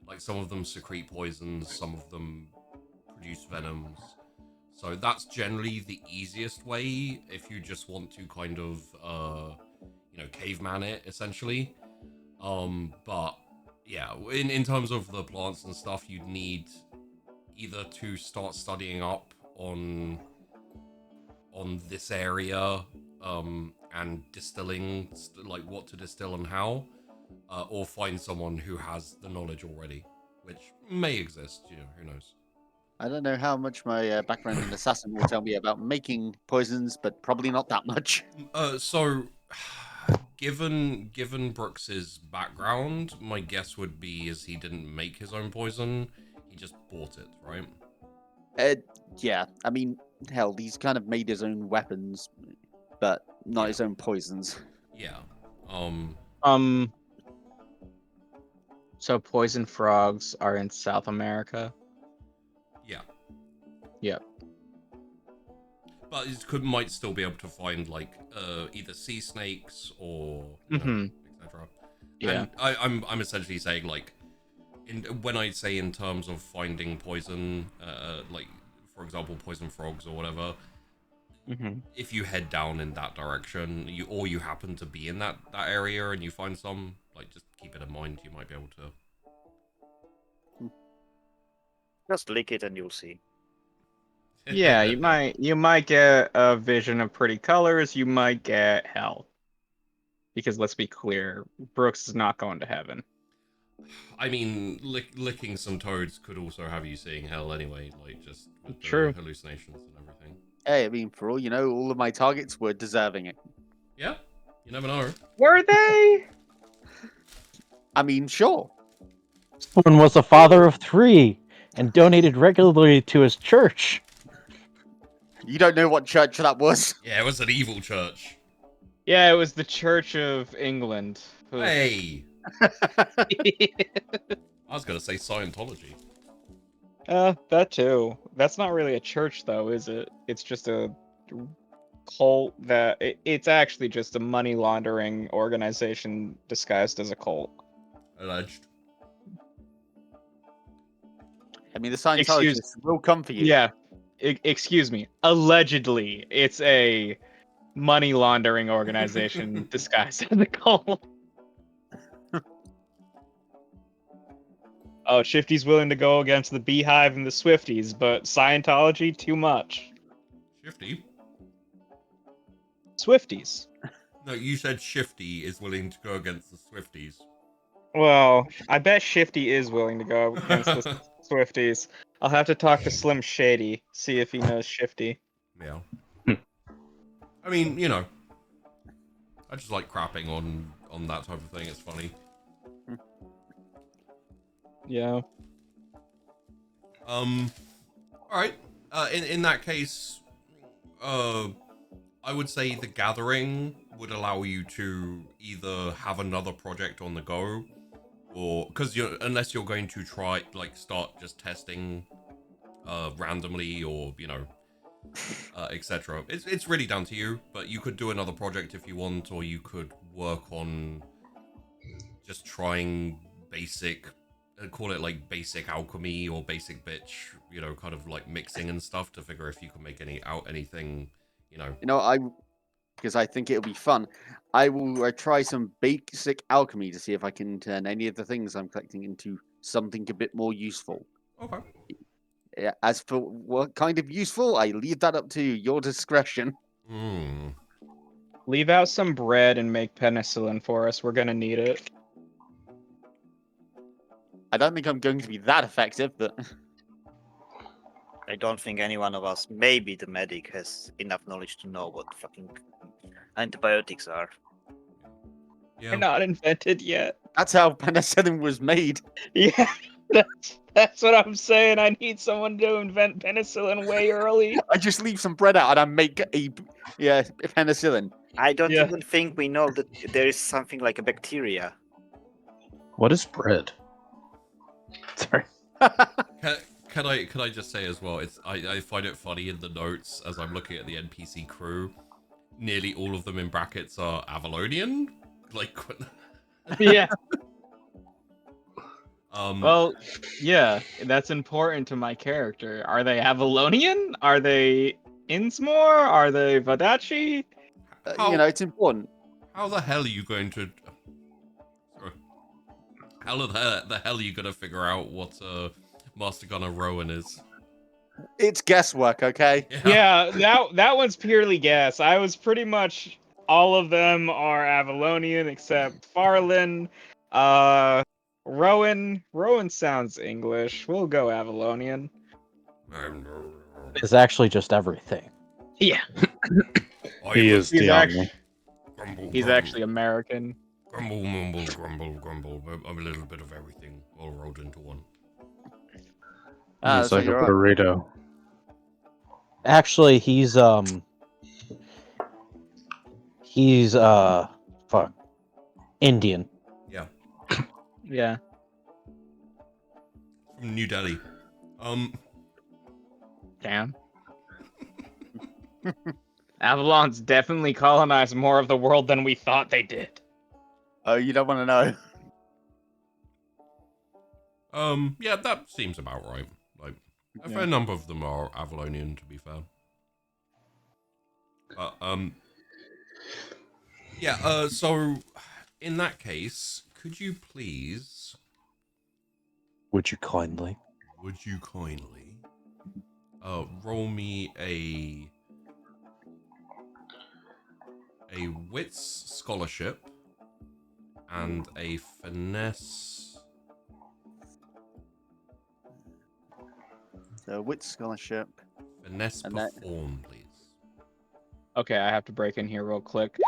Like, some of them secrete poisons, some of them produce venoms. So that's generally the easiest way if you just want to kind of caveman it essentially. But yeah, in terms of the plants and stuff, you'd need either to start studying up on this area and distilling, like what to distill and how, or find someone who has the knowledge already, which may exist. You know, who knows? I don't know how much my background in assassin will tell me about making poisons, but probably not that much. So, given Brooks's background, my guess would be is he didn't make his own poison; he just bought it, right? Yeah, I mean, hell, he's kind of made his own weapons, but not his own poisons. Yeah. So poison frogs are in South America. Yeah. Yep. But it might still be able to find like either sea snakes or etc. Yeah. And I'm essentially saying like, when I say in terms of finding poison, like for example poison frogs or whatever, if you head down in that direction, you happen to be in that area and you find some, like just keep it in mind. You might be able to. Just lick it and you'll see. Yeah, you might get a vision of pretty colors. You might get hell. Because let's be clear, Brooks is not going to heaven. I mean, licking some toads could also have you seeing hell anyway, like just with True. the hallucinations and everything. Hey, I mean, for all you know, all of my targets were deserving it. Yeah, you never know. Were they? I mean, sure. One was a father of 3 and donated regularly to his church. You don't know what church that was. Yeah, it was an evil church. Yeah, it was the Church of England. Oof. Hey, I was gonna say Scientology. That too. That's not really a church, though, is it? It's just a cult that it's actually just a money laundering organization disguised as a cult. Alleged. I mean, the Scientologists will come for you. Yeah. Excuse me. Allegedly, it's a money laundering organization disguised as a cult. Oh, Shifty's willing to go against the Beehive and the Swifties, but Scientology, too much. Shifty? Swifties. No, you said Shifty is willing to go against the Swifties. Well, I bet Shifty is willing to go against the Swifties. I'll have to talk to Slim Shady, see if he knows Shifty. Yeah. I mean, you know, I just like crapping on that type of thing. It's funny. Yeah. All right. In that case, I would say the gathering would allow you to either have another project on the go, or because unless you're going to try start just testing randomly, or etc. It's really down to you, but you could do another project if you want, or you could work on just trying basic, call it like basic alchemy or basic bitch, kind of like mixing and stuff to figure if you can make anything. Because I think it'll be fun. I will try some basic alchemy to see if I can turn any of the things I'm collecting into something a bit more useful. Okay. Yeah, as for what kind of useful, I leave that up to your discretion. Leave out some bread and make penicillin for us. We're gonna need it. I don't think I'm going to be that effective, but I don't think any one of us, maybe the medic, has enough knowledge to know what fucking antibiotics are. Yeah. They're not invented yet. that's how penicillin was made. Yeah, that's what I'm saying. I need someone to invent penicillin way early. I just leave some bread out and I make a penicillin. I don't Yeah. even think we know that there is something like a bacteria. What is bread? Sorry. Can I just say as well? I find it funny in the notes as I'm looking at the NPC crew. Nearly all of them in brackets are Avalonian. Like, Yeah. um. Well, yeah, that's important to my character. Are they Avalonian? Are they Innsmore? Are they Vadachi? It's important. How the hell are you going to? Sorry. How the hell are you gonna figure out what Master Gunner Rowan is? It's guesswork, okay? Yeah, that one's purely guess. I was pretty much All of them are Avalonian except Farlin. Rowan sounds English. We'll go Avalonian. It's actually just everything. Yeah, He is he's the actually Omni. Grumble, he's grumble, actually American. grumble, mumble, grumble, grumble. I'm a little bit of everything all rolled into one. It's So like a you're up. burrito. Actually, he's fuck, Indian. Yeah, Yeah. from New Delhi. Damn. Avalon's definitely colonized more of the world than we thought they did. Oh, you don't want to know. Yeah, that seems about right. Like, a Yeah. fair number of them are Avalonian, to be fair. But, yeah, so, in that case, could you please... Would you kindly? Roll me a wits scholarship and a finesse. So wit scholarship. Finesse And that- perform, please. Okay, I have to break in here real quick.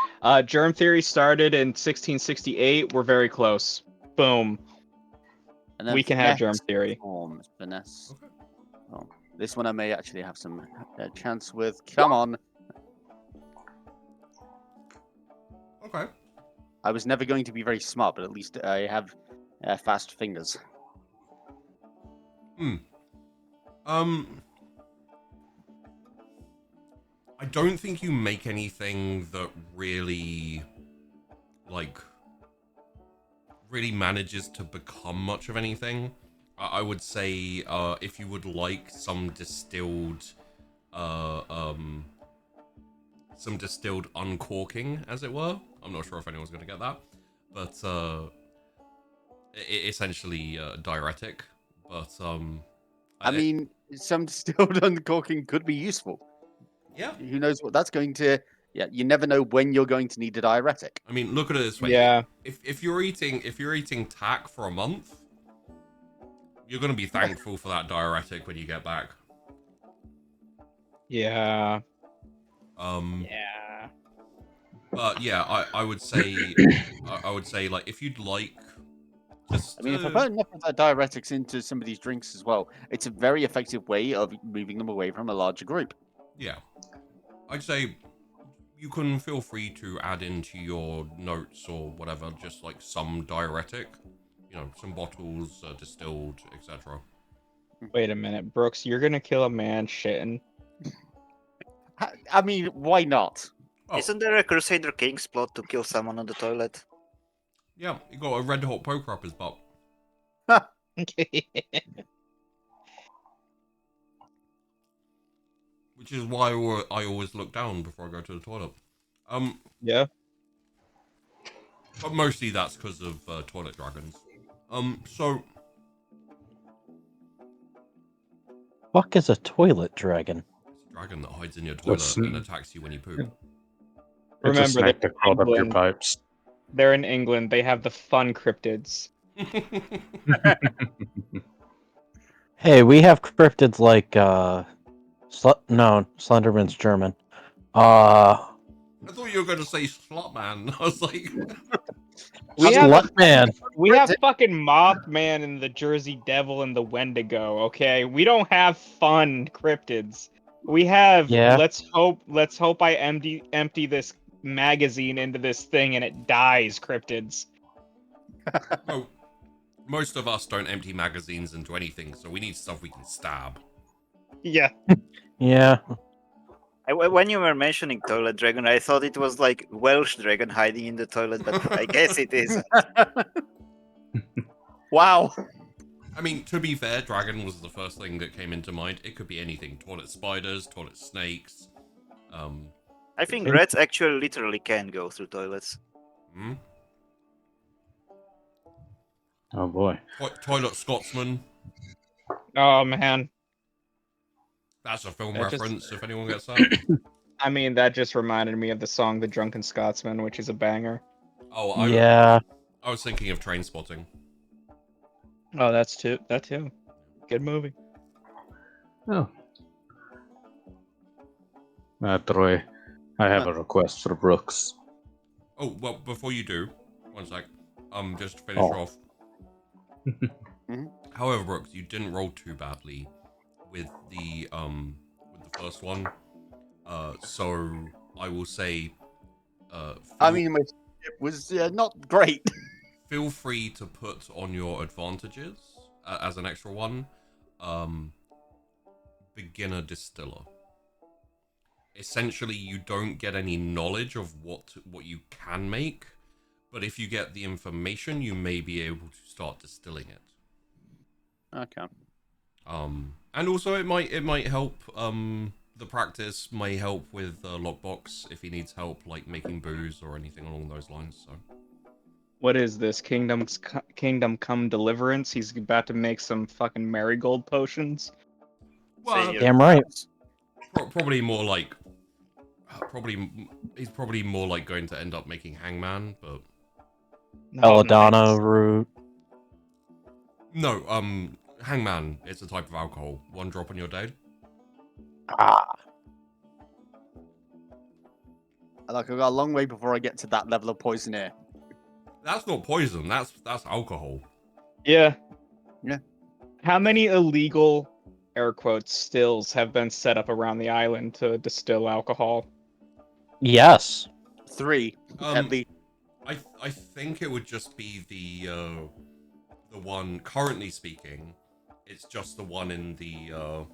Germ theory started in 1668. We're very close. Boom. And then We can have germ finesse theory. forms. Finesse. Okay. Oh, this one I may actually have some chance with. Come on. Okay. I was never going to be very smart, but at least I have fast fingers. I don't think you make anything that really, like, really manages to become much of anything. I would say, if you would like some distilled uncorking, as it were. I'm not sure if anyone's going to get that, but essentially diuretic. But I mean, some distilled uncorking could be useful. yeah. Who knows what that's going to... Yeah, you never know when you're going to need a diuretic. I mean, look at it this way. Yeah. If you're eating tack for a month, you're going to be thankful for that diuretic when you get back. Yeah. Yeah. But yeah, I would say like if you'd like, just I mean, if I put enough of that diuretics into some of these drinks as well, it's a very effective way of moving them away from a larger group. yeah, I'd say you can feel free to add into your notes or whatever, just like some diuretic, some bottles, distilled, etc. Wait a minute, Brooks. You're gonna kill a man shitting. I mean, why not? Oh, Isn't there a Crusader Kings plot to kill someone on the toilet? yeah, you got a red hot poker up his butt. Which is why I always look down before I go to the toilet. Yeah. But mostly that's because of toilet dragons. So Fuck is a toilet dragon? it's a dragon that hides in your toilet That's- and attacks you when you poop. It's Remember, a snake that crawled up your England. pipes. They're in England. They have the fun cryptids. Hey, we have cryptids like no, Slenderman's German. I thought you were going to say Slotman. I was like, We have Slutman. We have fucking Mothman and the Jersey Devil and the Wendigo, okay? We don't have fun cryptids. We have Yeah. let's hope I empty this magazine into this thing and it dies cryptids. no, most of us don't empty magazines into anything, so we need stuff we can stab. Yeah. Yeah. When you were mentioning toilet dragon, I thought it was like Welsh dragon hiding in the toilet, but I guess it isn't. Wow. I mean, to be fair, dragon was the first thing that came into mind. It could be anything. Toilet spiders, toilet snakes. I think rats actually literally can go through toilets. Hmm? Oh boy. Toilet Scotsman. Oh man. That's a film That just- reference, if anyone gets that. I mean, that just reminded me of the song "The Drunken Scotsman," which is a banger. Oh, Yeah. I was thinking of Train Spotting. Oh, that too. Good movie. Oh. Troy, I have a request for Brooks. Oh, well, before you do, one sec. Just to finish Oh. off. Mhm. However, Brooks, you didn't roll too badly with the first one. So I will say, I mean, my ship was not great. feel free to put on your advantages as an extra one. Beginner distiller. Essentially, you don't get any knowledge of what you can make, but if you get the information, you may be able to start distilling it. Okay. And also it might help. The practice may help with Lockbox if he needs help, like making booze or anything along those lines. So. What is this? Kingdom Come Deliverance? He's about to make some fucking marigold potions. Well, Damn right. probably more like. He's probably more like going to end up making Hangman, but Belladonna root. no. Hangman is a type of alcohol. 1 drop on your day. Ah. Like, I've got a long way before I get to that level of poison here. That's not poison. That's alcohol. Yeah. Yeah. How many illegal, air quotes, stills have been set up around the island to distill alcohol? Yes. 3, at least. I think it would just be the one currently speaking. It's just the one in the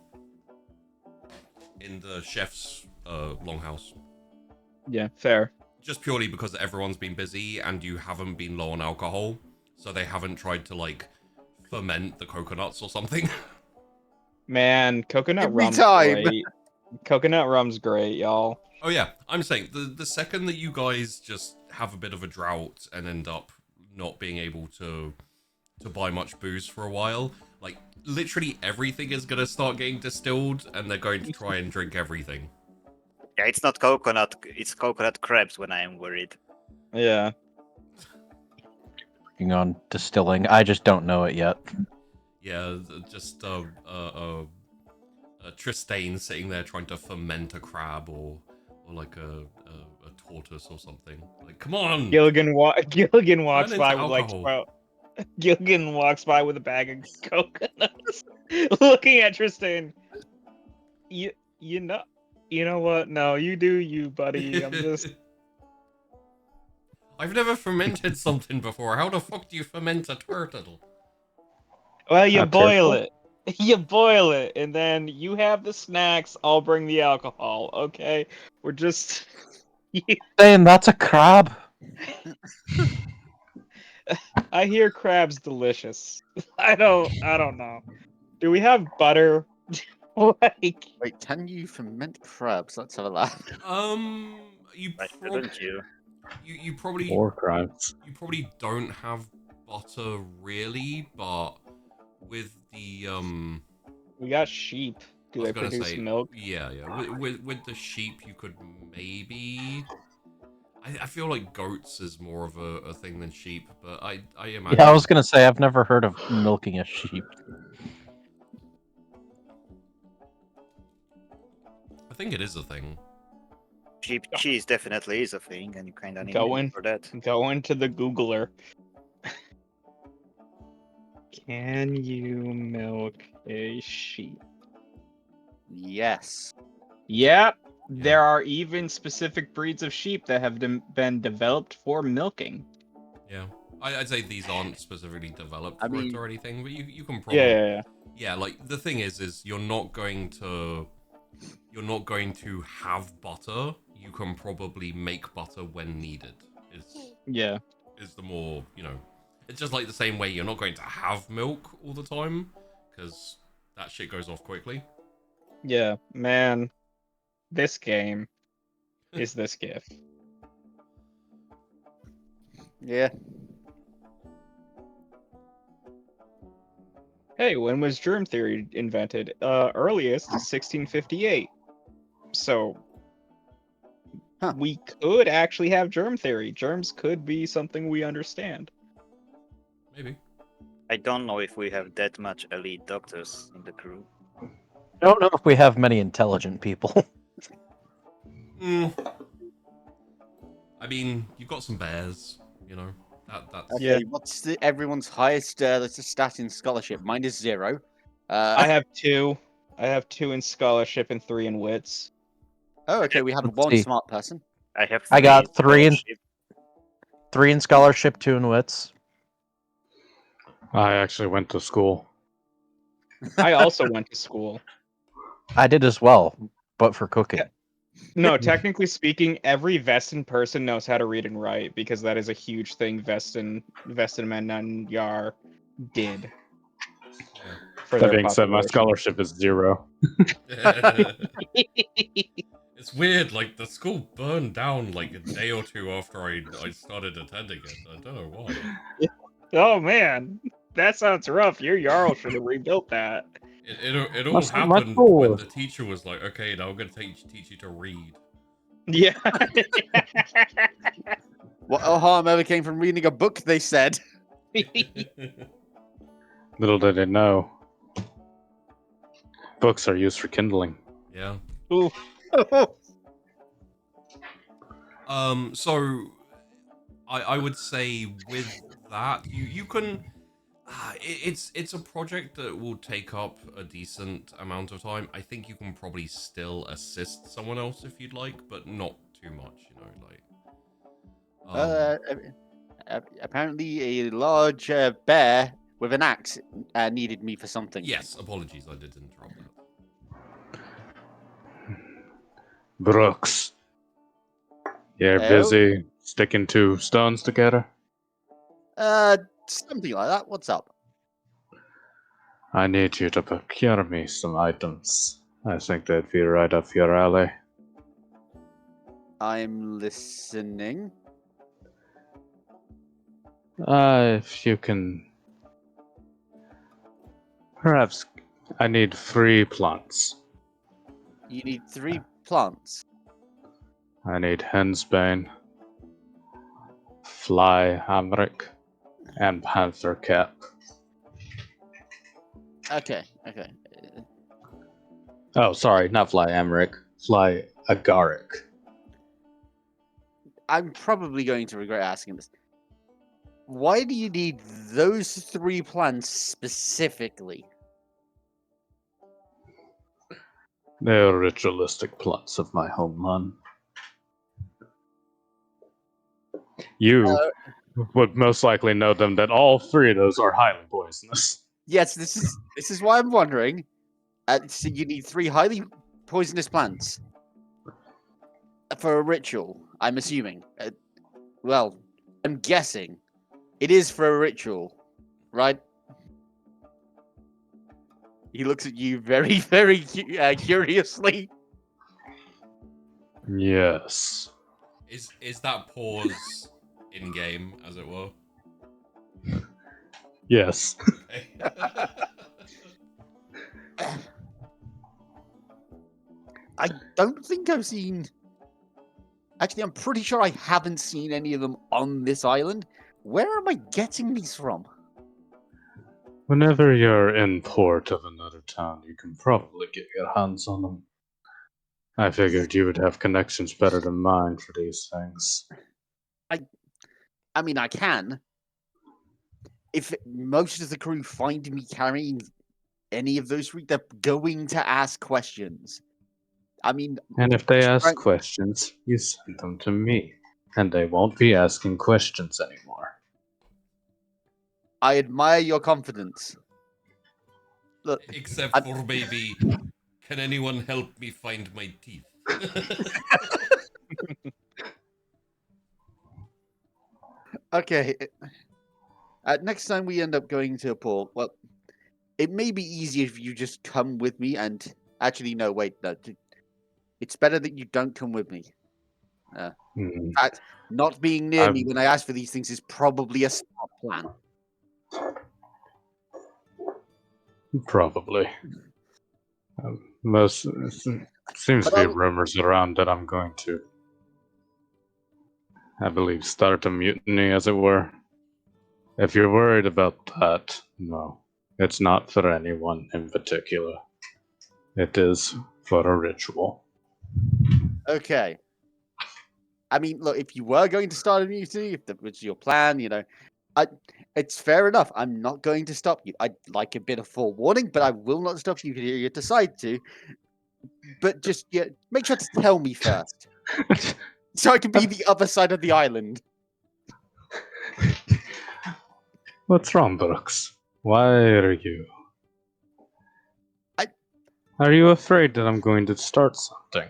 chef's longhouse. Yeah, fair. Just purely because everyone's been busy and you haven't been low on alcohol, so they haven't tried to like ferment the coconuts or something. Man, coconut Give me rum's time. great. Coconut rum's great, y'all. Oh yeah, I'm saying the second that you guys just have a bit of a drought and end up not being able to buy much booze for a while, like literally everything is gonna start getting distilled and they're going to try and drink everything. Yeah, it's not coconut. It's coconut crabs when I am worried. Yeah. Working on distilling. I just don't know it yet. Yeah, just Tristane sitting there trying to ferment a crab or like a tortoise or something. Like, come on! Gilligan walks into by with like alcohol. Gilligan walks by with a bag of coconuts, looking at Tristan. You know what? No, you do you, buddy. I'm just I've never fermented something before. How the fuck do you ferment a turtle? well, you Not boil careful. it. You boil it, and then you have the snacks. I'll bring the alcohol. Okay, we're just. Saying that's a crab. I hear crab's delicious. I don't know. Do we have butter? Like, Wait, can you ferment crabs? Let's have a laugh. You Why shouldn't you? you probably War crimes. you probably don't have butter really, but with the we got sheep. I Do was they gonna produce say milk? yeah. With the sheep you could maybe. I feel like goats is more of a thing than sheep, but I imagine. Yeah, I was gonna say I've never heard of milking a sheep. I think it is a thing. Cheap cheese definitely is a thing, and you kind of need Go milk in. for that. Go into the Googler. Can you milk a sheep? Yes. Yep. There are even specific breeds of sheep that have been developed for milking. Yeah, I'd say these aren't specifically developed I for it mean- or anything, but you can probably Yeah. yeah. Like the thing is you're not going to have butter. You can probably make butter when needed. Yeah. Is the more it's just like the same way you're not going to have milk all the time because that shit goes off quickly. Yeah. Man, this game is this gift. Yeah. Hey, when was germ theory invented? Earliest 1658. So We could actually have germ theory. Germs could be something we understand. Maybe. I don't know if we have that much elite doctors in the crew. I don't know if we have many intelligent people. Mm. I mean, you've got some bears, you know. That's Yeah. Okay, what's everyone's highest that's a stat in scholarship? Mine is 0. I have 2. I have 2 in scholarship and 3 in wits. Oh, okay, we have Let's one see. smart person. I have I got 3 in scholarship. 3 in scholarship, 2 in wits. I actually went to school. I also went to school. I did as well, but for cooking. Yeah. No, technically speaking, every Vestin person knows how to read and write because that is a huge thing Vestin men and Yar did yeah. for That their being said, my population. scholarship is 0. It's weird, like the school burned down like a day or two after I started attending it. I don't know why. Oh man, that sounds rough. Your Jarl should have rebuilt that. It My all happened school- when the teacher was like, okay, now I'm gonna teach you to read. Yeah. What harm ever came from reading a book, they said. Little did they know. Books are used for kindling. Yeah. Ooh. So I would say with that you can it's a project that will take up a decent amount of time. I think you can probably still assist someone else if you'd like, but not too much, you know, like Apparently, a large bear with an axe needed me for something. yes, apologies, I did interrupt that. Brooks. You're Oh? busy sticking 2 stones together? Something like that. What's up? I need you to procure me some items. I think they'd be right up your alley. I'm listening. If you can... Perhaps I need 3 plants. You need 3 plants. I need hensbane, fly hamrick, and panther cap. Okay. Oh, sorry, not fly hamrick. Fly agaric. I'm probably going to regret asking this. Why do you need those 3 plants specifically? They're ritualistic plants of my homeland. You would most likely know them that all 3 of those are highly poisonous. Yes, this is why I'm wondering. So you need 3 highly poisonous plants for a ritual. I'm assuming. Well, I'm guessing it is for a ritual, right? He looks at you very, very curiously. Yes. Is that pause in game, as it were? Yes. Okay. I don't think I've seen. Actually, I'm pretty sure I haven't seen any of them on this island. Where am I getting these from? Whenever you're in port of another town, you can probably get your hands on them. I figured you would have connections better than mine for these things. I mean, I can. If most of the crew find me carrying any of those fruit, they're going to ask questions. I mean, And if they ask right. questions, you send them to me. And they won't be asking questions anymore. I admire your confidence. Look, Except for maybe, can anyone help me find my teeth? okay. Next time we end up going to a port, well, it may be easier if you just come with me and actually, no, wait, no. It's better that you don't come with me. In fact, not being near me when I ask for these things is probably a smart plan. Probably. Most seems to be But rumors around that I'm going to I believe, start a mutiny, as it were. If you're worried about that, no. It's not for anyone in particular. It is for a ritual. Okay. I mean, look, if you were going to start a mutiny, if that was your plan, it's fair enough. I'm not going to stop you. I'd like a bit of forewarning, but I will not stop you if you decide to. But just make sure to tell me first, so I can be the other side of the island. What's wrong, Brooks? Why are you? Are you afraid that I'm going to start something?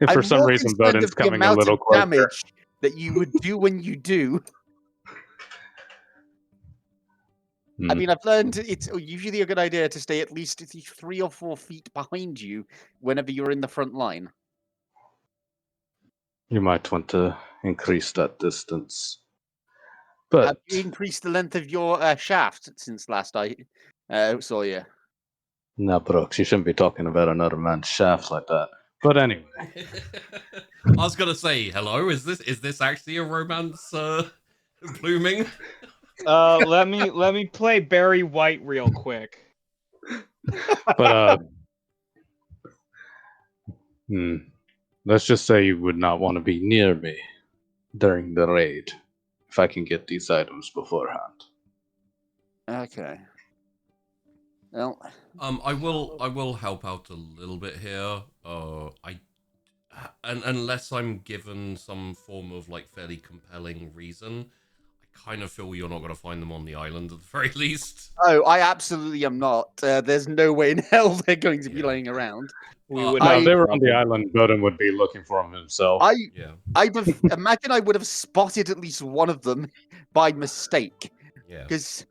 If for I'm some more reason concerned Bowden's of the coming a amount little of closer. damage that you would do when you do. I mean, I've learned it's usually a good idea to stay at least 3 or 4 feet behind you whenever you're in the front line. You might want to increase that distance. But have you increased the length of your shaft since last I saw you? No, Brooks, you shouldn't be talking about another man's shaft like that. But anyway. I was gonna say, hello, is this actually a romance blooming? Let me play Barry White real quick. But let's just say you would not want to be near me during the raid if I can get these items beforehand. Okay. Well, I will help out a little bit here. Unless I'm given some form of like fairly compelling reason, I kind of feel you're not going to find them on the island at the very least. Oh, I absolutely am not. There's no way in hell they're going to be laying around. We would No, have if they were on the trouble. island, Bowden would be looking for them himself. I Yeah. imagine I would have spotted at least one of them by mistake. Yeah. Because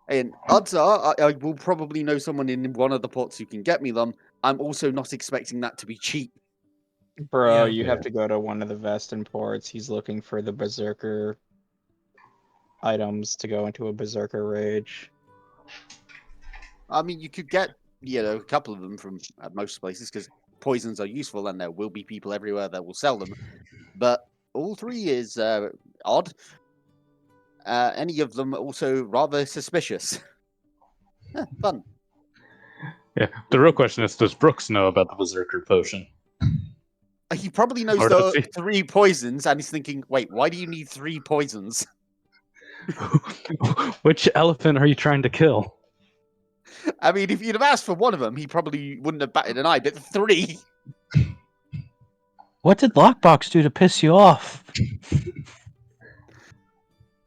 and odds are I will probably know someone in one of the ports who can get me them. I'm also not expecting that to be cheap. Bro, Yeah. you have to go to one of the Vestin ports. He's looking for the Berserker items to go into a Berserker rage. I mean, you could get a couple of them from most places because poisons are useful, and there will be people everywhere that will sell them. But all three is odd. Any of them also rather suspicious. Fun. Yeah, the real question is, does Brooks know about the Berserker potion? He probably knows Or does the he? 3 poisons, and he's thinking, "Wait, why do you need 3 poisons?" Which elephant are you trying to kill? I mean, if you'd have asked for one of them, he probably wouldn't have batted an eye. But 3, What did Lockbox do to piss you off?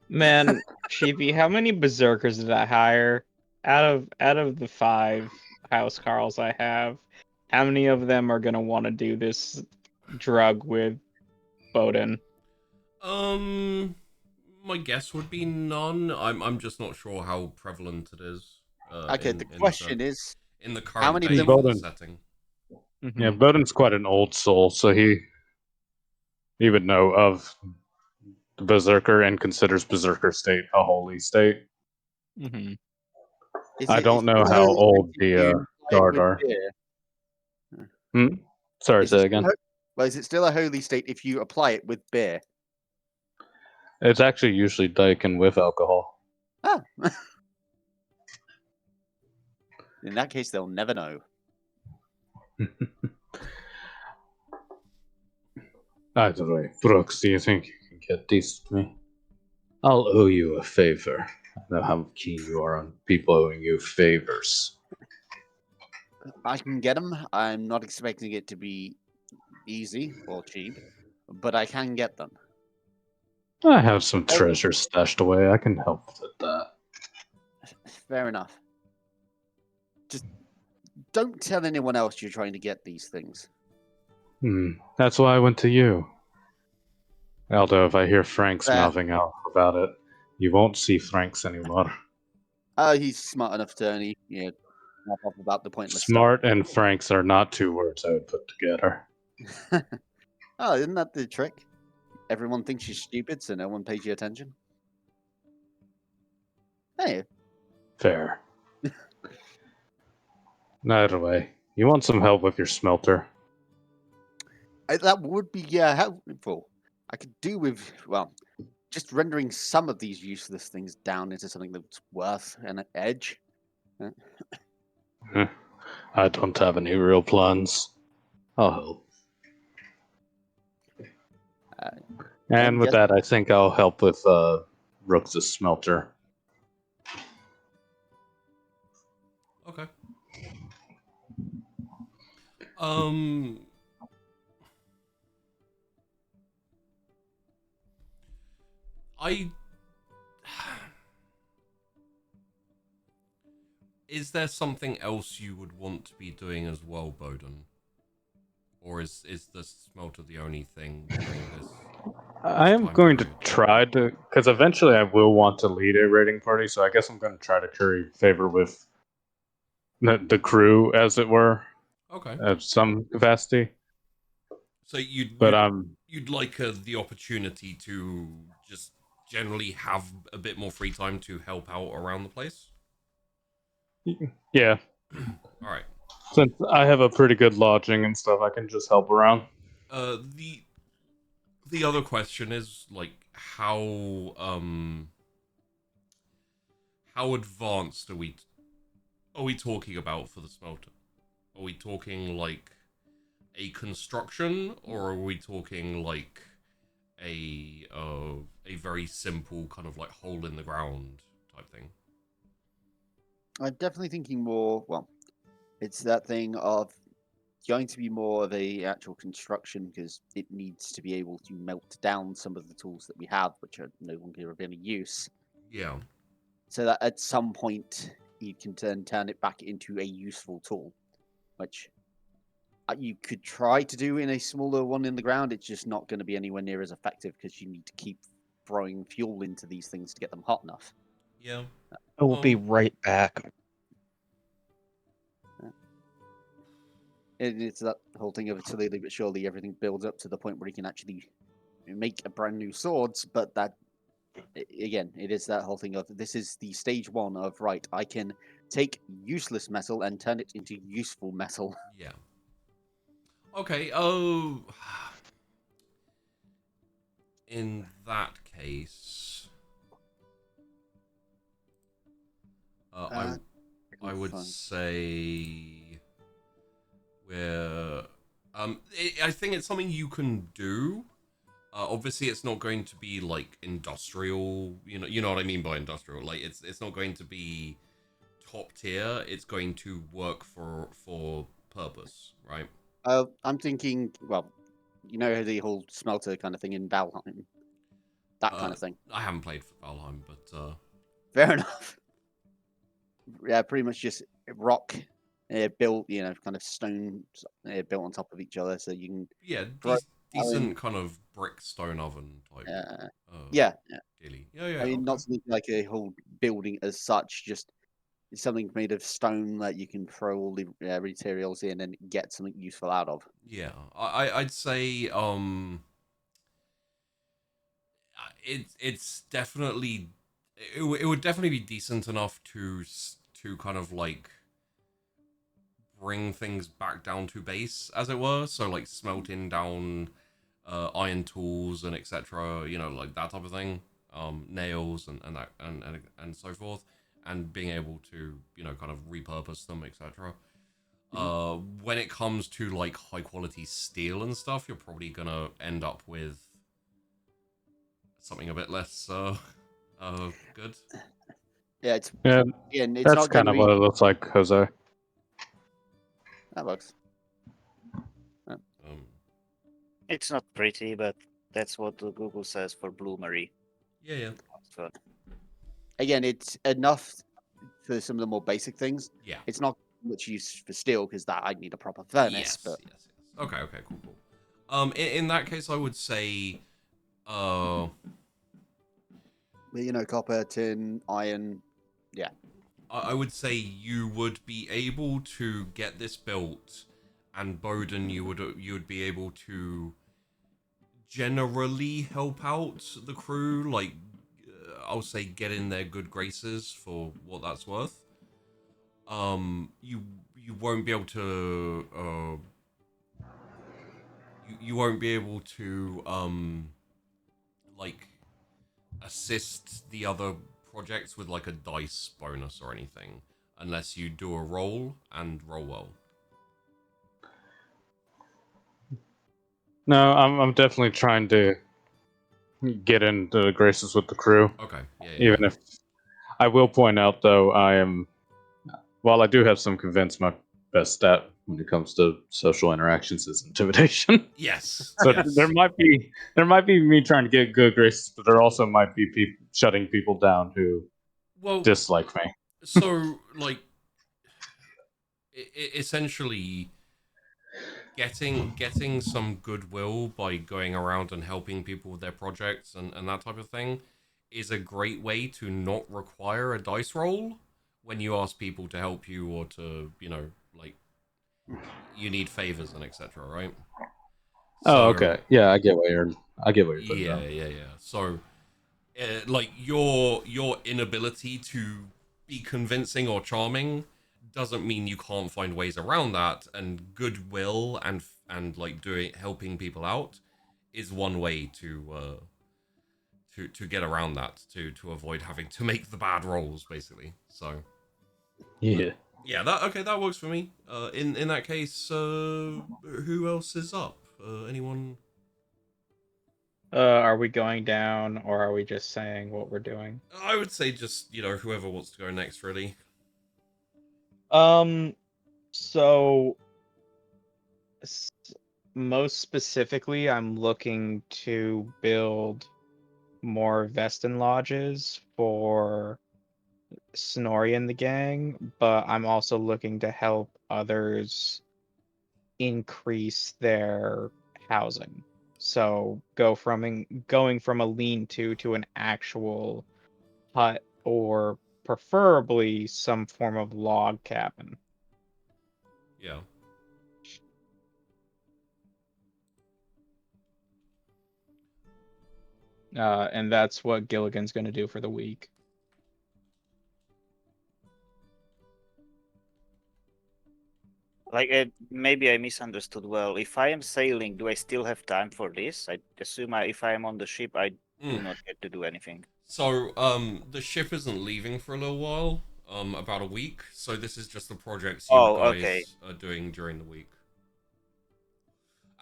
Man, Sheepy, how many Berserkers did I hire? Out of the 5 House Carls I have, how many of them are gonna want to do this drug with Bowden? My guess would be none. I'm just not sure how prevalent it is. okay. The question is, in the how current many of day them- for the Bowden. setting. Yeah, Bowden's quite an old soul, so he would know of the Berserker and considers Berserker state a holy state. Mm-hmm. I don't know still a how holy old state if the you apply it guard with are. beer? Sorry, Is say it again. is it still a holy state if you apply it with beer? It's actually usually taken with alcohol. Ah. In that case, they'll never know. Either way, Brooks, do you think you can get these to me? I'll owe you a favor. I know how keen you are on people owing you favors. I can get them. I'm not expecting it to be easy or cheap, but I can get them. I have some treasure stashed away. I can help with that. Fair enough. Just don't tell anyone else you're trying to get these things. That's why I went to you. Although if I hear Frank's mouthing out about it, you won't see Frank's anymore. He's smart enough to only, mop up about the pointless Smart and Frank's are not 2 words I would put together. stuff. Oh, isn't that the trick? Everyone thinks you're stupid, so no one pays you attention. Hey. Fair. Either way, you want some help with your smelter? That would be helpful. I could do with just rendering some of these useless things down into something that's worth an edge. I don't have any real plans. I'll help. And with just that, I think I'll help with Rook's smelter. Okay. I is there something else you would want to be doing as well, Bowden? Or is the smelter the only thing during this? I am time going to period? try to, because eventually I will want to lead a raiding party, so I guess I'm going to try to curry favor with the crew, as it were, Okay. of some capacity. So But you'd like the opportunity to just generally have a bit more free time to help out around the place? yeah, All right. since I have a pretty good lodging and stuff, I can just help around. The other question is like how advanced are we talking about for the smelter? Are we talking like a construction, or are we talking like a very simple kind of like hole in the ground type thing? I'm definitely thinking more. Well, it's that thing of going to be more of a actual construction because it needs to be able to melt down some of the tools that we have, which are no longer of any use. Yeah. So that at some point you can turn it back into a useful tool, which you could try to do in a smaller one in the ground. It's just not going to be anywhere near as effective because you need to keep throwing fuel into these things to get them hot enough. Yeah. I will be right back. And it's that whole thing of slowly but surely everything builds up to the point where you can actually make a brand new swords. But that, again, it is that whole thing of this is the stage one of right. I can take useless metal and turn it into useful metal. Yeah. Okay. In that case, I would say I think it's something you can do. Obviously, it's not going to be like industrial. You know what I mean by industrial. Like it's not going to be top tier. It's going to work for purpose, right? I'm thinking, well, the whole smelter kind of thing in Valheim, that kind of thing. I haven't played for Valheim, but Fair enough. Yeah, pretty much just rock built, kind of stone built on top of each other, so you can yeah, throw decent kind of brick stone oven type. yeah. Dealy. Yeah. I mean, Okay. not something like a whole building as such, just something made of stone that you can throw all the materials in and get something useful out of. Yeah, I'd say it's definitely it would definitely be decent enough to kind of like bring things back down to base, as it were. So like smelting down iron tools and etc. Like that type of thing. Nails and that and so forth, and being able to kind of repurpose them, etc. When it comes to like high quality steel and stuff, you're probably gonna end up with something a bit less good. Yeah, it's that's not kind going to of what be it looks like, Jose. that works. It's not pretty, but that's what the Google says for bloomery. Yeah. So, Again, it's enough for some of the more basic things. Yeah. It's not much use for steel because that I'd need a proper furnace. Yes. Okay. Cool. In that case, I would say, But copper, tin, iron. Yeah. I would say you would be able to get this built, and Bowden, you would be able to generally help out the crew, like I'll say get in their good graces for what that's worth. You won't be able to you won't be able to like assist the other projects with like a dice bonus or anything unless you do a roll and roll well. No, I'm definitely trying to get into the graces with the crew. Okay, yeah. Even if I will point out, though, while I do have some convince, my best stat when it comes to social interactions is intimidation. Yes, So yes. there might be me trying to get good graces, but there also might be people shutting people down who dislike me. So like, essentially, getting some goodwill by going around and helping people with their projects and that type of thing is a great way to not require a dice roll when you ask people to help you or to, like, you need favors and etc., right? Oh, okay. Yeah, I get what you're putting Yeah, down. yeah. So, like, your inability to be convincing or charming doesn't mean you can't find ways around that, and goodwill and like doing helping people out is one way to get around that, to avoid having to make the bad rolls, basically. So Yeah. yeah, that works for me. In that case, who else is up? Anyone? Are we going down, or are we just saying what we're doing? I would say just, whoever wants to go next, really. So most specifically, I'm looking to build more Vestin lodges for Snorri and the gang, but I'm also looking to help others increase their housing. So going from a lean-to to an actual hut, or preferably some form of log cabin. Yeah. And that's what Gilligan's going to do for the week. Like, maybe I misunderstood well. If I am sailing, do I still have time for this? I assume if I am on the ship, I do not get to do anything. So, the ship isn't leaving for a little while, about a week. So this is just the projects you guys okay. are doing during the week.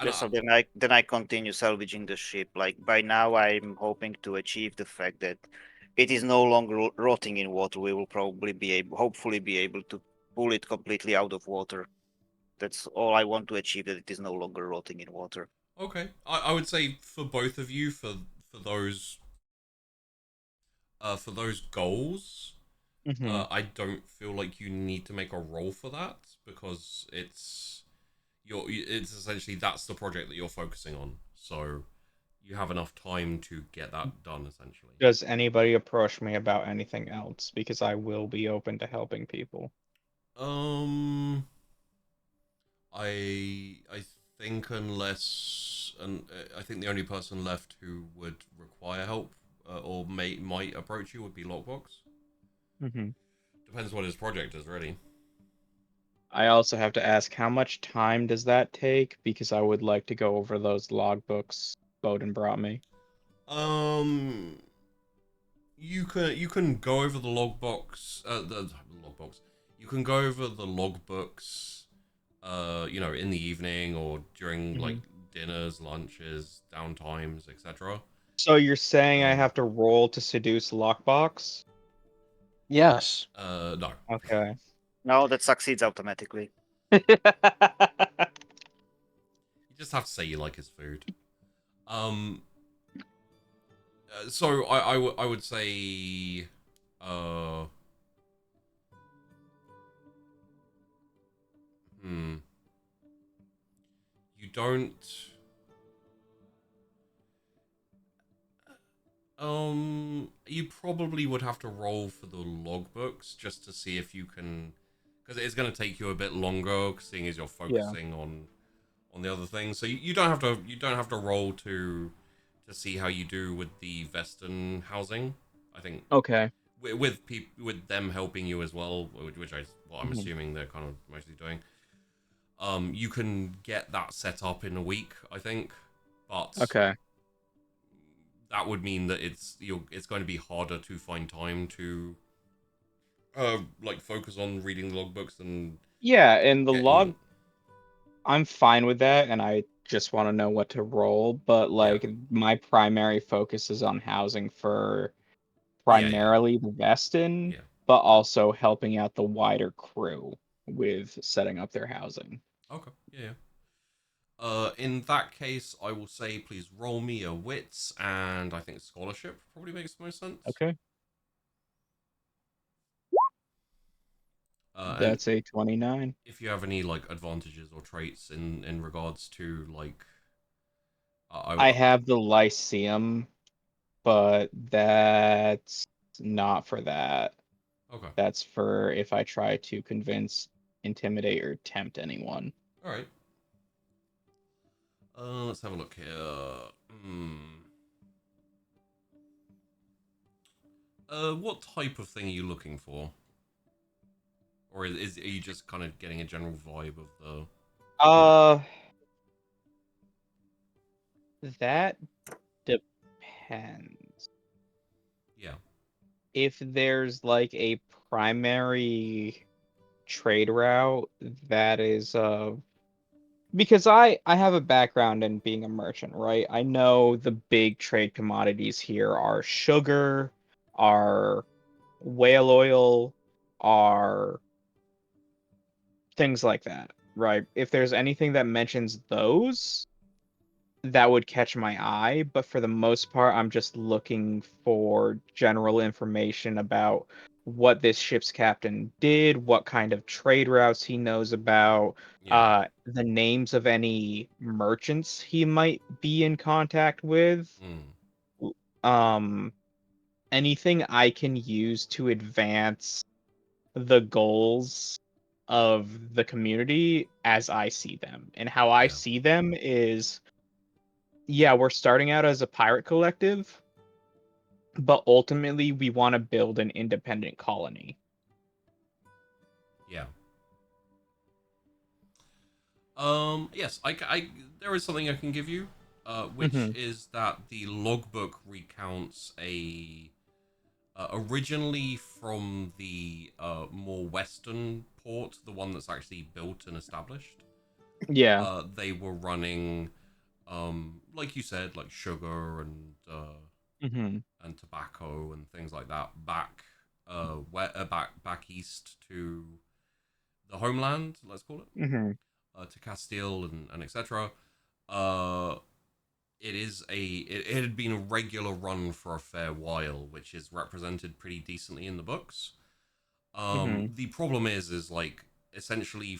Yeah, so then I continue salvaging the ship. Like, by now, I'm hoping to achieve the fact that it is no longer rotting in water. We will hopefully be able to pull it completely out of water. That's all I want to achieve, that it is no longer rotting in water. Okay, I would say for both of you, for those goals, I don't feel like you need to make a roll for that, because it's essentially that's the project that you're focusing on. So you have enough time to get that done, essentially. Does anybody approach me about anything else? Because I will be open to helping people. I think I think the only person left who would require help, or might approach you, would be Lockbox. Depends what his project is, really. I also have to ask, how much time does that take? Because I would like to go over those logbooks Bowden brought me. You can go over the logbox, the logbox. You can go over the logbooks, in the evening or during like dinners, lunches, downtimes, etc. So you're saying I have to roll to seduce Lockbox? Yes. No. Okay. No, that succeeds automatically. You just have to say you like his food. So I would say, you don't. You probably would have to roll for the logbooks just to see if you can, because it is going to take you a bit longer, seeing as you're focusing on the other things. So you don't have to roll to see how you do with the Veston housing. I think. Okay. With them helping you as well, which I'm assuming they're kind of mostly doing. You can get that set up in a week, I think, but Okay. that would mean that it's going to be harder to find time to like focus on reading logbooks and Yeah, and the getting. log, I'm fine with that, and I just want to know what to roll. But Yeah. like, my primary focus is on housing for Yeah. primarily the Vestin, Yeah. but also helping out the wider crew with setting up their housing. Okay. Yeah. In that case, I will say please roll me a wits, and I think scholarship probably makes the most sense. Okay. And That's a 29. if you have any like advantages or traits in regards to like, I have the Lyceum, but that's not for that. Okay. That's for if I try to convince, intimidate, or tempt anyone. All right. Let's have a look here. What type of thing are you looking for? Or are you just kind of getting a general vibe of the... That depends. Yeah. If there's like a primary trade route that is because I have a background in being a merchant, right? I know the big trade commodities here are sugar, are whale oil, are things like that, right? If there's anything that mentions those, that would catch my eye, but for the most part, I'm just looking for general information about what this ship's captain did, what kind of trade routes he knows about, Yeah. the names of any merchants he might be in contact with, um, anything I can use to advance the goals of the community as I see them. And how I Yeah. see them is, yeah, we're starting out as a pirate collective, but ultimately we want to build an independent colony. Yeah. Yes, there is something I can give you, which is that the logbook recounts a originally from the more western port, the one that's actually built and established. Yeah. They were running, like you said, like sugar and tobacco and things like that back east to the homeland, let's call it, to Castile and etc. It had been a regular run for a fair while, which is represented pretty decently in the books. The problem is like essentially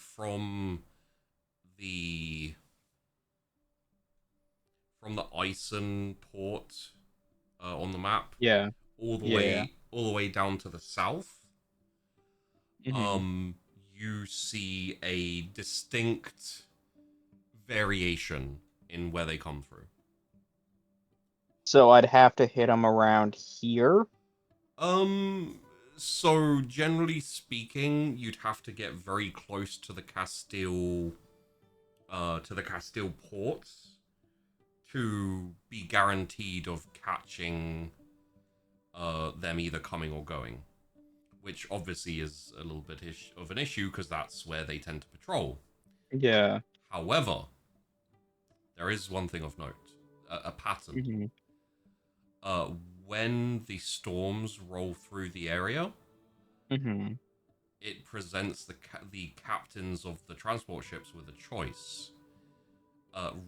the from the Ison port on the map, Yeah. all the way down to the south. Mhm. You see a distinct variation in where they come through. So I'd have to hit them around here. So generally speaking, you'd have to get very close to the Castile ports to be guaranteed of catching them either coming or going, which obviously is a little bit of an issue because that's where they tend to patrol. Yeah. However, there is one thing of note, a pattern. When the storms roll through the area, it presents the captains of the transport ships with a choice.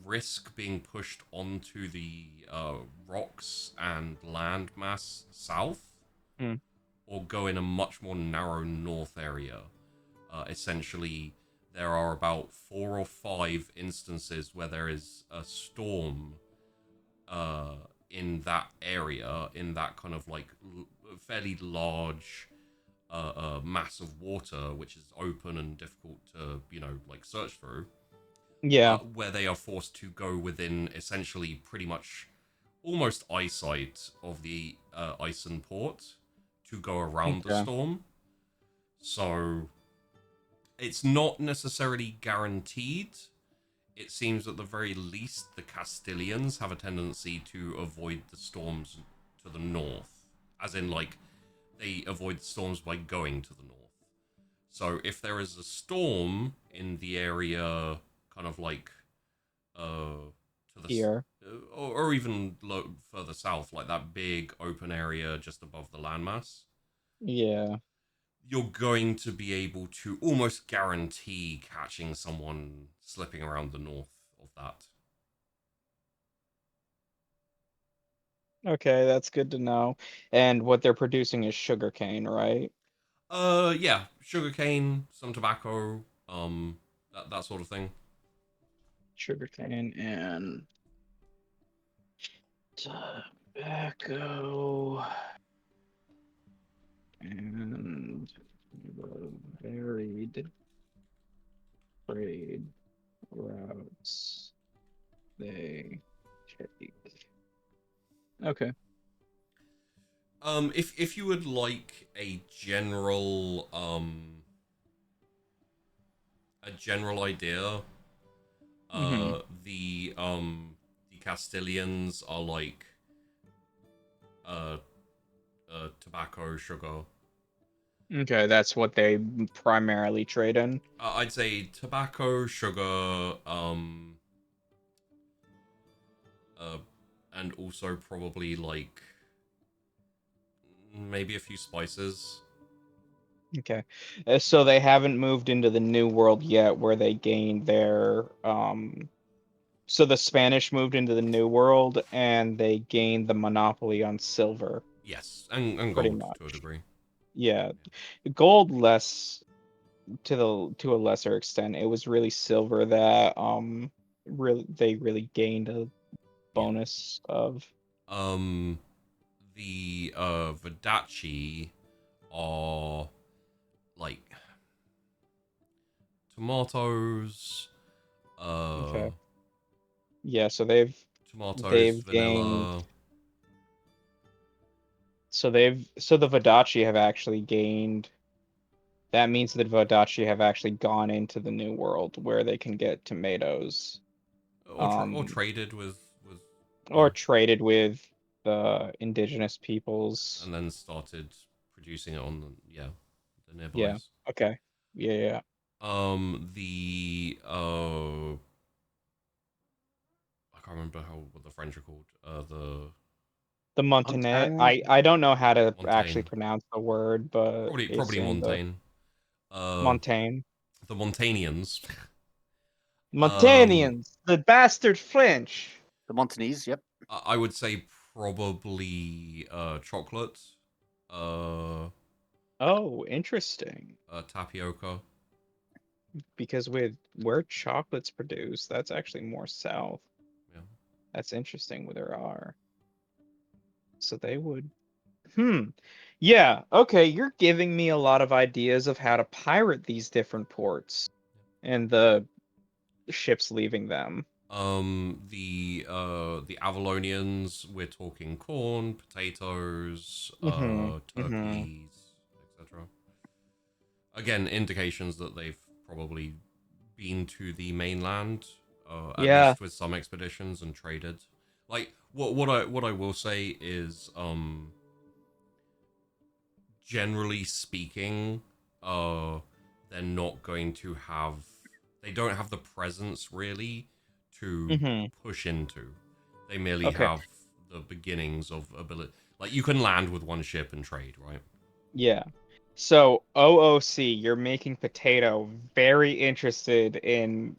Risk being pushed onto the rocks and land mass south, or go in a much more narrow north area. Essentially, there are about 4 or 5 instances where there is a storm in that area, in that kind of like fairly large mass of water, which is open and difficult to, like search through. Yeah. Where they are forced to go within essentially pretty much almost eyesight of the Ison port to go around the storm. So It's not necessarily guaranteed. It seems at the very least the Castilians have a tendency to avoid the storms to the north. As in, like, they avoid storms by going to the north. So if there is a storm in the area, kind of like to the Here. or even further south, like that big open area just above the landmass, Yeah. you're going to be able to almost guarantee catching someone slipping around the north of that. Okay, that's good to know. And what they're producing is sugarcane, right? Yeah, sugarcane, some tobacco, that sort of thing. Sugarcane and tobacco and varied trade routes they take. Okay. If you would like a general idea, Mhm. the Castilians are like uh tobacco, sugar. Okay, that's what they primarily trade in. I'd say tobacco, sugar, uh, and also probably like maybe a few spices. Okay. So they haven't moved into the New World yet where they gained their so the Spanish moved into the New World and they gained the monopoly on silver, Yes, and pretty gold to a much. degree. Yeah. Gold less to a lesser extent. It was really silver that they really gained a Yeah. bonus of. The Vadachi are like tomatoes, uh, Okay. Yeah, so tomatoes, they've gained vanilla. so the Vadachi have actually gained. That means that Vodachi have actually gone into the New World where they can get tomatoes, Or um, traded with or yeah, traded with the indigenous peoples. and then started producing it on the Yeah. nearbys. Okay. Yeah. Yeah. The I can't remember what the French are called. The Montagnais. Montaigne. I don't know how to actually Montaigne, pronounce the word, but it's probably in the Montaigne. Montaigne. The Montanians. um, Montanians, the bastard French. The Montagnese, yep. I would say probably chocolate, uh, Oh, interesting. tapioca. Because with where chocolate's produced, that's actually more south. Yeah. That's interesting where there are. So they would. Yeah, okay, you're giving me a lot of ideas of how to pirate these different ports and the ships leaving them. The Avalonians, we're talking corn, potatoes, Mm-hmm. Mm-hmm. turkeys, etc. Again, indications that they've probably been to the mainland, at Yeah. least with some expeditions and traded. Like what I will say is, generally speaking, they're not going to have, they don't have the presence really to Mm-hmm. push into. They merely Okay. have the beginnings of ability. Like you can land with one ship and trade, right? Yeah. So OOC, you're making Potato very interested in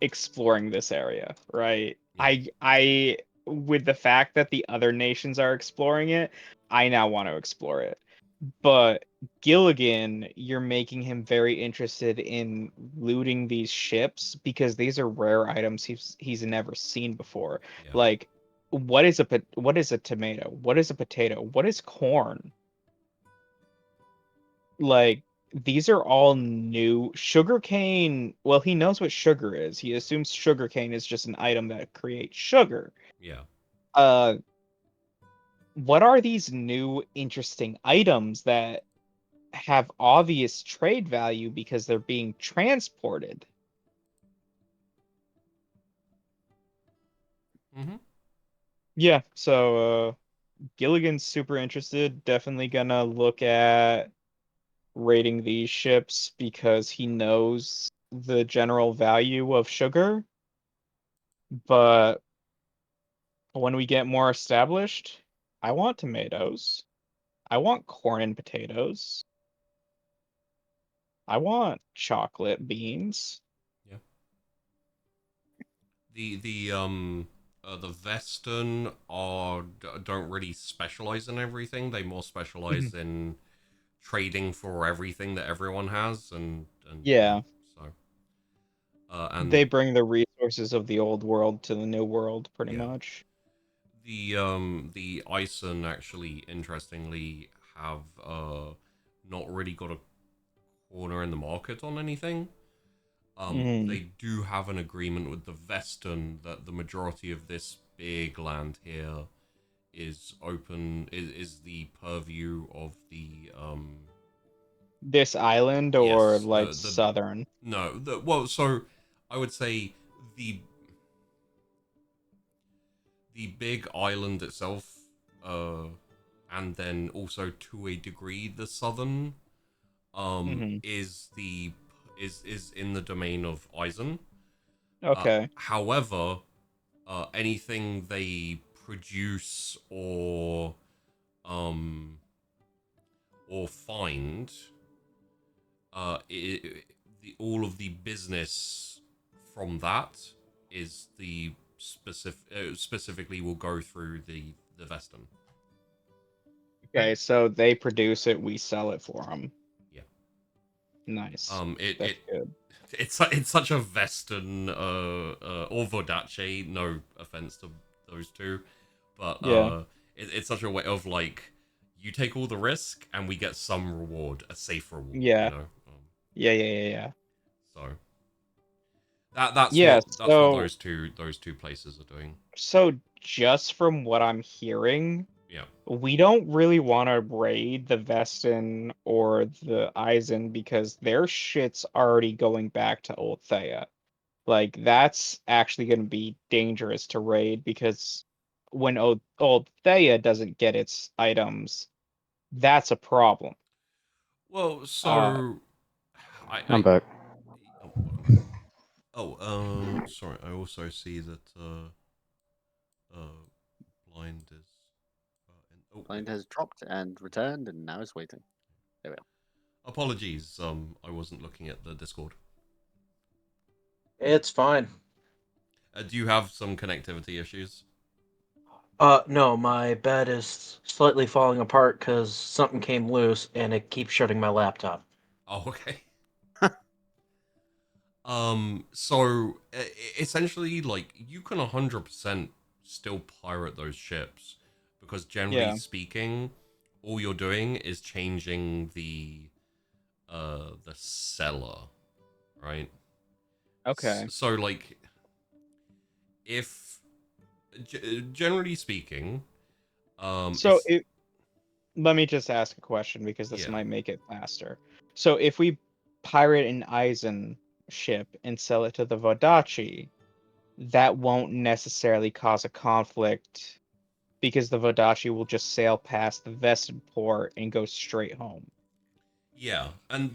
exploring this area, right? Yeah. I with the fact that the other nations are exploring it, I now want to explore it. But Gilligan, you're making him very interested in looting these ships because these are rare items he's never seen before. Yeah. Like, what is a tomato? What is a potato? What is corn? Like, these are all new. Sugarcane, well, he knows what sugar is. He assumes sugarcane is just an item that creates sugar. Yeah. Uh, what are these new interesting items that have obvious trade value because they're being transported. Mm-hmm. Yeah, so Gilligan's super interested. Definitely gonna look at rating these ships because he knows the general value of sugar. But when we get more established, I want tomatoes. I want corn and potatoes. I want chocolate beans. Yeah. The Western don't really specialize in everything. They more specialize in trading for everything that everyone has, and Yeah. so and They bring the resources of the old world to the new world, pretty yeah. much. The Ison actually, interestingly, have not really got a corner in the market on anything. They do have an agreement with the Western that the majority of this big land here is open, is the purview of the This island or yes, like the southern? no, well, so I would say the big island itself, and then also to a degree the southern, is in the domain of Eisen. Okay. However, anything they produce um find, all of the business from that is the specifically will go through the Western. Okay, so they produce it, we sell it for them. Yeah. Nice. It That's good. it's such a Western or Vodace, no offense to those two, but Yeah. it's such a way of like, you take all the risk and we get some reward, a safe reward, Yeah. you know. Yeah. So that's Yeah, what those two places are doing. so just from what I'm hearing, Yeah. we don't really want to raid the Vestin or the Eisen because their shit's already going back to Old Thea. Like, that's actually going to be dangerous to raid because when Old Thea doesn't get its items, that's a problem. Well, Uh, so I'm I back. oh, welcome. Oh, sorry. I also see that blind is Blind has dropped and returned and now is waiting. There we are. apologies. I wasn't looking at the Discord. It's fine. Do you have some connectivity issues? No, my bed is slightly falling apart because something came loose and it keeps shutting my laptop. Oh, okay. So essentially, like, you can 100% still pirate those ships because generally yeah. speaking, all you're doing is changing the seller, right? Okay. So like, if generally speaking, So it's let me just ask a question because this yeah. might make it faster. So if we pirate an Eisen ship and sell it to the Vodachi, that won't necessarily cause a conflict because the Vodachi will just sail past the Vested port and go straight home. Yeah, and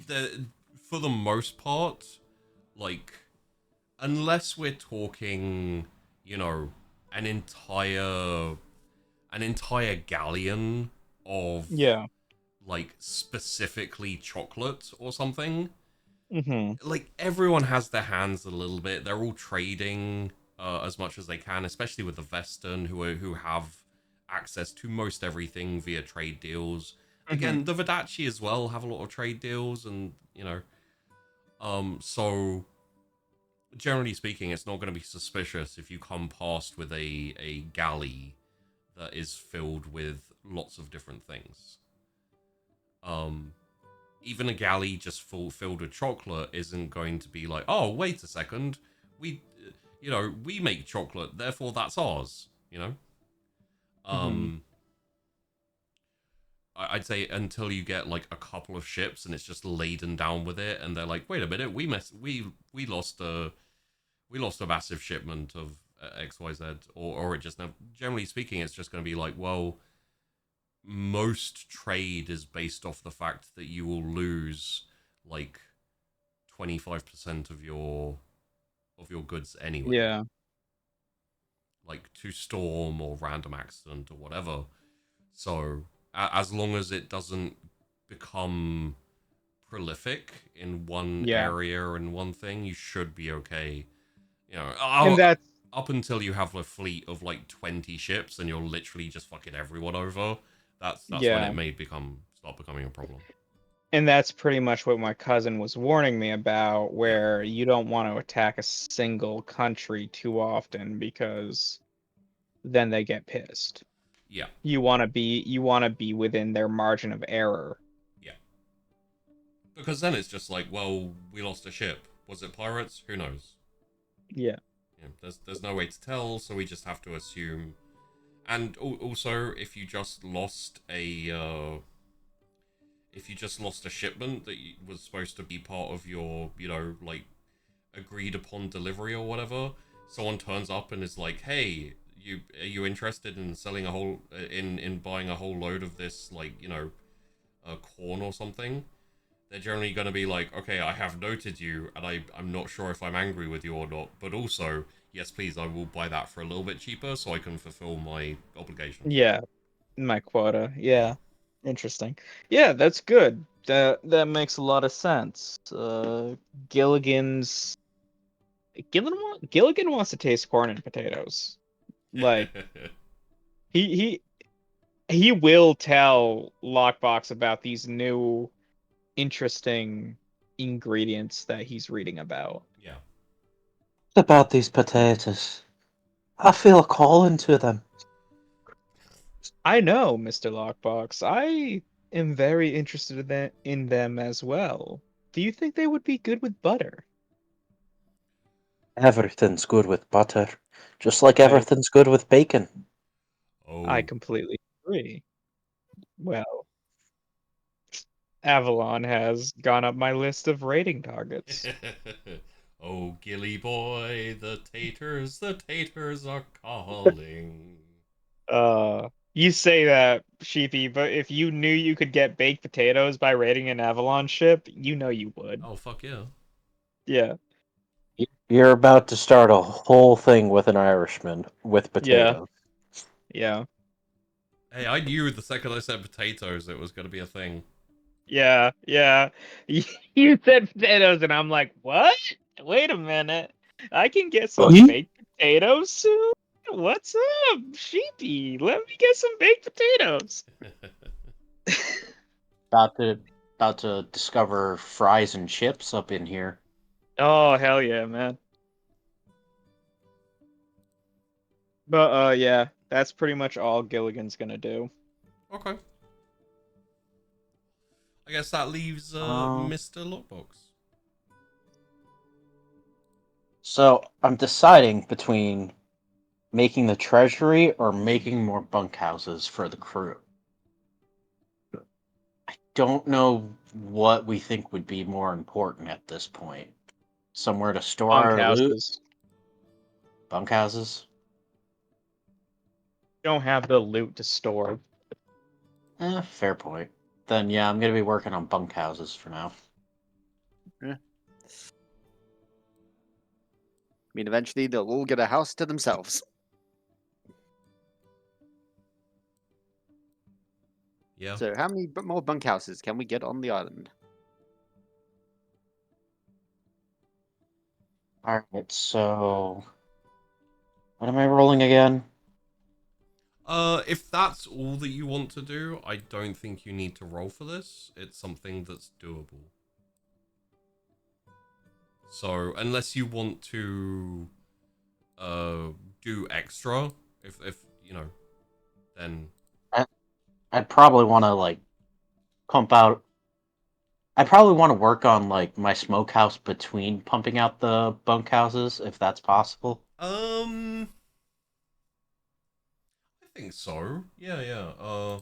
for the most part, like, unless we're talking, you know, an entire galleon of Yeah. like specifically chocolate or something, Mm-hmm. like, everyone has their hands a little bit. They're all trading as much as they can, especially with the Western who have access to most everything via trade deals. Mm-hmm. Again, the Vodachi as well have a lot of trade deals, and you know, so generally speaking, it's not going to be suspicious if you come past with a galley that is filled with lots of different things. Even a galley just filled with chocolate isn't going to be like, oh, wait a second, we, we make chocolate, therefore that's ours. You know. Mm-hmm. Um. I'd say until you get like a couple of ships and it's just laden down with it, and they're like, wait a minute, we lost a massive shipment of XYZ, or it just generally speaking, it's just going to be like, well, most trade is based off the fact that you will lose like 25% of your goods anyway. Yeah. Like to storm or random accident or whatever. So as long as it doesn't become prolific in one Yeah. area and one thing, you should be okay. You know, And that's up until you have a fleet of like 20 ships and you're literally just fucking everyone over. That's when yeah. it may start becoming a problem. And that's pretty much what my cousin was warning me about, where you don't want to attack a single country too often because then they get pissed. Yeah. You want to be within their margin of error. Yeah. Because then it's just like, well, we lost a ship. Was it pirates? Who knows? Yeah. There's no way to tell, so we just have to assume. And also, if you just lost a shipment that was supposed to be part of your, like agreed upon delivery or whatever, someone turns up and is like, "Hey, are you interested in selling in buying a whole load of this, like, corn or something?" They're generally going to be like, "Okay, I have noted you, and I'm not sure if I'm angry with you or not, but also, yes, please, I will buy that for a little bit cheaper so I can fulfill my obligation." Yeah. My quota. Yeah. Interesting. Yeah, that's good. That makes a lot of sense. Gilligan wants to taste corn and potatoes. Like he he will tell Lockbox about these new interesting ingredients that he's reading about. Yeah. About these potatoes. I feel a calling to them. I know, Mr. Lockbox. I am very interested in them as well. Do you think they would be good with butter? Everything's good with butter, just like I everything's good with bacon. I Oh. completely agree. Well, Avalon has gone up my list of rating targets. Oh, Gilly boy, the taters are calling. You say that, Sheepy, but if you knew you could get baked potatoes by raiding an Avalon ship, you know you would. Oh, fuck yeah. Yeah, You're about to start a whole thing with an Irishman with yeah, potatoes. yeah, Hey, I knew the second I said potatoes it was going to be a thing. yeah, yeah. You said potatoes, and I'm like, what? Wait a minute. I can get some Huh? baked potatoes soon? What's up, Sheepy? Let me get some baked potatoes. About to discover fries and chips up in here. Oh, hell yeah, man. But yeah, that's pretty much all Gilligan's gonna do. Okay. I guess that leaves Mr. Lockbox. So I'm deciding between making the treasury or making more bunkhouses for the crew. I don't know what we think would be more important at this point. Somewhere to store our loot? Bunkhouses. Bunkhouses? Don't have the loot to store. Fair point. Then yeah, I'm gonna be working on bunkhouses for now. Yeah. I mean, eventually they'll all get a house to themselves. Yeah. So, how many more bunkhouses can we get on the island? Alright, so what am I rolling again? If that's all that you want to do, I don't think you need to roll for this. It's something that's doable. So, unless you want to do extra, if then I'd probably want to like pump out. I probably want to work on like my smokehouse between pumping out the bunkhouses, if that's possible. I think so. Yeah, yeah.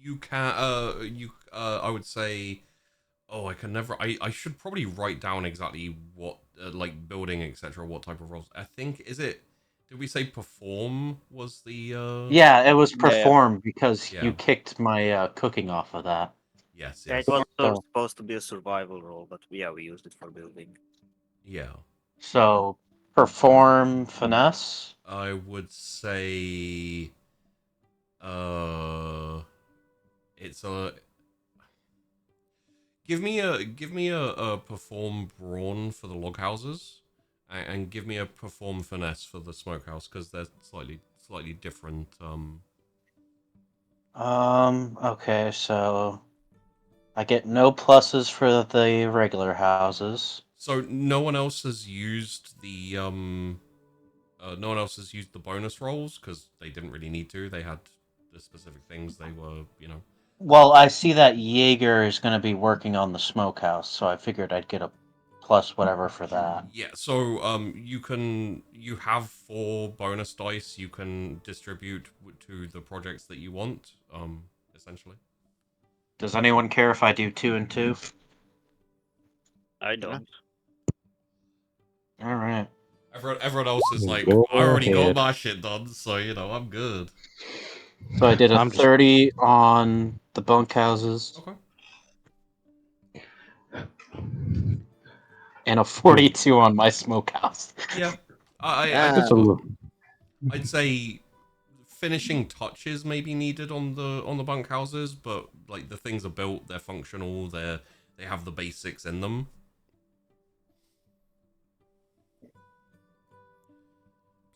You can I would say, oh, I can never. I should probably write down exactly what like building, etc. What type of roles? I think is it. Did we say perform was the? Yeah, it was Yeah. performed because Yeah. you kicked my cooking off of that. Yes. Yeah, Yes. it was So- supposed to be a survival role, but yeah, we used it for building. Yeah. So perform finesse. I would say. It's a. Give me a perform brawn for the log houses, and give me a perform finesse for the smokehouse because they're slightly different. Okay, so I get no pluses for the regular houses. So no one else has used the no one else has used the bonus rolls because they didn't really need to. They had the specific things they were, Well, I see that Jaeger is going to be working on the smokehouse, so I figured I'd get a plus whatever for that. Yeah, so you have 4 bonus dice you can distribute to the projects that you want, essentially. Does anyone care if I do 2 and 2? I don't. All right. Everyone else is like, Go I already got ahead. my shit done, so I'm good. So I did a I'm just 30 on the bunkhouses Okay. and a 42 on my smokehouse. Yeah, It's a little. I'd say finishing touches may be needed on the bunkhouses, but like the things are built, they're functional, they have the basics in them.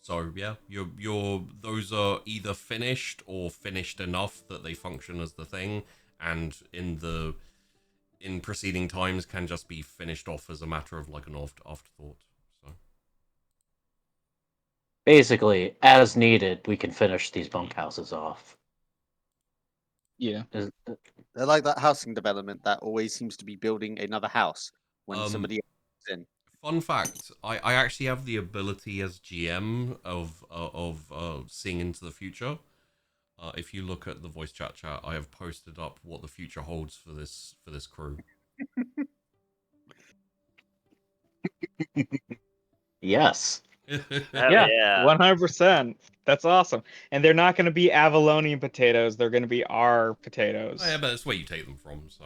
So yeah, you're those are either finished or finished enough that they function as the thing, and in preceding times can just be finished off as a matter of like an afterthought. So Basically, as needed, we can finish these bunkhouses off. Yeah. They're like that housing development that always seems to be building another house when somebody else is in. fun fact, I actually have the ability as GM of seeing into the future. If you look at the voice chat, I have posted up what the future holds for this crew. Yes. Hell Yeah, yeah. 100%. That's awesome. And they're not going to be Avalonian potatoes. They're going to be our potatoes. Oh, yeah, but that's where you take them from. So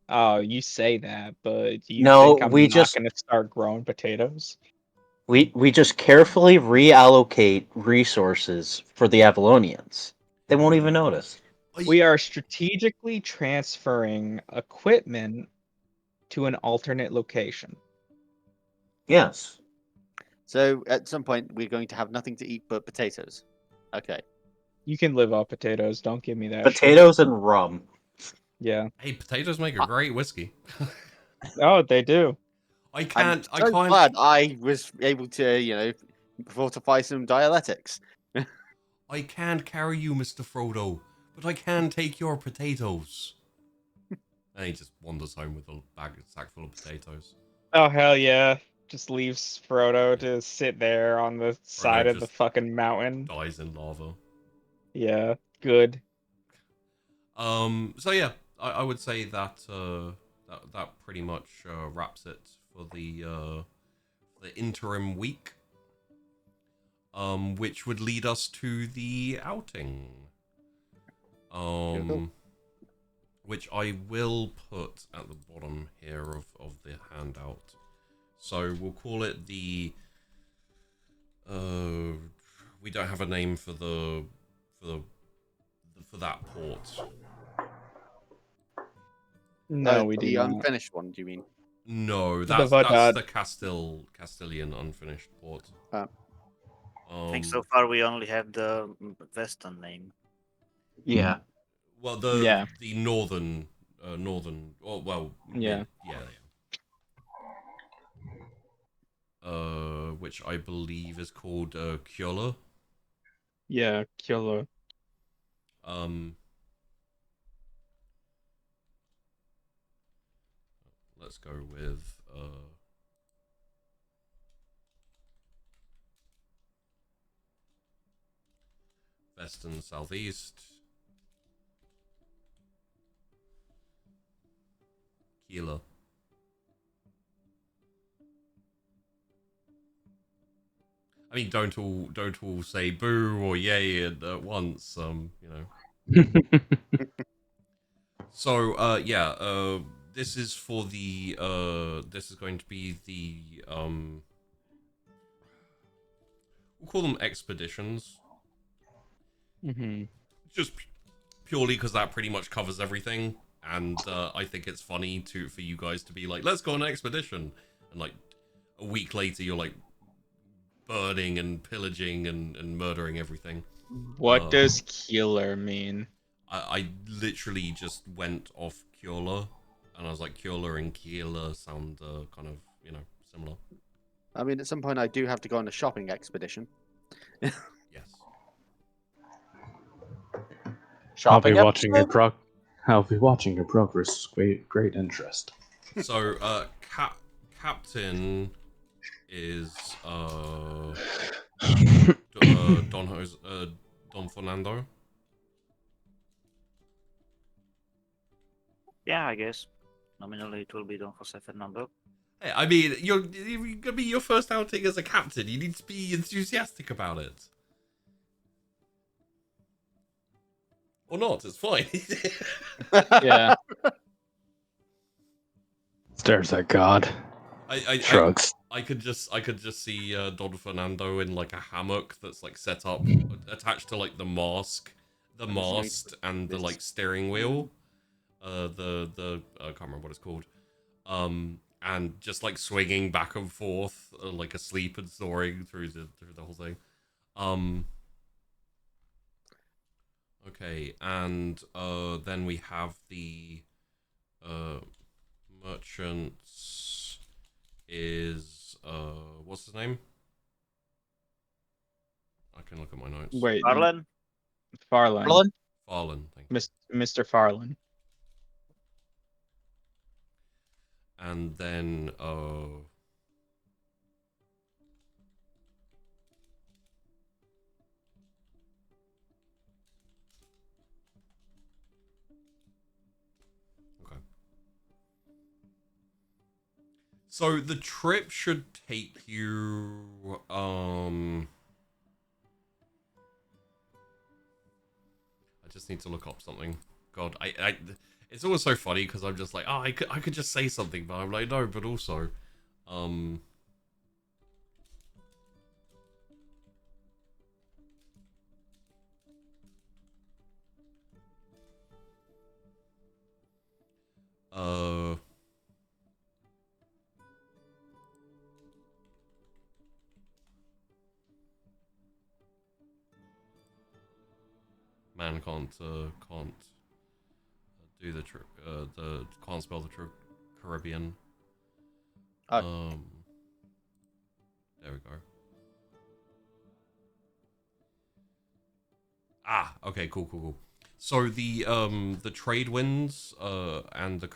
Oh, you say that, but do you No, think I'm we not just going to start growing potatoes? we just carefully reallocate resources for the Avalonians. They won't even notice. We are strategically transferring equipment to an alternate location. Yes. So at some point, we're going to have nothing to eat but potatoes. Okay. You can live off potatoes. Don't give me that shit. Potatoes and rum. Yeah. hey, potatoes make a great whiskey. Oh, they do. I I'm can't. I so can't. glad I was able to, fortify some dialectics. I can't carry you, Mr. Frodo, but I can take your potatoes. And he just wanders home with a sack full of potatoes. Oh, hell yeah. Just leaves Frodo to sit there on the side of the just fucking mountain. Dies in lava. Yeah, good. So yeah, I would say that that pretty much wraps it for the interim week. Which would lead us to the outing. Which I will put at the bottom here of the handout. So we'll call it the. We don't have a name for that port. No, we do The not. unfinished one, do you mean? No, The that's Vadad. the Castilian unfinished port. I think so far we only have the Western name. Yeah. Well, Yeah. the northern. Oh, well, Yeah. yeah. Which I believe is called Kyola. Yeah, killer. Let's go with West and Southeast. Keeler. I mean, don't all say boo or yay at once. So, yeah. This is for the. This is going to be the. We'll call them expeditions. Mm-hmm. Just purely because that pretty much covers everything, and I think it's funny for you guys to be like, let's go on an expedition, and like a week later you're like burning and pillaging and murdering everything. What does killer mean? I literally just went off Kyola, and I was like, Kyola and Keeler sound kind of, similar. I mean, at some point I do have to go on a shopping expedition. Yes. I'll be Shopping watching your episode? I'll be watching your progress with great interest. So, Captain is Don Fernando. Yeah, I guess. Nominally, it will be Don Jose Fernando. Hey, I mean, you're gonna be your first outing as a captain. You need to be enthusiastic about it, or not. It's fine. Yeah. Stares at God. I Shrugs. I could just see Don Fernando in like a hammock that's like set up, attached to like the mast, and the like steering wheel. I can't remember what it's called. And just like swinging back and forth, like asleep and snoring through the whole thing. Okay, and then we have the merchants is what's his name? I can look at my notes. Wait. Arlen? Farland. Merlin? Farland, thank you. Mr. Farland. And then okay. So the trip should take you I just need to look up something. God, I it's always so funny because I'm just like, oh, I could just say something, but I'm like, no, but also, man can't do the trip, can't spell the Caribbean. Oh. There we go. Ah, okay, cool. So the trade winds and the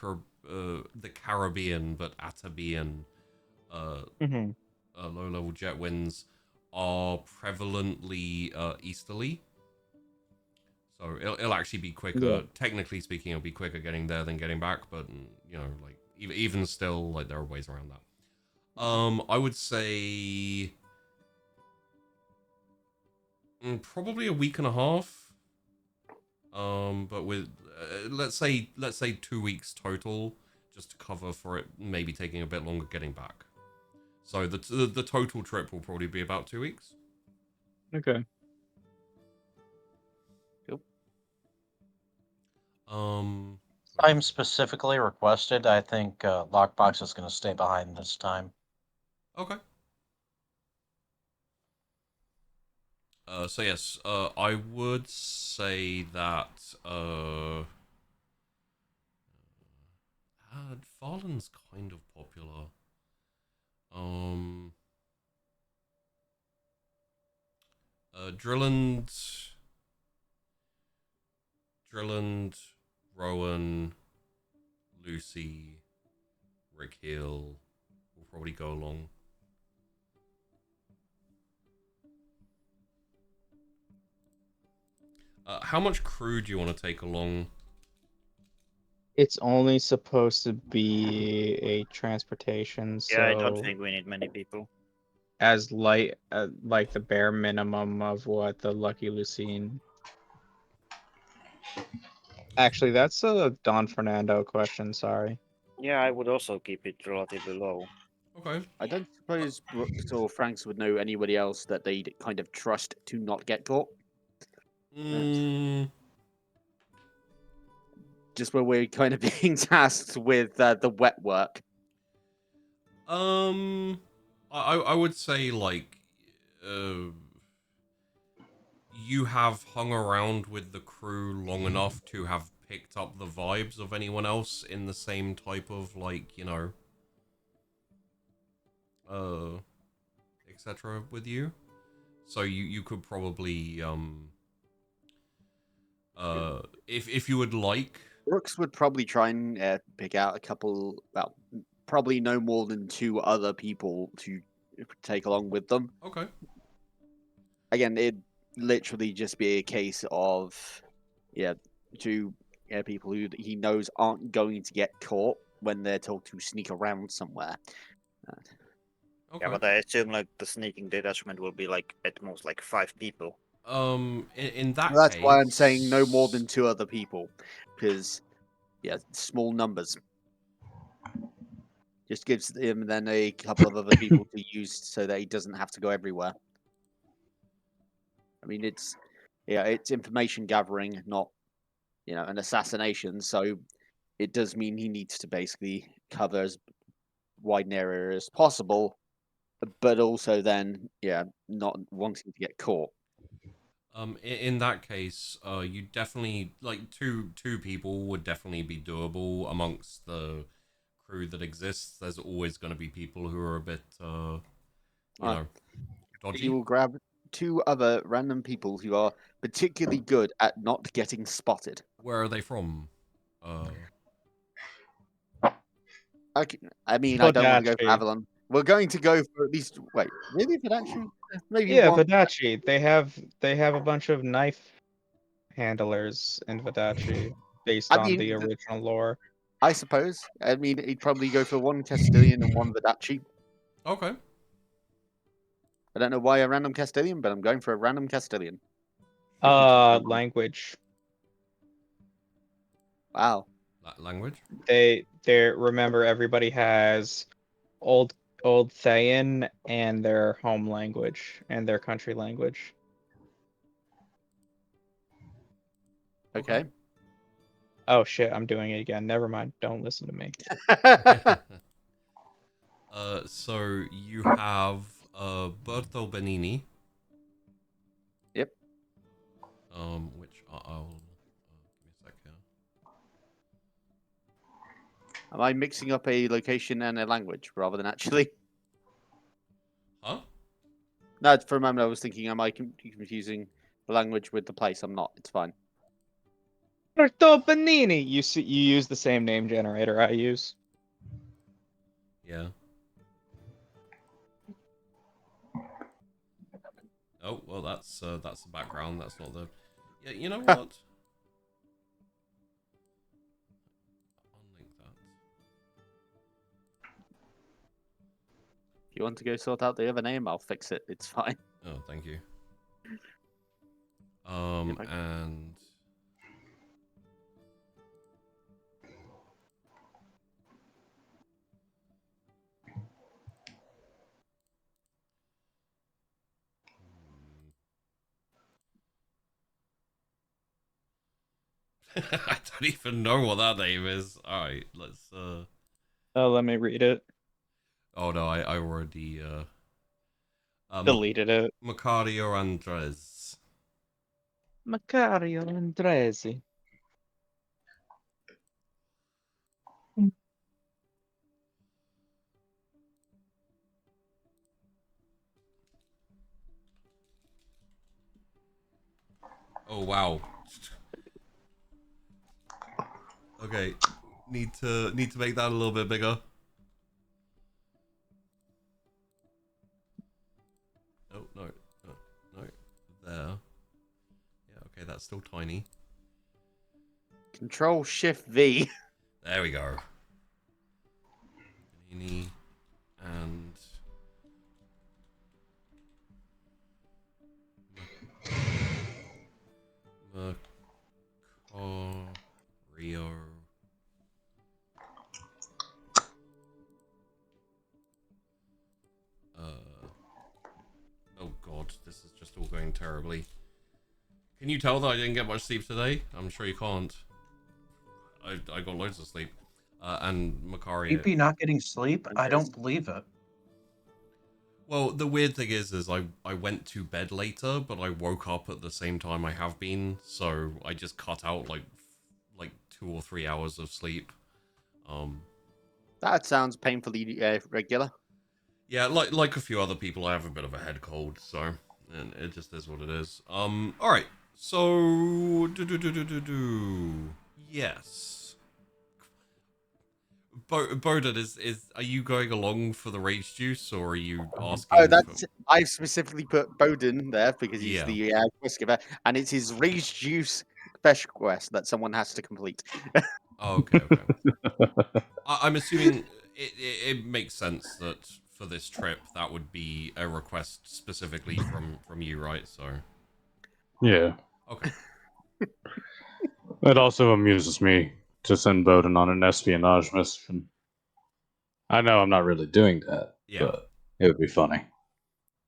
Caribbean but Atabean Mm-hmm. low level jet winds are prevalently easterly. So it'll actually be quicker. Yeah. Technically speaking, it'll be quicker getting there than getting back. But like even still, like there are ways around that. I would say probably a week and a half. But with let's say 2 weeks total, just to cover for it, maybe taking a bit longer getting back. So the total trip will probably be about 2 weeks. Okay. Time specifically requested. I think Lockbox is going to stay behind this time. Okay. So yes, I would say that Farland's kind of popular. Drilland, Rowan, Lucy, Rick Hill will probably go along. How much crew do you want to take along? It's only supposed to be a transportation, Yeah, I don't so think we need many people. as light, like the bare minimum of what the Lucky Lucine. Actually, that's a Don Fernando question. Sorry. Yeah, I would also keep it relatively low. Okay. I don't suppose Brooks or Franks would know anybody else that they'd kind of trust to not get caught. Mm, Just where we're kind of being tasked with the wet work. I would say like, you have hung around with the crew long enough to have picked up the vibes of anyone else in the same type of like, you know, etc. with you. So you could probably if you would like. Brooks would probably try and pick out a couple, well, probably no more than 2 other people to take along with them. Okay. Again, it'd literally just be a case of, yeah, 2 people who he knows aren't going to get caught when they're told to sneak around somewhere. Okay. Yeah, but I assume like the sneaking detachment will be like at most like 5 people. In that That's case, why I'm saying no more than 2 other people, because yeah, small numbers just gives him then a couple of other people to use so that he doesn't have to go everywhere. I mean, it's information gathering, not an assassination. So it does mean he needs to basically cover as wide an area as possible, but also then not wanting to get caught. In that case, you definitely like two people would definitely be doable amongst the crew that exists. There's always going to be people who are a bit, you Uh, know, He dodgy. will grab 2 other random people who are particularly good at not getting spotted. Where are they from? Okay, I mean, I don't want to go for Fadachi. Avalon. We're going to go for at least maybe Fadachi? Maybe Yeah, one. Fadachi. They have a bunch of knife handlers in Fadachi based I on the mean, original lore. I suppose. I mean, he'd probably go for 1 Castilian and 1 Vadachi. Okay. I don't know why a random Castilian, but I'm going for a random Castilian. If you tell me why. Language. Wow. That language. They remember everybody has old Thayan and their home language and their country language. Okay. Oh shit, I'm doing it again. Never mind. Don't listen to me. So you have Berto Benini. Yep. Which I'll give me a sec here. Am I mixing up a location and a language rather than actually? Huh? No, for a moment I was thinking, am I confusing the language with the place? I'm not. It's fine. Roberto Benini. You use the same name generator I use. Yeah. Oh well, that's the background. That's not the. Yeah, you know what? Unlink that. If you want to go sort out the other name, I'll fix it. It's fine. Oh, thank you. If I- And I don't even know what that name is. All right, let's. Let me read it. Oh no, I already Deleted it. Macario Andres. Macario Andresi. Oh wow. Okay, need to make that a little bit bigger. Oh no, no, no, there. Yeah, okay, that's still tiny. Control Shift V. There we go. Panini and Rio. Oh god, this is just all going terribly. Can you tell that I didn't get much sleep today? I'm sure you can't. I got loads of sleep. And Makari. BP not getting sleep? I don't believe it. Well, the weird thing is I went to bed later, but I woke up at the same time I have been, so I just cut out like 2 or 3 hours of sleep. That sounds painfully regular. Yeah, like a few other people, I have a bit of a head cold, so and it just is what it is. All right. So yes. Bowden, are you going along for the rage juice, or are you asking? Oh, that's I've specifically put Bowden there because he's Yeah. the quest giver, and it's his rage juice special quest that someone has to complete. Oh, okay. I'm assuming it makes sense that for this trip that would be a request specifically from you, right? So Yeah. okay. It also amuses me to send Bowden on an espionage mission. I know I'm not really doing that, Yeah. but it would be funny.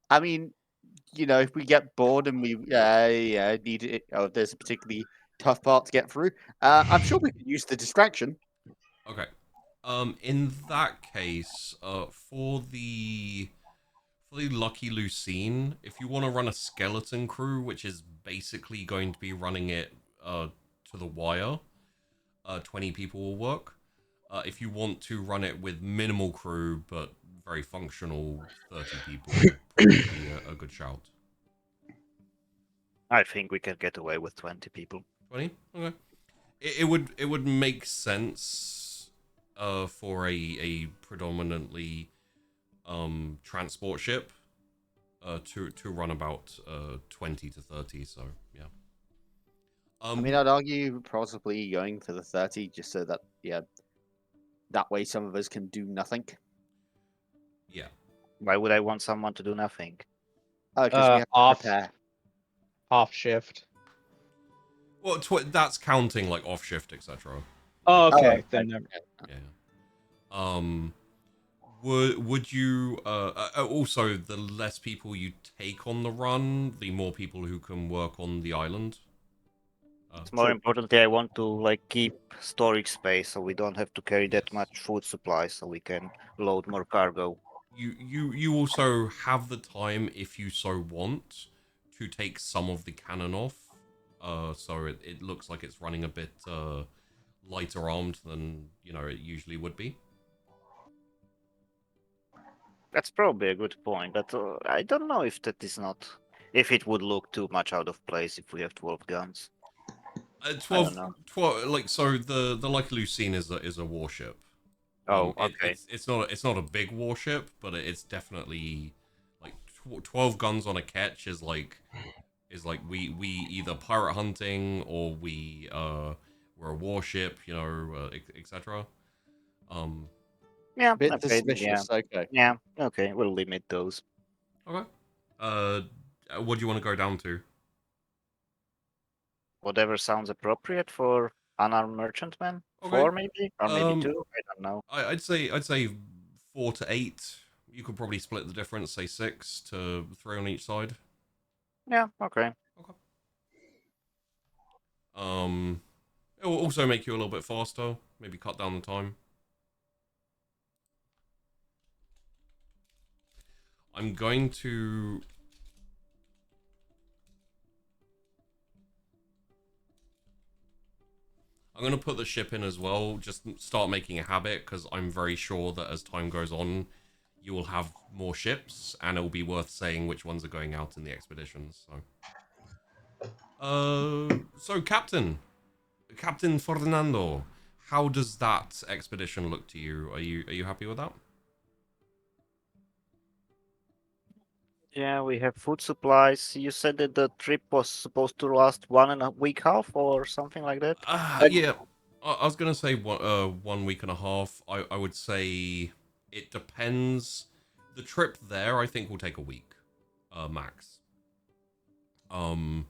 I mean, if we get bored and we need it, or there's a particularly tough part to get through, I'm sure we could use the distraction. Okay. In that case, for the Lucky Lucine, if you want to run a skeleton crew, which is basically going to be running it to the wire, 20 people will work. If you want to run it with minimal crew but very functional, 30 people would probably be a good shout. I think we can get away with 20 people. 20? Okay. It would make sense for a predominantly transport ship to run about 20 to 30, so yeah. I mean, I'd argue possibly going for the 30 just so that that way some of us can do nothing. Yeah. Why would I want someone to do nothing? Because we have to prepare. Off shift. Well, that's counting like off shift, etc. Oh, okay. okay. Then never. Yeah. Would you also, the less people you take on the run, the more people who can work on the island? It's more importantly, I want to keep storage space so we don't have to carry that much food supply, so we can load more cargo. You also have the time, if you so want, to take some of the cannon off, so it looks like it's running a bit lighter armed than it usually would be. That's probably a good point, but I don't know if if it would look too much out of place if we have 12 guns. 12, so the Lucky Lucine is a warship. Oh, okay. It's not a big warship, but it's definitely 12 guns on a ketch is like we either pirate hunting or we're a warship, etc. Yeah, Bit okay, suspicious. Okay. Yeah, okay, we'll limit those. Okay. What do you want to go down to? Whatever sounds appropriate for unarmed merchantmen. Okay. 4 maybe, or maybe 2. I don't know. I'd say 4 to 8. You could probably split the difference, say 6 to 3 on each side. Yeah. Okay. It will also make you a little bit faster. Maybe cut down the time. I'm going to put the ship in as well. Just start making a habit, because I'm very sure that as time goes on, you will have more ships, and it will be worth saying which ones are going out in the expeditions. So Captain Fernando, how does that expedition look to you? Are you happy with that? Yeah, we have food supplies. You said that the trip was supposed to last 1.5 weeks or something like that. Yeah. I was gonna say 1 week and a half. I would say it depends. The trip there, I think, will take a week, max. Um,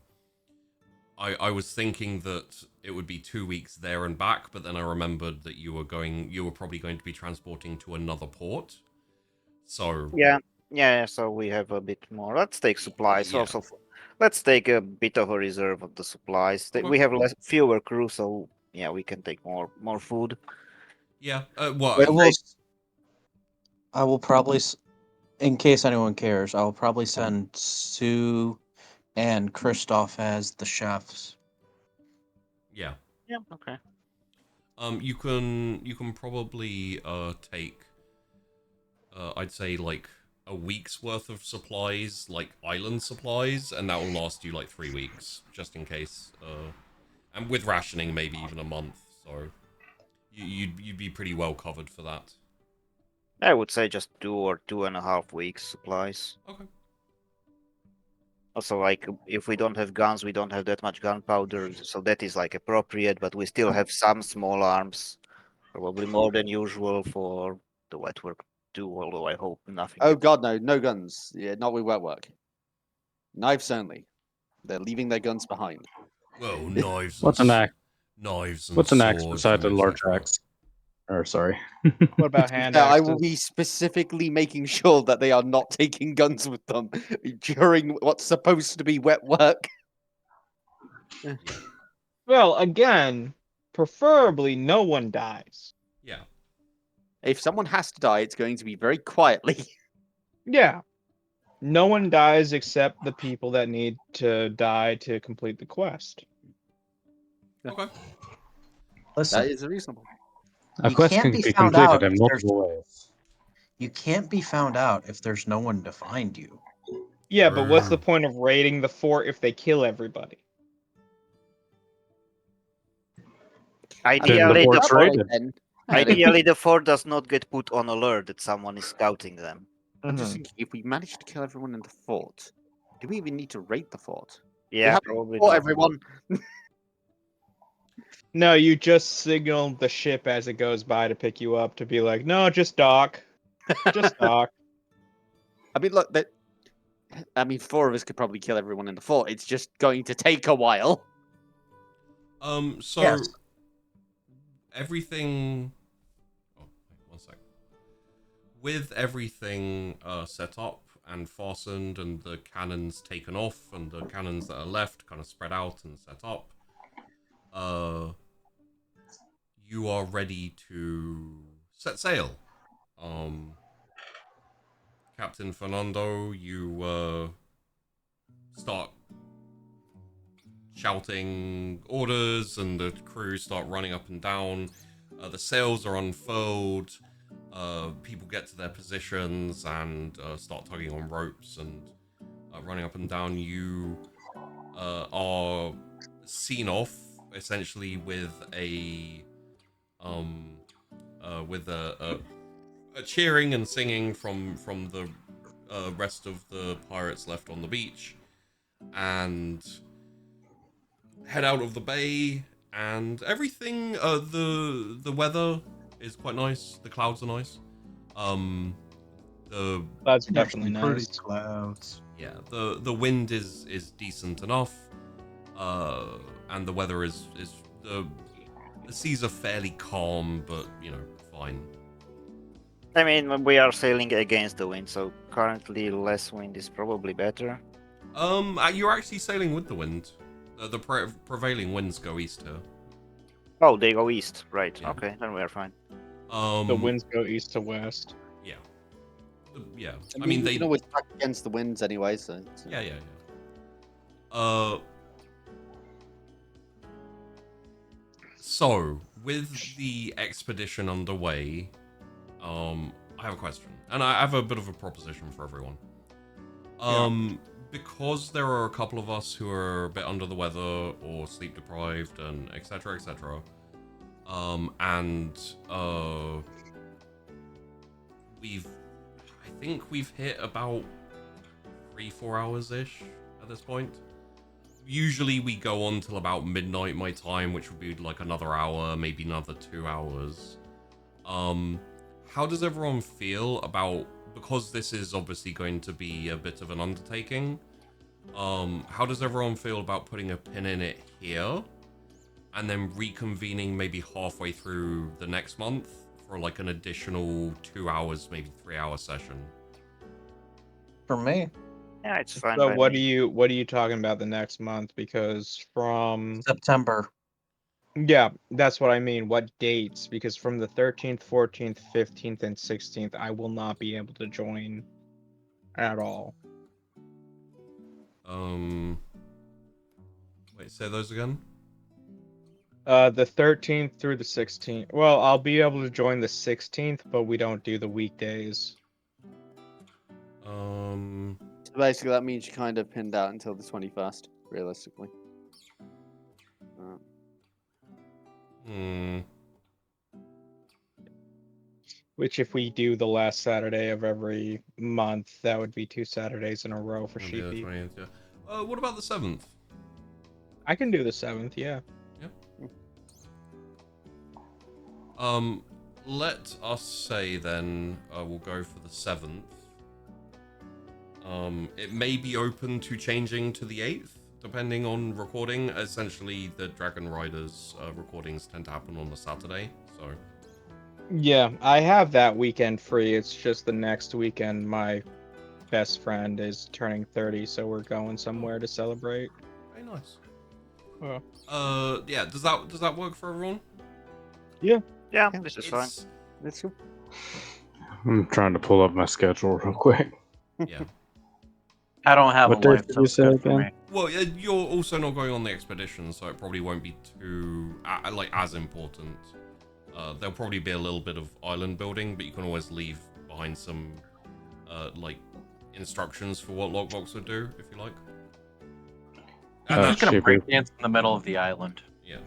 I was thinking that it would be 2 weeks there and back, but then I remembered that you were probably going to be transporting to another port. So Yeah. So we have a bit more. Let's take supplies. Yeah. Also, let's take a bit of a reserve of the supplies. Okay. We have fewer crew, so yeah, we can take more food. Yeah. I Well, will. I will probably, in case anyone cares, I will probably send Sue and Kristoff as the chefs. yeah. Yeah. Okay. You can probably take I'd say like a week's worth of supplies, like island supplies, and that will last you like 3 weeks, just in case. And with rationing, maybe even a month. So you'd be pretty well covered for that. I would say just 2 or 2.5 weeks supplies. Okay. Also, like if we don't have guns, we don't have that much gunpowder, so that is like appropriate. But we still have some small arms, probably more than usual for the wet work too. Although I hope nothing. Oh God, no guns. Yeah, not with wet work. Knives only. They're leaving their guns behind. Well, knives and What's an axe? What's an axe swords beside and the large etc. axe? Or sorry. What about hand Yeah, I axes? will be specifically making sure that they are not taking guns with them during what's supposed to be wet work. Yeah. Well, again, preferably no one dies. Yeah. If someone has to die, it's going to be very quietly. Yeah. No one dies except the people that need to die to complete the quest. Okay. Listen, That is reasonable. A You quest can't can be be found completed out in if there's- multiple ways. you can't be found out if there's no one to find you. Yeah, but what's True. the point of raiding the fort if they kill everybody? Then the Ideally, fort's raided. ideally the fort does not get put on alert that someone is scouting them. I'm just Mhm. thinking, if we manage to kill everyone in the fort, do we even need to raid the fort? Yeah, have probably fort, not. everyone. No, you just signal the ship as it goes by to pick you up to be like, no, just dock. Just dock. I mean, look, four of us could probably kill everyone in the fort. It's just going to take a while. So Yes. everything. Oh, wait, 1 sec. With everything set up and fastened, and the cannons taken off, and the cannons that are left kind of spread out and set up, you are ready to set sail. Captain Fernando, you start shouting orders, and the crew start running up and down. The sails are unfurled. People get to their positions and start tugging on ropes and running up and down. You are seen off essentially with a cheering and singing from the rest of the pirates left on the beach, and head out of the bay, and everything. The weather is quite nice. The clouds are nice. The That's There's definitely some pretty nice. clouds. yeah, the wind is decent enough. And the weather is the seas are fairly calm, but fine. I mean, we are sailing against the wind, so currently less wind is probably better. You're actually sailing with the wind. The prevailing winds go east here. Oh, they go east, right? Yeah. Okay, then we are fine. The winds go east to west. Yeah. Yeah. I mean, we can always back against the winds anyway, so. Yeah. So, with the expedition underway, I have a question, and I have a bit of a proposition for everyone. Because there are a couple of us who are a bit under the weather or sleep deprived, and etc., etc. I think we've hit about 3-4 hours ish at this point. usually we go on till about midnight my time, which would be like another hour, maybe another 2 hours. How does everyone feel about, because this is obviously going to be a bit of an undertaking, how does everyone feel about putting a pin in it here and then reconvening maybe halfway through the next month for like an additional 2 hours, maybe 3 hour session? For me, Yeah, it's fine So by what me. are you talking about the next month? Because from September. yeah, that's what I mean. What dates? Because from the 13th, 14th, 15th, and 16th, I will not be able to join at all. Wait, say those again? The 13th through the 16th. Well, I'll be able to join the 16th, but we don't do the weekdays. So basically, that means you're kind of pinned out until the 21st, realistically. Which, if we do the last Saturday of every month, that would be 2 Saturdays in a row for That'll be the Sheepy. 20th, yeah. What about the 7th? I can do the 7th, yeah. Let us say then we'll go for the 7th. It may be open to changing to the 8th, depending on recording. Essentially, the Dragon Riders recordings tend to happen on a Saturday, so... Yeah, I have that weekend free. It's just the next weekend my best friend is turning 30, so we're going somewhere to celebrate. Very nice. Oh. Yeah, does that work for everyone? Yeah. Yeah, this is fine. Let's go. I'm trying to pull up my schedule real quick. Yeah. I don't have What a days life, did so you it's say good for again? me. Well, you're also not going on the expedition, so it probably won't be too like as important. There'll probably be a little bit of island building, but you can always leave behind some like instructions for what Lockbox would do if you like. And I'm Oh, just gonna Sheepy. break dance in the middle of the island. yeah,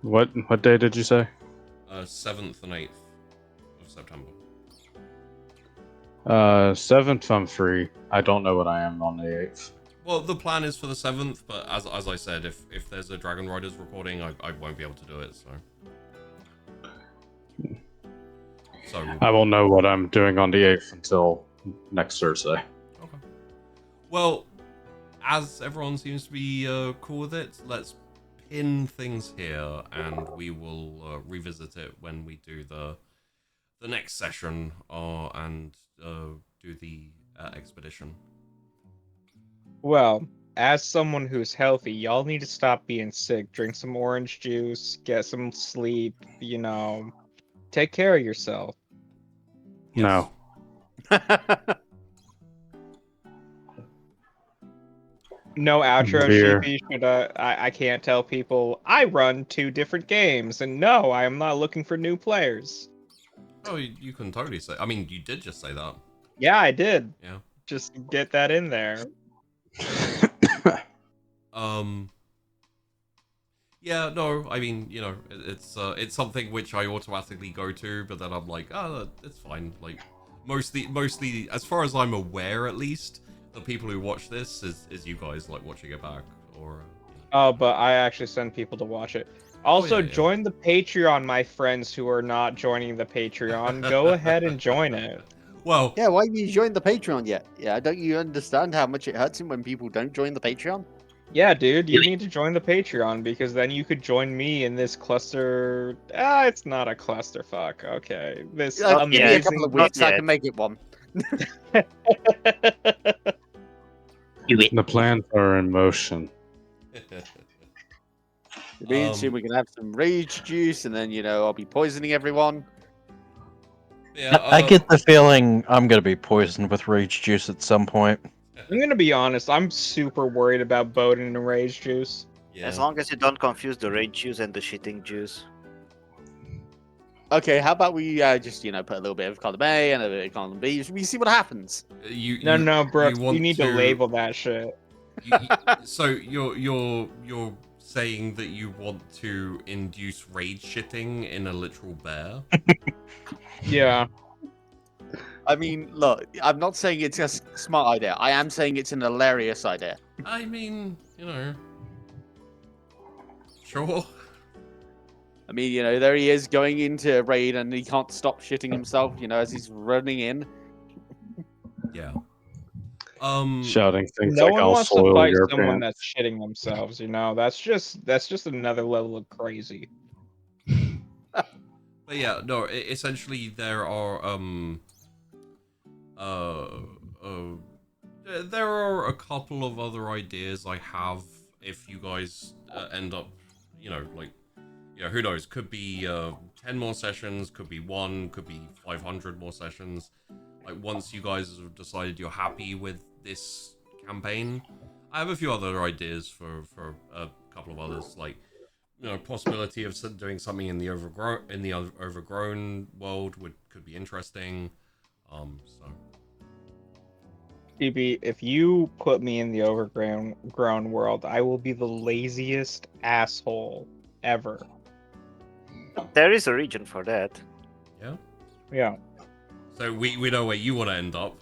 What day did you say? 7th and 8th of September. 7th I'm free. I don't know what I am on the 8th. Well, the plan is for the 7th, but as I said, if there's a Dragon Riders recording, I won't be able to do it, so... I won't know what I'm doing on the 8th until next Thursday. Okay. Well, as everyone seems to be cool with it, let's pin things here, and we will revisit it when we do the next session, and do the expedition. Well, as someone who's healthy, y'all need to stop being sick. Drink some orange juice, get some sleep, take care of yourself. Yes. No. No outro, Dear. Sheepy. I can't tell people I run 2 different games, and no, I am not looking for new players. Oh, you can totally say. I mean, you did just say that. Yeah, I did. Yeah. Just get that in there. Yeah, no, I mean, it's something which I automatically go to, but then I'm like, oh, it's fine. Like, mostly, as far as I'm aware, at least, the people who watch this is you guys like watching it back, or. Oh, but I actually send people to watch it. Also, yeah. join the Patreon, my friends who are not joining the Patreon. Go ahead and join it. Well, yeah, why have you joined the Patreon yet? Yeah, don't you understand how much it hurts him when people don't join the Patreon? Yeah, dude, you need to join the Patreon because then you could join me in this cluster. It's not a clusterfuck. Okay, this Give me a couple amazing. of weeks, I yet. can make it one. The plans are in motion. It means we can have some rage juice, and then I'll be poisoning everyone. yeah, I get the feeling I'm gonna be poisoned with rage juice at some point. I'm gonna be honest. I'm super worried about Bowden and Rage Juice. Yeah. As long as you don't confuse the rage juice and the shitting juice. Okay, how about we just put a little bit of column A and a bit of column B. We see what happens. No, Brooks. you You, want need to label that shit. So you're saying that you want to induce rage shitting in a literal bear? Yeah. I mean, look, I'm not saying it's a smart idea. I am saying it's an hilarious idea. I mean, sure. I mean, there he is going into a raid and he can't stop shitting himself, as he's running in. Yeah. Shouting things No like one "I'll wants to soil fight your someone pants." that's shitting themselves. That's just another level of crazy. But yeah, no. Essentially, there are there are a couple of other ideas I have. If you guys end up, who knows? Could be 10 more sessions, could be 1, could be 500 more sessions. Like, once you guys have decided you're happy with this campaign, I have a few other ideas for a couple of others. Like, possibility of doing something in the overgrown world could be interesting. So TB, if you put me in the overgrown world, I will be the laziest asshole ever. There is a region for that. yeah. Yeah. So we know where you want to end up.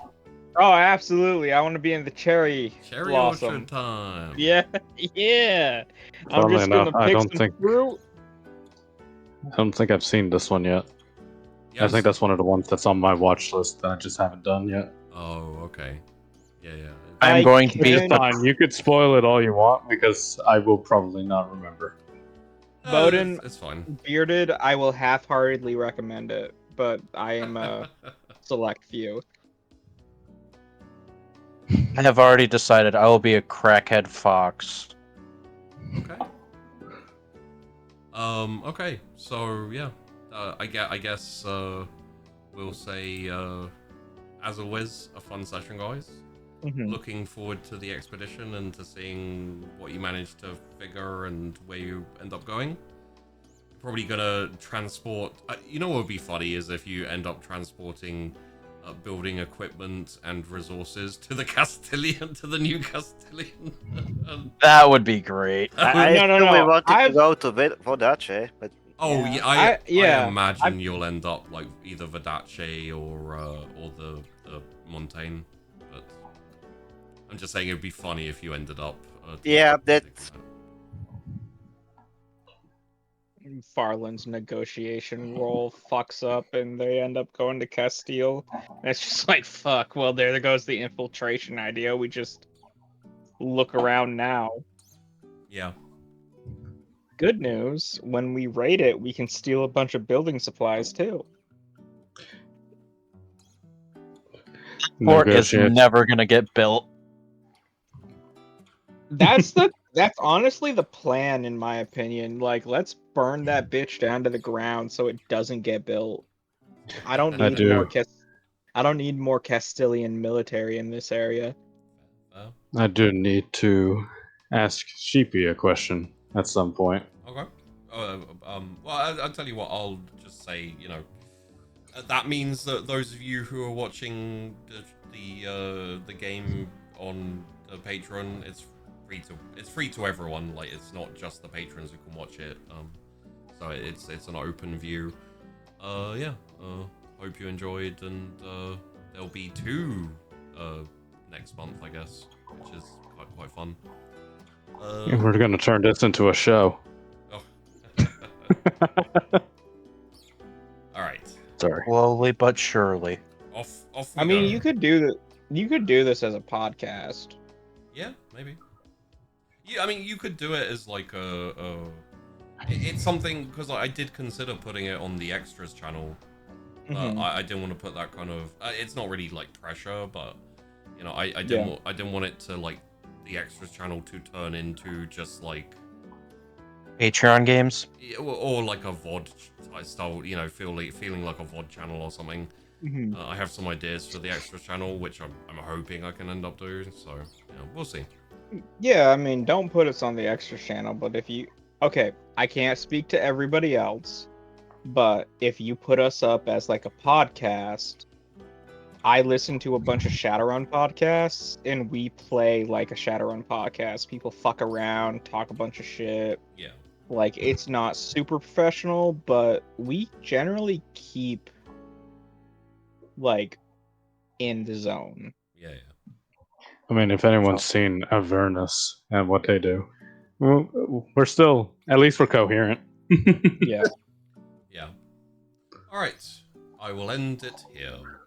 Oh, absolutely. I want to be in the cherry blossom. Orchard time. Yeah, yeah. I'm Funnily just enough, gonna pick some fruit. I don't think I've seen this one yet. I Yes. think that's one of the ones that's on my watch list that I just haven't done yet. Oh, okay. Yeah. I'm going to be. It's fine. You could spoil it all you want because I will probably not remember. Bowden, it's fine. Bearded, I will half-heartedly recommend it, but I am a select few. I have already decided I will be a crackhead fox. Okay. Okay. So yeah, I guess we'll say as always, a fun session, guys. Mhm. Looking forward to the expedition and to seeing what you manage to figure and where you end up going. Probably gonna transport. What would be funny is if you end up transporting building equipment and resources to the Castilian, to the new Castilian. That would be great. I No. actually wanted I've- to go to Vodace, but Oh Yeah, yeah, I imagine I've- you'll end up like either Verdace or the Montaigne, but I'm just saying it'd be funny if you ended up. Yeah, that's Farland's negotiation role fucks up and they end up going to Castile. And it's just like, fuck, well, there goes the infiltration idea. We just look around now. Yeah. Good news, when we raid it, we can steal a bunch of building supplies too. Fort is Negotiate. never gonna get built. That's honestly the plan, in my opinion. Like, let's burn that bitch down to the ground so it doesn't get built. I don't I need do. I don't need more Castilian military in this area. I do need to ask Sheepy a question at some point. Okay. Well, I'll tell you what. I'll just say, that means that those of you who are watching the game on the Patreon, it's free to everyone. Like, it's not just the patrons who can watch it. So it's an open view. Yeah. Hope you enjoyed, and there'll be 2 next month, I guess, which is quite fun. We're gonna turn this into a show. Oh. All right. Sorry. Slowly but surely. Off. I mean, you could do this as a podcast. Yeah, maybe. Yeah, I mean, you could do it as like it's something, because I did consider putting it on the extras channel. Mhm. I didn't want to put that kind of. It's not really like pressure, but I didn't want it to, like, the extras channel to turn into just like Patreon games. or like a VOD style, feeling like a VOD channel or something. Mhm. I have some ideas for the extras channel, which I'm hoping I can end up doing. So we'll see. Yeah, I mean, don't put us on the extra channel, but if you... Okay, I can't speak to everybody else, but if you put us up as like a podcast, I listen to a bunch of Shadowrun podcasts, and we play like a Shadowrun podcast. People fuck around, talk a bunch of shit. Yeah. Like, it's not super professional, but we generally keep, like, in the zone. Yeah. I mean, if anyone's seen Avernus and what they do, we're still, at least we're coherent. Yeah. Yeah. All right. I will end it here.